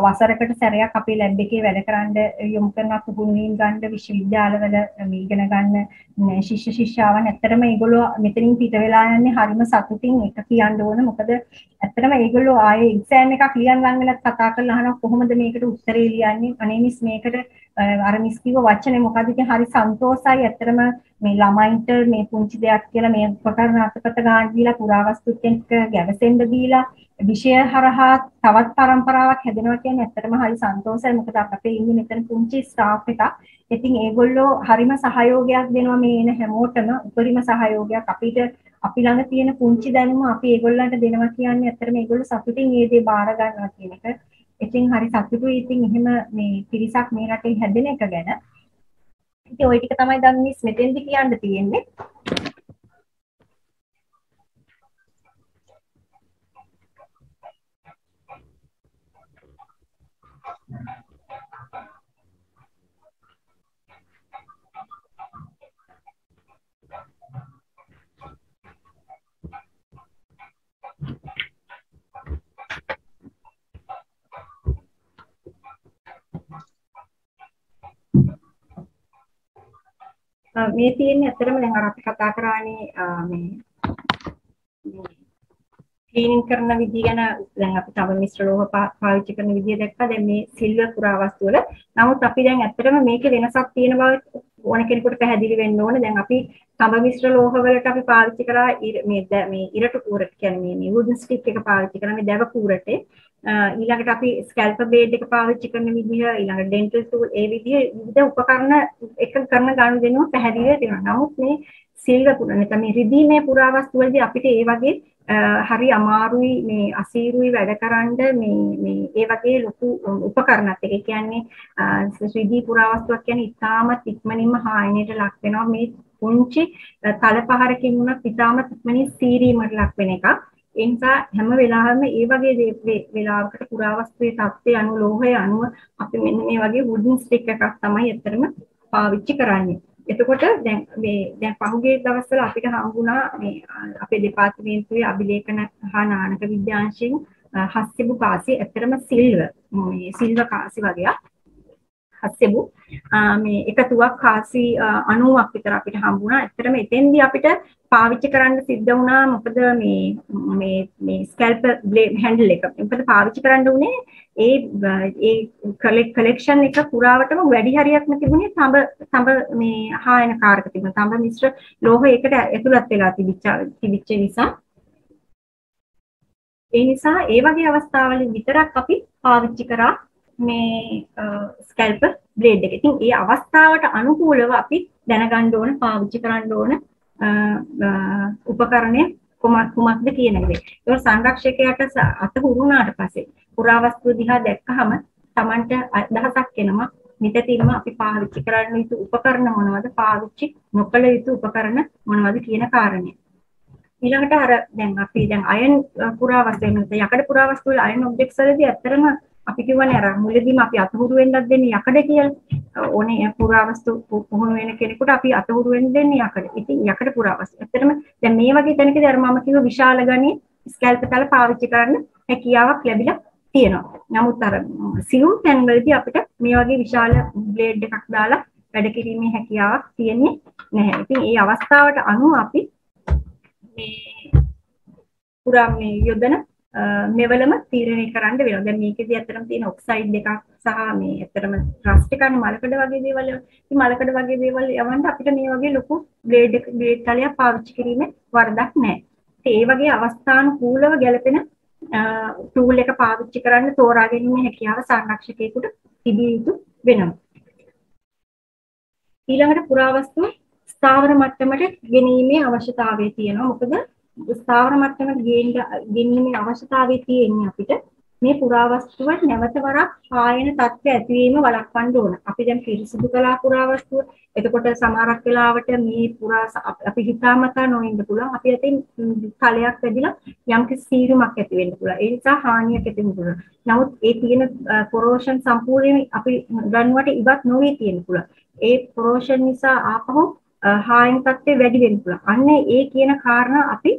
වසරකට සැරයක් අපේ ලැබ් එකේ වැඩ කරන්න යොමු කරන පුහුණුවීම් ගන්න විශ්වවිද්‍යාලවල මේ ඉගෙන ගන්න ශිෂ්‍ය ශිෂ්‍යාවන් ඇත්තටම ඒගොල්ලෝ මෙතනින් පිට වෙලා යන්නේ හරිම සතුටින් එක කියන්න ඕන. මොකද ඇත්තටම ඒගොල්ලෝ ආයේ එක්සෑම් එකක් ලියන්න ලඟ වෙලත් කතා කරලා අහනවා කොහොමද මේකට උත්තරේ ලියන්නේ. අනේ මිස් මේකට අර මිස් කිව්ව වචනේ මොකද්ද ඉතින් හරි සන්තෝෂයි. ඇත්තටම මේ ළමයින්ට මේ පුංචි දෙයක් කියලා මේ උපකරණ අතපත ගන්න දීලා පුරාවස්තුත් එක්ක ගැවසෙන්න දීලා විෂය හරහා තවත් පරම්පරාවක් හැදෙනවා කියන්නේ ඇත්තටම හරි සන්තෝෂයි. මොකද අපේ ඉන්නේ මෙතන පුංචි ස්ටාෆ් එකක්. ඉතින් ඒගොල්ලෝ හරිම සහයෝගයක් දෙනවා මේ එන හැමෝටම උපරිම සහයෝගයක් අපිට අපි ළඟ තියෙන පුංචි දැනුම අපි ඒගොල්ලන්ට දෙනවා කියන්නේ ඇත්තටම ඒගොල්ලෝ සතුටින් මේ දේ බාර ගන්නවා කියන එක. ඉතින් හරි සතුටුයි. ඉතින් එහෙම මේ පිරිසක් මේ රටේ හැදෙන එක ගැන. ඉතින් ওই ටික තමයි දැන් මිස් මෙතෙන්දි කියන්න තියෙන්නේ. මේ තියෙන්නේ ඇත්තටම දැන් අර අපි කතා කරානේ මේ ක්ලීනින් කරන විදිය ගැන දැන් අපි තව මිශ්‍ර ලෝහ පාවිච්චි කරන විදිය දැක්කා. දැන් මේ සිල්වර් පුරාවස්තු වල. නමුත් අපි දැන් ඇත්තටම මේකේ වෙනසක් තියෙන බව ඕන කෙනෙකුට පැහැදිලි වෙන්න ඕන. දැන් අපි තව මිශ්‍ර ලෝහ වලට අපි පාවිච්චි කරා මේ ඉරටු කූරට කියන්නේ මේ වුඩන් ස්ටික් එක පාවිච්චි කරා මේ දැව කූරට. ඊළඟට අපි ස්කැල්පර් බ්ලේඩ් එක පාවිච්චි කරන විදිහ ඊළඟ ඩෙන්ටල් ටූල් ඒ විදිහ විවිධ උපකරණ එක කරන ගනුදෙනුව පැහැදිලිව තියෙනවා. නමුත් මේ සිල්වර් පුරා නැත්නම් මේ රිදීමේ පුරාවස්තු වලදී අපිට ඒ වගේ හරි අමාරුයි මේ අසීරුයි වැඩ කරන්න මේ ඒ වගේ ලොකු උපකරණත් එක. ඒ කියන්නේ රිදී පුරාවස්තුවක් කියන්නේ ඉතාමත් ඉක්මනින්ම හායනයට ලක් වෙනවා. මේ පුංචි තලපහරකින් උනත් ඉතාමත් ඉක්මනින් සීරීමට ලක් වෙන එකක්. ඒ නිසා හැම වෙලාවෙම ඒ වගේ වෙලාවකට පුරාවස්තුවේ තත්ත්වය අනුව ලෝහය අනුව අපි මෙන්න මේ වගේ වුඩන් ස්ටික් එකක් තමයි ඇත්තටම පාවිච්චි කරන්නේ. එතකොට දැන් පහුගිය දවස්වල අපිට හම්බුණා මේ අපේ දෙපාර්තමේන්තුවේ අභිලේඛන හා නානක විද්‍යාංශයෙන් හස්සෙබු කාසි ඇත්තටම සිල්වර් කාසි වගේක්. හස්සෙබු මේ එකතුවක් කාසි 90ක් විතර අපිට හම්බුණා. ඇත්තටම එතෙන්දී අපිට පාවිච්චි කරන්න සිද්ධ වුණා. මොකද මේ ස්කැල්පර් බ්ලේඩ් හැන්ඩල් එක. මොකද පාවිච්චි කරන්න උනේ ඒ කලෙක්ෂන් එක පුරාවටම වැඩි හරියක්ම තිබුණේ තඹ මේ හායන කාරක තිබුණා. තඹ මිශ්‍ර ලෝහ එකට ඇතුළත් වෙලා තිබිච්ච නිසා ඒ නිසා ඒ වගේ අවස්ථාවල විතරක් අපි පාවිච්චි කරා මේ ස්කැල්පර් බ්ලේඩ් එක. ඉතින් ඒ අවස්ථාවට අනුකූලව අපි දැනගන්න ඕන පාවිච්චි කරන්න ඕන උපකරණය කුමක්ද කියන එක. ඒක සංරක්ෂකයාට අතහුරු වුණාට පස්සේ පුරාවස්තු දිහා දැක්කහම Tamanට අදහසක් එනවා නිතින්ම අපි පාවිච්චි කරන්න යුතු උපකරණ මොනවද, පාවිච්චි නොකළ යුතු උපකරණ මොනවද කියන කාරණය. ඊළඟට අර දැන් අයන් පුරාවස්තු එන්නේ යකඩ පුරාවස්තු වල අයන් ඔබ්ජෙක්ට්ස් වලදී ඇත්තටම අපි කියවනේ අර මුලදීම අපි අතහුරු වෙන්නත් දෙන්නේ යකඩ කියලා. ඕනේ පුරාවස්තු පුහුණු වෙන කෙනෙකුට අපි අතහුරු වෙන්න දෙන්නේ යකඩ. ඉතින් යකඩ පුරාවස්තු. ඇත්තටම දැන් මේ වගේ තැනකදී අර මම කිව්ව විශාල ගණයේ ස්කැල්පර් තල පාවිච්චි කරන්න හැකියාවක් ලැබිලා තියෙනවා. නමුත් අර සියුම් තැන්වලදී අපිට මේ වගේ විශාල බ්ලේඩ් එකක් දාලා වැඩ කිරීමේ හැකියාවක් තියෙන්නේ නැහැ. ඉතින් මේ අවස්ථාවට අනුව අපි මේ යොදන මෙවලම තීරණය කරන්න වෙනවා. දැන් මේකේදී ඇත්තටම තියෙන ඔක්සයිඩ් එකක් සහ මේ ඇත්තටම රස්ට් එකක් මලකඩ වගේ දේවල්. ඉතින් මලකඩ වගේ දේවල් යවන්න අපිට මේ වගේ ලොකු බ්ලේඩ් තලයක් පාවිච්චි කිරීමේ වරදක් නැහැ. ඉතින් ඒ වගේ අවස්ථානුකූලව ගැලපෙන ටූල් එක පාවිච්චි කරන්න තෝරා ගැනීමේ හැකියාව සංරක්ෂකයෙකුට තිබිය යුතු වෙනවා. ඊළඟට පුරාවස්තු ස්ථාවර මට්ටමට ගෙනීමේ අවශ්‍යතාවය තියෙනවා. මොකද ස්ථාවර මට්ටමට ගෙනීමේ අවශ්‍යතාවය තියෙන්නේ අපිට මේ පුරාවස්තුව නැවත වරක් ආයන තත්ත්වය ඇතිවීම වළක්වන්න ඕන. අපි දැන් පිරිසිදු කළා පුරාවස්තුව. එතකොට සමහරක් වෙලාවට මේ අපි හිතාමතා නොවෙන්න පුළුවන්. අපි අතින් තලයක් වැදිලා යම්කිසි සීරුමක් ඇති වෙන්න පුළුවන්. ඒ නිසා හානියක් ඇති වෙන්න පුළුවන්. නමුත් ඒ තියෙන කොරෝෂන් සම්පූර්ණයෙන් අපි ගන්නවට ඉවත් නොවේ තියෙන්න පුළුවන්. ඒ කොරෝෂන් නිසා ආපහු හායන් තත්ත්වය වැඩි වෙන්න පුළුවන්. අන්න ඒ කියන කාරණා අපි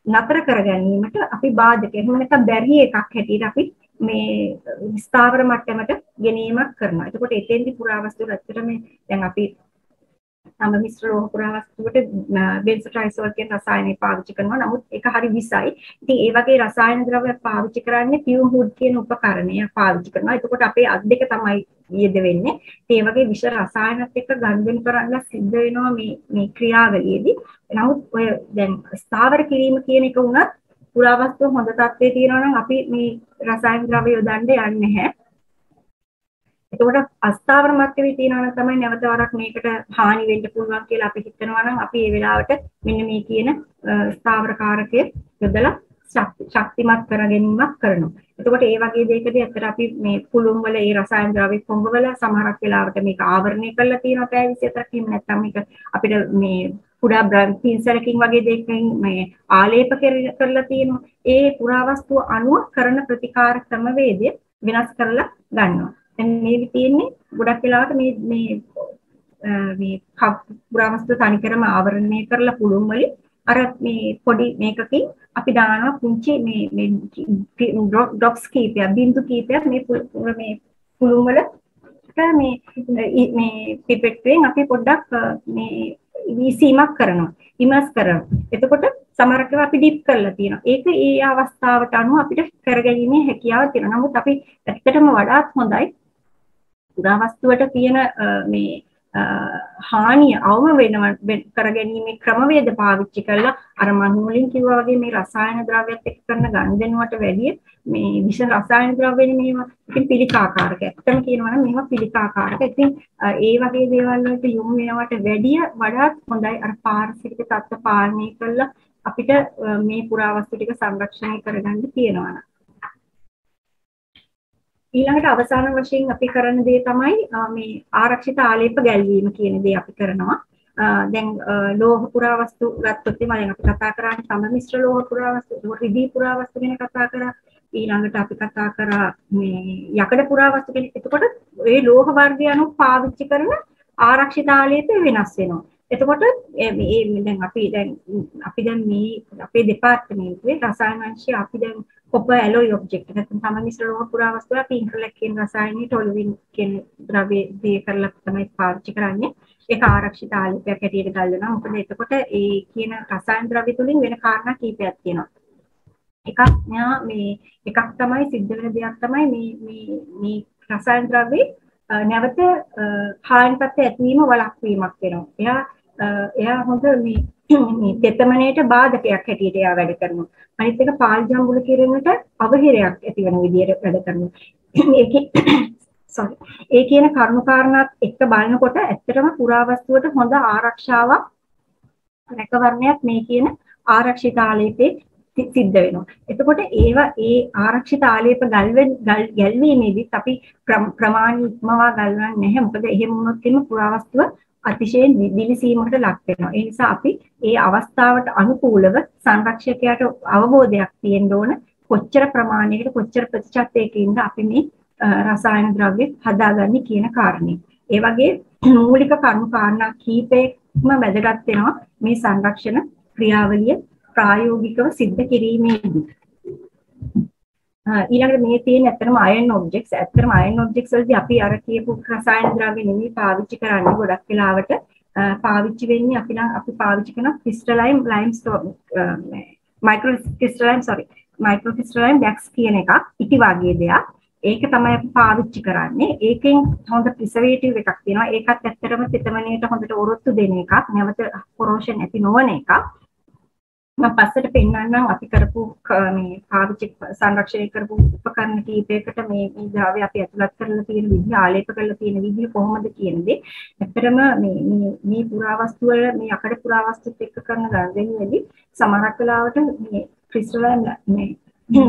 නතර කර ගැනීමට අපි බාධක එහෙම නැත්නම් බැරි එකක් හැටියට අපි මේ ස්ථාවර මට්ටමට ගෙනීමක් කරනවා. එතකොට එතෙන්දි පුරාවස්තු ඇත්තටම දැන් අපි තම මිශ්‍ර ලෝහ පුරාවස්තුවට බෙන්සොට්‍රයිසෝල් කියන රසායනය පාවිච්චි කරනවා. නමුත් ඒක හරි විසයි. ඉතින් ඒ වගේ රසායන ද්‍රව්‍ය පාවිච්චි කරන්නේ පියුම් හුඩ් කියන උපකරණය පාවිච්චි කරනවා. එතකොට අපේ අත් දෙක තමයි යෙද වෙන්නේ. ඒ වගේ විෂ රසායනත් එක්ක ගනුදෙනු කරන්න සිද්ධ වෙනවා මේ ක්‍රියාවලියේදී. නමුත් ඔය දැන් ස්ථාවර කිරීම කියන එක උනත් පුරාවස්තු හොඳ තත්ත්වයේ තියෙනවා නම් අපි මේ රසායන ද්‍රව්‍ය යොදන්න යන්නේ නැහැ. එතකොට අස්ථාවර මට්ටමේ තියෙනවා නම් තමයි නැවත වරක් මේකට හානි වෙන්න පුළුවන් කියලා අපි හිතනවා නම් අපි ඒ වෙලාවට මෙන්න මේ කියන ස්ථාවර කාරකය යොදලා ශක්තිමත් කර ගැනීමක් කරනවා. එතකොට ඒ වගේ දෙයකදී අතට අපි මේ පුළුම් වල ඒ රසායන ද්‍රව්‍ය කොංග වල සමහරක් වෙලාවට මේක ආවරණය කරලා තියෙනවා පැය 24ක් එහෙම නැත්නම් මේක අපිට මේ කුඩා පින්සලකින් වගේ දෙයකින් මේ ආලේප කරලා තියෙනවා. ඒ පුරාවස්තු අණුව කරන ප්‍රතිකාර ක්‍රමවේදය වෙනස් කරලා ගන්නවා. දැන් මේ තියෙන්නේ ගොඩක් වෙලාවට මේ පුරාවස්තු තනිකරම ආවරණය කරලා පුළුම් වලින් අර මේ පොඩි මේකකින් අපි දානවා පුංචි මේ ඩ්‍රොප්ස් කීපයක් බින්දු කීපයක් මේ පුළුම් වලට මේ පිපෙට් එකෙන් අපි පොඩ්ඩක් මේ විසීමක් කරනවා ඉමර්ස් කරනවා. එතකොට සමහරක් ඒවා අපි ඩිප් කරලා තියෙනවා. ඒක ඒ අවස්ථාවට අනුව අපිට කරගැනීමේ හැකියාව තියෙනවා. නමුත් අපි ඇත්තටම වඩාත් හොඳයි පුරාවස්තුවට තියෙන මේ හානිය අවම වෙනවා කරගැනීමේ ක්‍රමවේද පාවිච්චි කරලා අර මම මුලින් කිව්වා වගේ මේ රසායන ද්‍රව්‍යත් එක්ක කරන ගනුදෙනුවට වැඩිය මේ විෂ රසායන ද්‍රව්‍යනේ මේවා ඉතින් පිළිකාකාරක. ඇත්තම කියනවා නම් මේවා පිළිකාකාරක. ඉතින් ඒ වගේ දේවල් වලට යොමු වෙනවට වැඩිය වඩාත් හොඳයි අර පාරිසරික තත්ත්ව පාලනය කරලා අපිට මේ පුරාවස්තු ටික සංරක්ෂණය කරගන්න තියෙනවා. ඊළඟට අවසාන වශයෙන් අපි කරන දේ තමයි මේ ආරක්ෂිත ආලේප ගැල්වීම කියන දේ අපි කරනවා. දැන් ලෝහ පුරාවස්තු ගත්තොත් එimhe අපි කතා කරන්නේ සම මිශ්‍ර ලෝහ පුරාවස්තු, රිදී පුරාවස්තු ගැන කතා කරා. ඊළඟට අපි කතා කරා මේ යකඩ පුරාවස්තු ගැන. එතකොට මේ ලෝහ වර්ගය අනුව පාවිච්චි කරන ආරක්ෂිත ආලේප වෙනස් වෙනවා. එතකොට දැන් අපි දැන් මේ අපේ දෙපාර්තමේන්තුවේ රසායන අංශය අපි දැන් කොපර් ඇලොයි ඔබ්ජෙක්ට් නැත්නම් සම මිශ්‍ර ලෝහ පුරාවස්තු අපි ඉන්ටර්ලොක් කියන රසායනයේ ටොලුවින් කියන ද්‍රව්‍ය දී කරලා තමයි පාවිච්චි කරන්නේ. ඒක ආරක්ෂිත ආලේපයක් හැටියට ගන්නවා. මොකද එතකොට ඒ කියන රසායන ද්‍රව්‍ය තුලින් වෙන කාරණා කීපයක් තියෙනවා. එකක් තමයි සිද්ධ වෙන දෙයක් තමයි මේ රසායන ද්‍රව්‍ය නැවත හායන් තත්ත්වයට ඇතිවීම වළක්වීමක් වෙනවා. එයා හොඳ මේ තෙතමනයට බාධකයක් හැටියට එයා වැඩ කරනවා. අනිත් එක පාල් ජම්බුල කිරීමට අවහිරයක් ඇති වෙන විදිහට වැඩ කරනවා. ඒ කියන කරුණු කාරණාත් එක්ක බලනකොට ඇත්තටම පුරාවස්තුවට හොඳ ආරක්ෂාවක් රැකවරණයක් මේ කියන ආරක්ෂිත ආලේපේ සිද්ධ වෙනවා. එතකොට ඒ ආරක්ෂිත ආලේප ගැල්වීමේදීත් අපි ප්‍රමාණ ඉක්මවා ගල්වන්නේ නැහැ. මොකද එහෙම වුණොත් එimhe පුරාවස්තුව අතිශයින් දිලිසීමකට ලක් වෙනවා. ඒ නිසා අපි ඒ අවස්ථාවට අනුකූලව සංරක්ෂකයාට අවබෝධයක් තියෙන්න ඕන කොච්චර ප්‍රමාණයකට කොච්චර ප්‍රතිශතයකින්ද අපි මේ රසායන ද්‍රව්‍ය හදාගන්නේ කියන කාරණේ. ඒ වගේ මූලික කරුණු කාරණා කීපයක්ම වැදගත් වෙනවා මේ සංරක්ෂණ ක්‍රියාවලිය ප්‍රායෝගිකව සිද්ධ කිරීමේදී. ඊළඟට මේ තියෙන ඇත්තටම අයන් ඔබ්ජෙක්ට්ස්. ඇත්තටම අයන් ඔබ්ජෙක්ට්ස් වලදී අපි අර කියපු රසායන ද්‍රව්‍ය නෙමෙයි පාවිච්චි කරන්නේ. ගොඩක් වෙලාවට පාවිච්චි වෙන්නේ අපි පාවිච්චි කරන ක්‍රිස්ටලයින් ලයිම්ස්ටෝන් මයික්‍රෝක්‍රිස්ටලයින් බැක්ස් කියන එකක් ඉටි වගේ දෙයක්. ඒක තමයි අපි පාවිච්චි කරන්නේ. ඒකෙන් හොඳ ප්‍රිසර්වේටිව් එකක් තියෙනවා. ඒකත් ඇත්තටම තෙතමනයට හොඳට ඔරොත්තු දෙන එකක්. නැවත කොරෝෂන් ඇති නොවන එකක්. මම පස්සට පෙන්නන්නම් අපි කරපු මේ පාවිච්චි සංරක්ෂණය කරපු උපකරණ කීපයකට මේ ද්‍රව්‍ය අපි ඇතුළත් කරලා තියෙන විදිහ ආලේප කරලා තියෙන විදිහ කොහොමද කියන්නේ. ඇත්තටම මේ පුරාවස්තු වල මේ යකඩ පුරාවස්තුත් එක්ක කරන ගනුදෙනුවේදී සමහරක් වෙලාවට මේ ක්‍රිස්ටලයින් මේ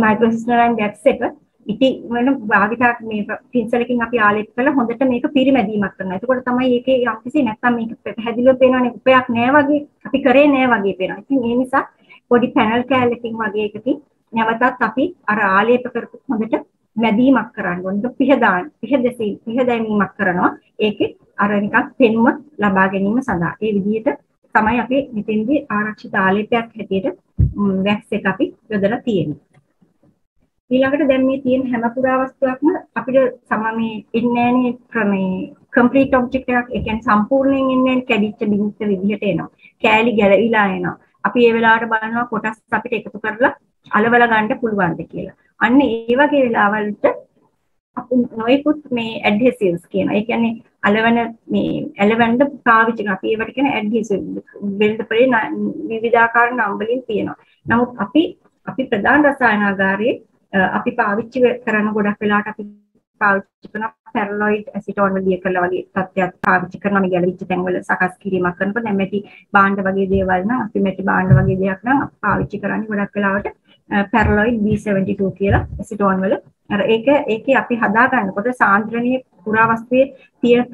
මයික්‍රෝක්‍රිස්ටලයින් බැක්ස් එක ඉටි වෙන භාගිතයක් මේ පින්සලකින් අපි ආලේප කරලා හොඳට මේක පිරිමැදීමක් කරනවා. එතකොට තමයි ඒකේ යම්කිසි නැත්තම් මේක පැහැදිලිව පේනවනේ උපයක් නෑ වගේ අපි කරේ නෑ වගේ පේනවා. ඉතින් ඒ නිසා පොඩි පැනල් කෑල්ලකින් වගේ එකකින් නැවතත් අපි අර ආලේප කරපු හොඳට මැදීමක් කරන්න ඕනේ. පිහදැමීමක් කරනවා. ඒකේ අර නිකන් පෙනුම ලබා ගැනීම සඳහා. ඒ විදිහට තමයි අපි මෙතෙන්දී ආරක්ෂිත ආලේපයක් හැටියට වැක්ස් එක අපි යොදලා තියෙන්නේ. ඊළඟට දැන් මේ තියෙන හැම පුරාවස්තුවක්ම අපිට මේ ඉන්නෑනේ ක්‍රමේ කම්ප්ලීට් ඔබ්ජෙක්ට් එකක් ඒ කියන්නේ සම්පූර්ණයෙන් ඉන්නේ කැඩිච්ච බින්ත විදිහට එනවා. කෑලි ගැලවිලා එනවා. අපි ඒ වෙලාවට බලනවා කොටස් අපිට එකතු කරලා අලවලා ගන්න පුළුවන්ද කියලා. අන්න ඒ වගේ වෙලාවලට අපි නොයෙකුත් මේ ඇඩ්හෙසිව්ස් කියන. ඒ කියන්නේ අලවන මේ ඇලවන්න පාවිච්චි කරන අපි ඒවට කියන ඇඩ්හෙසිව් වෙළඳපොලේ විවිධාකාර නම් වලින් තියෙනවා. නමුත් අපි ප්‍රධාන රසායනාගාරයේ අපි පාවිච්චි කරන ගොඩක් වෙලාවට අපි පාවිච්චි කරන පැරලොයිඩ් ඇසිටෝන් වලිය කරලා වගේ තත්ත්වයක් පාවිච්චි කරනවා මේ ගැලවිච්ච තැන්වල සකස් කිරීමක් කරනකොට දැන් මෙටි භාණ්ඩ වගේ දේවල් නම් අපි මෙටි භාණ්ඩ වගේ දෙයක් නම් පාවිච්චි කරන්නේ ගොඩක් වෙලාවට පැරලොයිඩ් B72 කියලා ඇසිටෝන් වල අර ඒකේ අපි හදා ගන්නකොට සාන්ද්‍රණීය පුරාවස්තුවේ තියෙන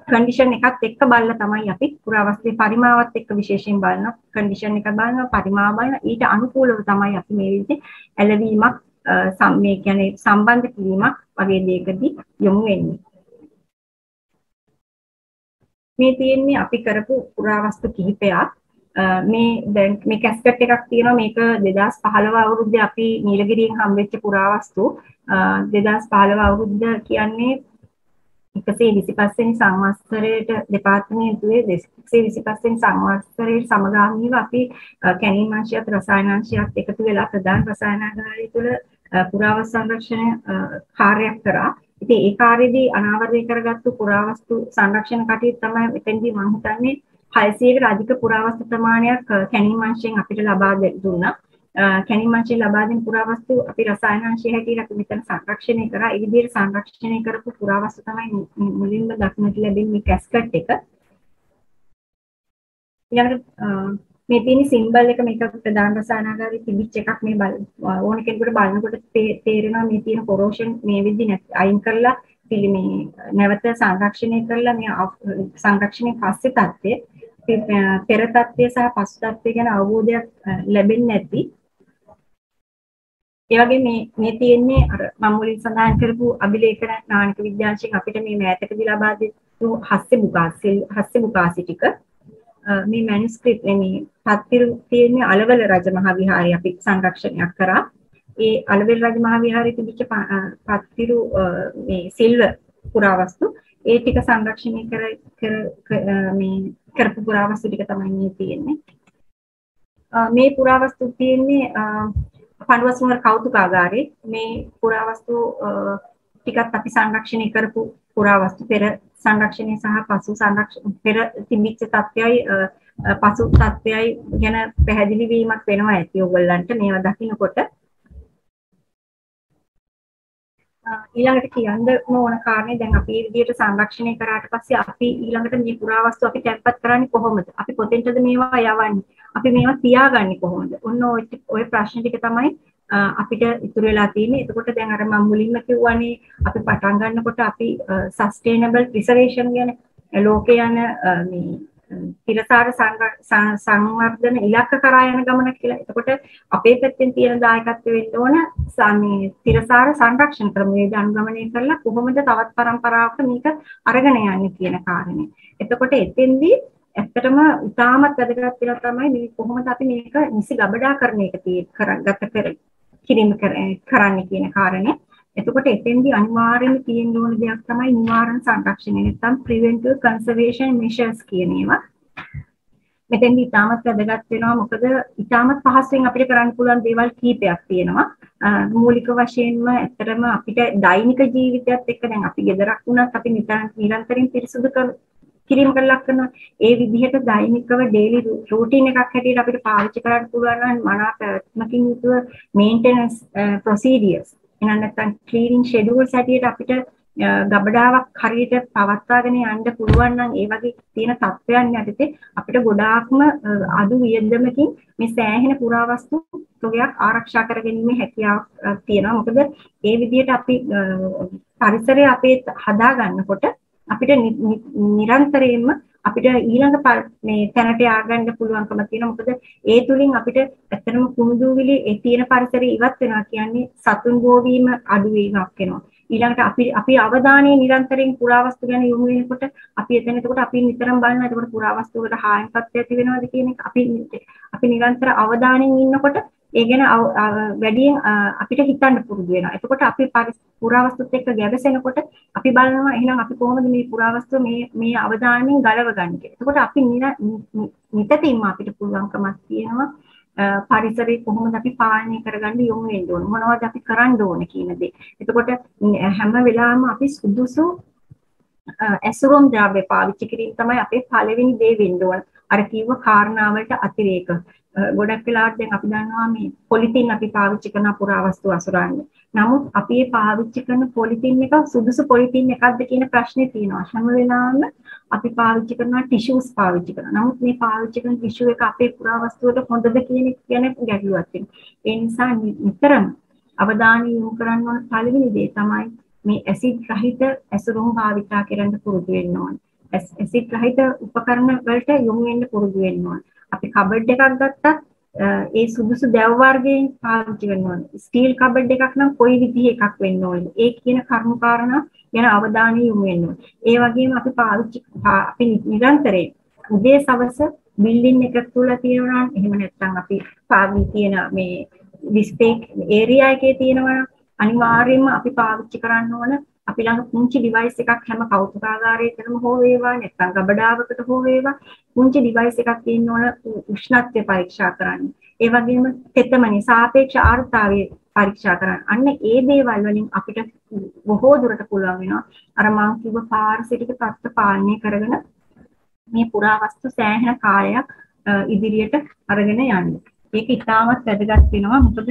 කන්ඩිෂන් එකත් එක්ක බලලා තමයි අපි පුරාවස්තුවේ පරිමාවත් එක්ක විශේෂයෙන් බලනවා කන්ඩිෂන් එක බලනවා පරිමාව බලනවා ඊට අනුකූලව තමයි අපි මේ විදිහේ ඇලවීමක් මේ කියන්නේ සම්බන්ධ කිරීමක් වගේ දෙයකදී යොමු වෙන්නේ. මේ තියෙන්නේ අපි කරපු පුරාවස්තු කිහිපයක්. මේ දැන් මේ කැස්කට් එකක් තියෙනවා මේක 2015 අවුරුද්දේ අපි නීලගිරියෙන් හම්බෙච්ච පුරාවස්තු 2015 අවුරුද්ද කියන්නේ 125 වෙනි සංවත්සරයට දෙපාර්තමේන්තුවේ 125 වෙනි සංවත්සරයේ සමගාමීව අපි කැණීම් අංශයත් රසායන අංශයත් එකතු වෙලා ප්‍රධාන රසායනාගාරය තුළ පුරාවස්තු සංරක්ෂණ කාර්යයක් කරා. ඉතින් ඒ කාර්යයේදී අනාවරණය කරගත්තු පුරාවස්තු සංරක්ෂණ කටයුතු තමයි එතෙන්දී මම හිතන්නේ 600කට අධික පුරාවස්තු ප්‍රමාණයක් කැණීම් අංශයෙන් අපිට ලබා දුන්නා. කැණීම් අංශයෙන් ලබා දෙන පුරාවස්තු අපි රසායන අංශය හැටියට අපි මෙතන සංරක්ෂණය කරා. ඒ විදිහට සංරක්ෂණය කරපු පුරාවස්තු තමයි මුලින්ම දක්නට ලැබෙන මේ කැස්කට් එක. ඊළඟට මේ තියෙන සිම්බල් එක මේක ප්‍රධාන රසායනාගාරයේ තිබිච්ච එකක් මේ ඕන කෙනෙකුට බලනකොට තේරෙනවා මේ තියෙන කොරෝෂන් මේ විදිහ අයින් කරලා මේ නැවත සංරක්ෂණය කරලා මේ සංරක්ෂණයේ පස්සේ තත්ත්වය පෙර තත්ත්වය සහ පසු තත්ත්වය ගැන අවබෝධයක් ලැබෙන්නේ නැති. ඒ වගේ මේ තියෙන්නේ අර මම මුලින් සඳහන් කරපු අභිලේඛන නානික විද්‍යාංශයෙන් අපිට මේ මෑතකදී ලබා දෙපු හස්්‍ය බුකාසි ටික මේ මැනුස්ක්‍රිප්ට් මේ පත්තිරු තියෙන්නේ අලවල රජමහා විහාරයේ අපි සංරක්ෂණයක් කරා. ඒ අලවල රජමහා විහාරයේ තිබිච්ච පත්තිරු මේ සිල්වර් පුරාවස්තු ඒ ටික සංරක්ෂණය මේ කරපු පුරාවස්තු ටික තමයි මේ තියෙන්නේ. මේ පුරාවස්තු තියෙන්නේ පඬුවස්නුවර කෞතුකාගාරයේ මේ පුරාවස්තු ටිකත් අපි සංරක්ෂණය කරපු පුරාවස්තු පෙර සංරක්ෂණය සහ පසු සංරක්ෂණ පෙර තිබිච්ච තත්ත්වයයි පසු තත්ත්වයයි ගැන පැහැදිලි වීමක් වෙනවා ඇති ඔයගොල්ලන්ට මේවා දකින්නකොට. ඊළඟට කියන්න ඕන කාරණේ දැන් අපි මේ විදිහට සංරක්ෂණය කරාට පස්සේ අපි ඊළඟට මේ පුරාවස්තු අපි තැන්පත් කරන්නේ කොහොමද? අපි කොතෙන්ටද මේවා යවන්නේ? අපි මේවා තියාගන්නේ කොහොමද? ඔන්න ඔය ප්‍රශ්න ටික තමයි අපිට ඉතුරු වෙලා තියෙන්නේ. එතකොට දැන් අර මම මුලින්ම කිව්වනේ අපි පටන් ගන්නකොට අපි සස්ටේනබල් ප්‍රිසර්වේෂන් ගැන ලෝකේ යන මේ තිරසාර සංවර්ධන ඉලක්ක කරා යන ගමන කියලා. එතකොට අපේ පැත්තෙන් තියෙන දායකත්වය වෙන්න ඕන මේ තිරසාර සංරක්ෂණ ක්‍රමවේද අනුගමනය කරලා කොහොමද තවත් පරම්පරාවක මේක අරගෙන යන්නේ කියන කාරණේ. එතකොට එතෙන්දී ඇත්තටම ඉතාමත් වැදගත් වෙනවා තමයි මේ කොහොමද අපි මේක නිසි ගබඩාකරණයක කරන්නේ කියන කාරණේ. එතකොට එතෙන්දී අනිවාර්යයෙන්ම තියෙන්න ඕන දෙයක් තමයි නිවාරණ සංරක්ෂණය නැත්නම් preventive conservation measures කියන ඒවා. මෙතෙන්දී ඉතාමත් වැදගත් වෙනවා මොකද ඉතාමත් පහසුවෙන් අපිට කරන්න පුළුවන් දේවල් කීපයක් තියෙනවා. මූලික වශයෙන්ම ඇත්තටම අපිට දෛනික ජීවිතයත් එක්ක දැන් අපි ගෙදරක් වුණත් අපි නිරන්තරයෙන් පිරිසුදු කිරීම කරලා කරනවා. ඒ විදිහට දෛනිකව ඩේලි රූටින් එකක් හැටියට අපිට පාවිච්චි කරන්න පුළුවන් නම් මනා පැවැත්මකින් යුතුව මේන්ටෙනන්ස් ප්‍රොසීඩියර්ස් එහෙනම් නැත්නම් ක්ලීනින් ෂෙඩියුල්ස් හැටියට අපිට ගබඩාවක් හරියට පවත්වාගෙන යන්න පුළුවන් නම් ඒ වගේ තියෙන තත්ත්වයන් යටතේ අපිට ගොඩාක්ම අඩු වියදමකින් මේ සෑහෙන පුරාවස්තු තොගයක් ආරක්ෂා කරගැනීමේ හැකියාවක් තියෙනවා. මොකද ඒ විදිහට අපි පරිසරය අපේ හදා ගන්නකොට අපිට නිරන්තරයෙන්ම අපිට ඊළඟ මේ තැනට ය아가න්න පුළුවන්කම තියෙනවා. මොකද ඒ තුලින් අපිට ඇත්තටම කුණුදූවිලි ඒ තියෙන පරිසරය ඉවත් වෙනවා කියන්නේ සතුන් බෝවීම අඩු වීමක් වෙනවා. ඊළඟට අපි අවධානය නිරන්තරයෙන් පුරාවස්තු ගැන යොමු වෙනකොට අපි එතකොට අපි නිතරම බලනවා එතකොට පුරාවස්තුවකට හානිපත් ඇති වෙනවද කියන එක අපි නිරන්තර අවධානයෙන් ඉන්නකොට ඒ ගැන වැඩියෙන් අපිට හිතන්න පුරුදු වෙනවා. එතකොට අපි පුරාවස්තුත් එක්ක ගැවසෙනකොට අපි බලනවා එහෙනම් අපි කොහොමද මේ පුරාවස්තුව මේ අවධානයෙන් ගලව ගන්න කියලා. එතකොට අපි නිතින්ම අපිට පුළුවන්කමක් තියෙනවා පරිසරය කොහොමද අපි පාලනය කරගන්න යොමු වෙන්න ඕන මොනවද අපි කරන්න ඕන කියන දේ. එතකොට හැම වෙලාවෙම අපි සුදුසු ඇසුරුම් ද්‍රව්‍ය පාවිච්චි කිරීම තමයි අපේ පළවෙනි දේ වෙන්න ඕන. අර කිව්ව කාරණාවලට අතිරේක. ගොඩක් වෙලාවට දැන් අපි දන්නවා මේ පොලිතින් අපි පාවිච්චි කරන පුරාවස්තු අසුරන්නේ. නමුත් අපි මේ පාවිච්චි කරන පොලිතින් එක සුදුසු පොලිතින් එකක්ද කියන ප්‍රශ්නේ තියෙනවා. හැම වෙලාවෙම අපි පාවිච්චි කරනවා ටිෂුස් පාවිච්චි කරනවා. නමුත් මේ පාවිච්චි කරන ටිෂු එක අපේ පුරාවස්තුවට හොඳද කියන එක ගැන ගැටලුවක් තියෙනවා. ඒ නිසා නිතරම අවධානය යොමු කරන්න ඕන පළවෙනි දේ තමයි මේ ඇසිඩ් රහිත ඇසුරුම් භාවිතා කරන්න පුරුදු වෙන්න ඕන. ඇසිඩ් රහිත උපකරණ වලට යොමු වෙන්න පුරුදු වෙන්න ඕන. අපි කබඩ් එකක් ගත්තත් ඒ සුදුසු දැව වර්ගයෙන් පාවිච්චි කරන්න ඕන. ස්ටීල් කබඩ් එකක් නම් කොයි විදිහේ එකක් වෙන්න ඕනද? ඒ කියන කරුණු කාරණා ගැන අවධානය යොමු වෙන්න ඕන. ඒ වගේම අපි නිරන්තරයෙන් උදේ සවස බිල්ඩින් එකක් තුල තියෙනවා නම් එහෙම නැත්නම් අපි පාවිච්චි තියෙන මේ ඩිස්ප්ලේ ඒරියා එකේ තියෙනවා අනිවාර්යයෙන්ම අපි පාවිච්චි කරන්න ඕන අපි ළඟ පුංචි ඩිවයිස් එකක් හැම කෞතුකාගාරයකටම හෝ වේවා නැත්නම් ගබඩාවකට හෝ වේවා පුංචි ඩිවයිස් එකක් තියෙන්න ඕන උෂ්ණත්වය පරීක්ෂා කරන්න. ඒ වගේම තෙතමනි සාපේක්ෂ ආර්ද්‍රතාවය පරීක්ෂා කරන්න. අන්න ඒ දේවල් වලින් අපිට බොහෝ දුරට පුළුවන් වෙනවා අර මම කිව්ව පාරිසරික තත්ත්ව පාලනය කරගෙන මේ පුරාවස්තු සෑහෙන කාලයක් ඉදිරියට අරගෙන යන්න. ඒක ඉතාමත් වැදගත් වෙනවා. මොකද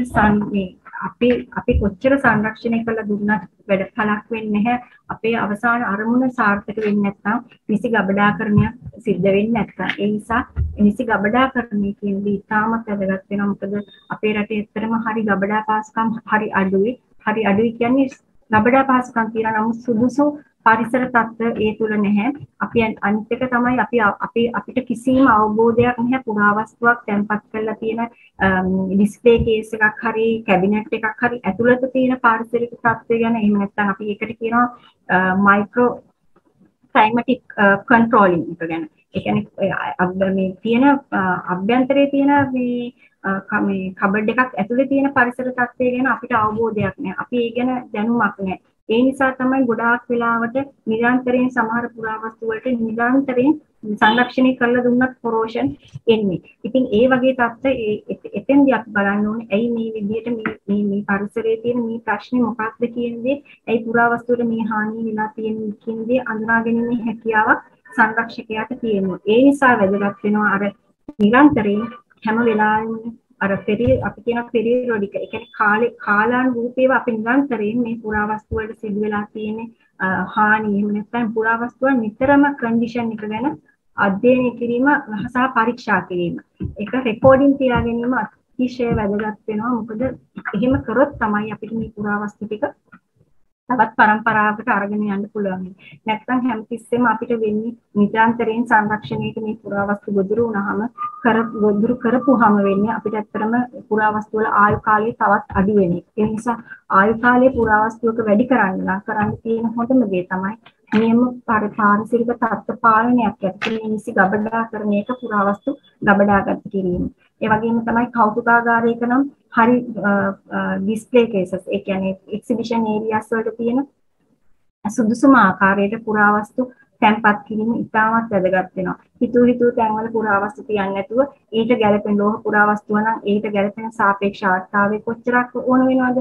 අපි කොච්චර සංරක්ෂණය කළා දුන්නත් වැඩපලක් වෙන්නේ නැහැ. අපේ අවසාන අරමුණ සාර්ථක වෙන්නේ නැත්නම් නිසි ගබඩාකරණයක් සිද්ධ වෙන්නේ නැත්නම්. ඒ නිසා නිසි ගබඩාකරණය කියන දේ ඉතාමත් වැදගත් වෙනවා. මොකද අපේ රටේ ඇත්තටම හරි ගබඩා පාසුකම් හරි අඩුයි. හරි අඩුයි කියන්නේ ගබඩා පාසුකම් කියලා නමුත් සුදුසු පරිසර තත්ත්ව ඒ තුල නැහැ. අපි අනිත් එක තමයි අපිට කිසිම අවබෝධයක් නැහැ පුරාවස්තුවක් තැන්පත් කරලා තියෙන ඩිස්ප්ලේ කේස් එකක් හරි කැබිනට් එකක් හරි ඇතුළත තියෙන පාරිසරික තත්ත්වය ගැන. එහෙම නැත්නම් අපි ඒකට කියනවා මයික්‍රෝ ක්ලයිමැටික් කන්ට්‍රෝලින් එක ගැන. ඒ කියන්නේ මේ තියෙන අභ්‍යන්තරයේ තියෙන මේ කබඩ් එකක් ඇතුලේ තියෙන පරිසර තත්ත්වය ගැන අපිට අවබෝධයක් නැහැ. අපි ඒ ගැන දැනුමක් නැහැ. ඒ නිසා තමයි ගොඩාක් වෙලාවට නිරන්තරයෙන් සමහර පුරාවස්තු වලට නිරන්තරයෙන් සංරක්ෂණය කරලා දුන්නත් කොරෝෂන් එන්නේ. ඉතින් ඒ වගේ තත්ත්ව එතෙන්දී අපි බලන්න ඕනේ ඇයි මේ විදිහට මේ පරිසරයේ තියෙන මේ ප්‍රශ්නේ මොකක්ද කියන දේ, ඇයි පුරාවස්තු වල මේ හානිය වෙලා තියෙන්නේ කියන දේ අඳුනා ගැනීමේ හැකියාවක් සංරක්ෂකයාට තියෙනවා. ඒ නිසා වැදගත් වෙනවා අර නිරන්තරයෙන් හැම වෙලාවෙම අර අපි කියන පෙරියොඩික ඒ කියන්නේ කාලානුරූපීව අපි නිරන්තරයෙන් මේ පුරාවස්තු වලට සිදු වෙලා තියෙන හානි එහෙම නැත්නම් පුරාවස්තුන් නිතරම කන්ඩිෂන් එක ගැන අධ්‍යයනය කිරීම සහ පරීක්ෂා කිරීම. ඒක රෙකෝඩින් තියා ගැනීම අතිශය වැදගත් වෙනවා. මොකද එහෙම කරොත් තමයි අපිට මේ පුරාවස්තු ටික තවත් පරම්පරාවකට අරගෙන යන්න පුළුවන්. නැත්නම් හැමතිස්සෙම අපිට වෙන්නේ නිරන්තරයෙන් සංරක්ෂණයට මේ පුරාවස්තු ගොදුරු වුණාම ගොදුරු කරපුවාම වෙන්නේ අපිට ඇත්තටම පුරාවස්තු වල ආයු කාලය තවත් අඩු වෙන එක. ඒ නිසා ආයු කාලයේ පුරාවස්තුවක වැඩි කරන්න තියෙන හොඳම දේ තමයි නියම පාරිසරික තත්ත්ව පාලනයක් ඇතුළේ නිසි ගබඩාකරණයක පුරාවස්තු ගබඩාගත කිරීම. ඒ වගේම තමයි කෞතුකාගාරයක නම් හරි ඩිස්ප්ලේ කේසස් ඒ කියන්නේ එක්සිබිෂන් ඒරියාස් වලට තියෙන සුදුසුම ආකාරයට පුරාවස්තු තැන්පත් කිරීම ඉතාමත් වැදගත් වෙනවා. හිතුව තැන්වල පුරාවස්තු තියන්නේ නැතුව ඊට ගැළපෙන ලෝහ පුරාවස්තුව නම් ඊට ගැළපෙන සාපේක්ෂ ආර්ද්‍රතාවය කොච්චරක් ඕන වෙනවද?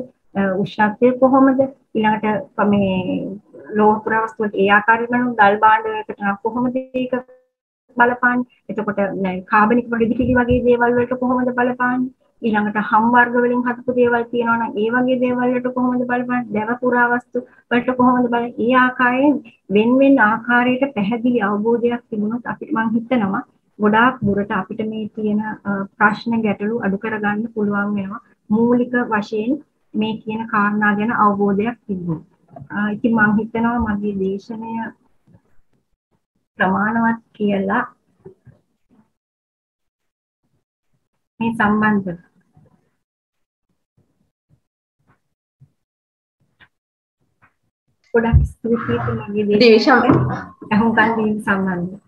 උෂ්ණත්වය කොහොමද? ඊළඟට මේ ලෝහ පුරාවස්තු වලට ඒ ආකාරයෙන්ම ගල් භාණ්ඩයකට නම් කොහොමද ඒක බලපාන්නේ? එතකොට කාබනික ප්‍රතිපිලි වගේ දේවල් වලට කොහොමද බලපාන්නේ? ඊළඟට හම් වර්ග වලින් හදපු දේවල් තියෙනවා නම් ඒ වගේ දේවල් වලට කොහොමද බලපාන්නේ? දැව පුරාවස්තු වලට කොහොමද බලන්නේ? ඒ ආකාරයෙන් වෙන ආකාරයකට පැහැදිලි අවබෝධයක් තිබුණොත් අපිට මම හිතනවා ගොඩාක් දුරට අපිට මේ තියෙන ප්‍රශ්න ගැටලු අඩු කරගන්න පුළුවන් වෙනවා. මූලික වශයෙන් මේ කියන කාරණා ගැන අවබෝධයක් තිබුණොත්. ඉතින් මම හිතනවා මගේ දේශනය ප්‍රමාණවත් කියලා මේ සම්බන්ධ ගොඩක් ස්තුතියි මගේ දිවිෂම අහුම්කන් දීම සම්බන්ධව.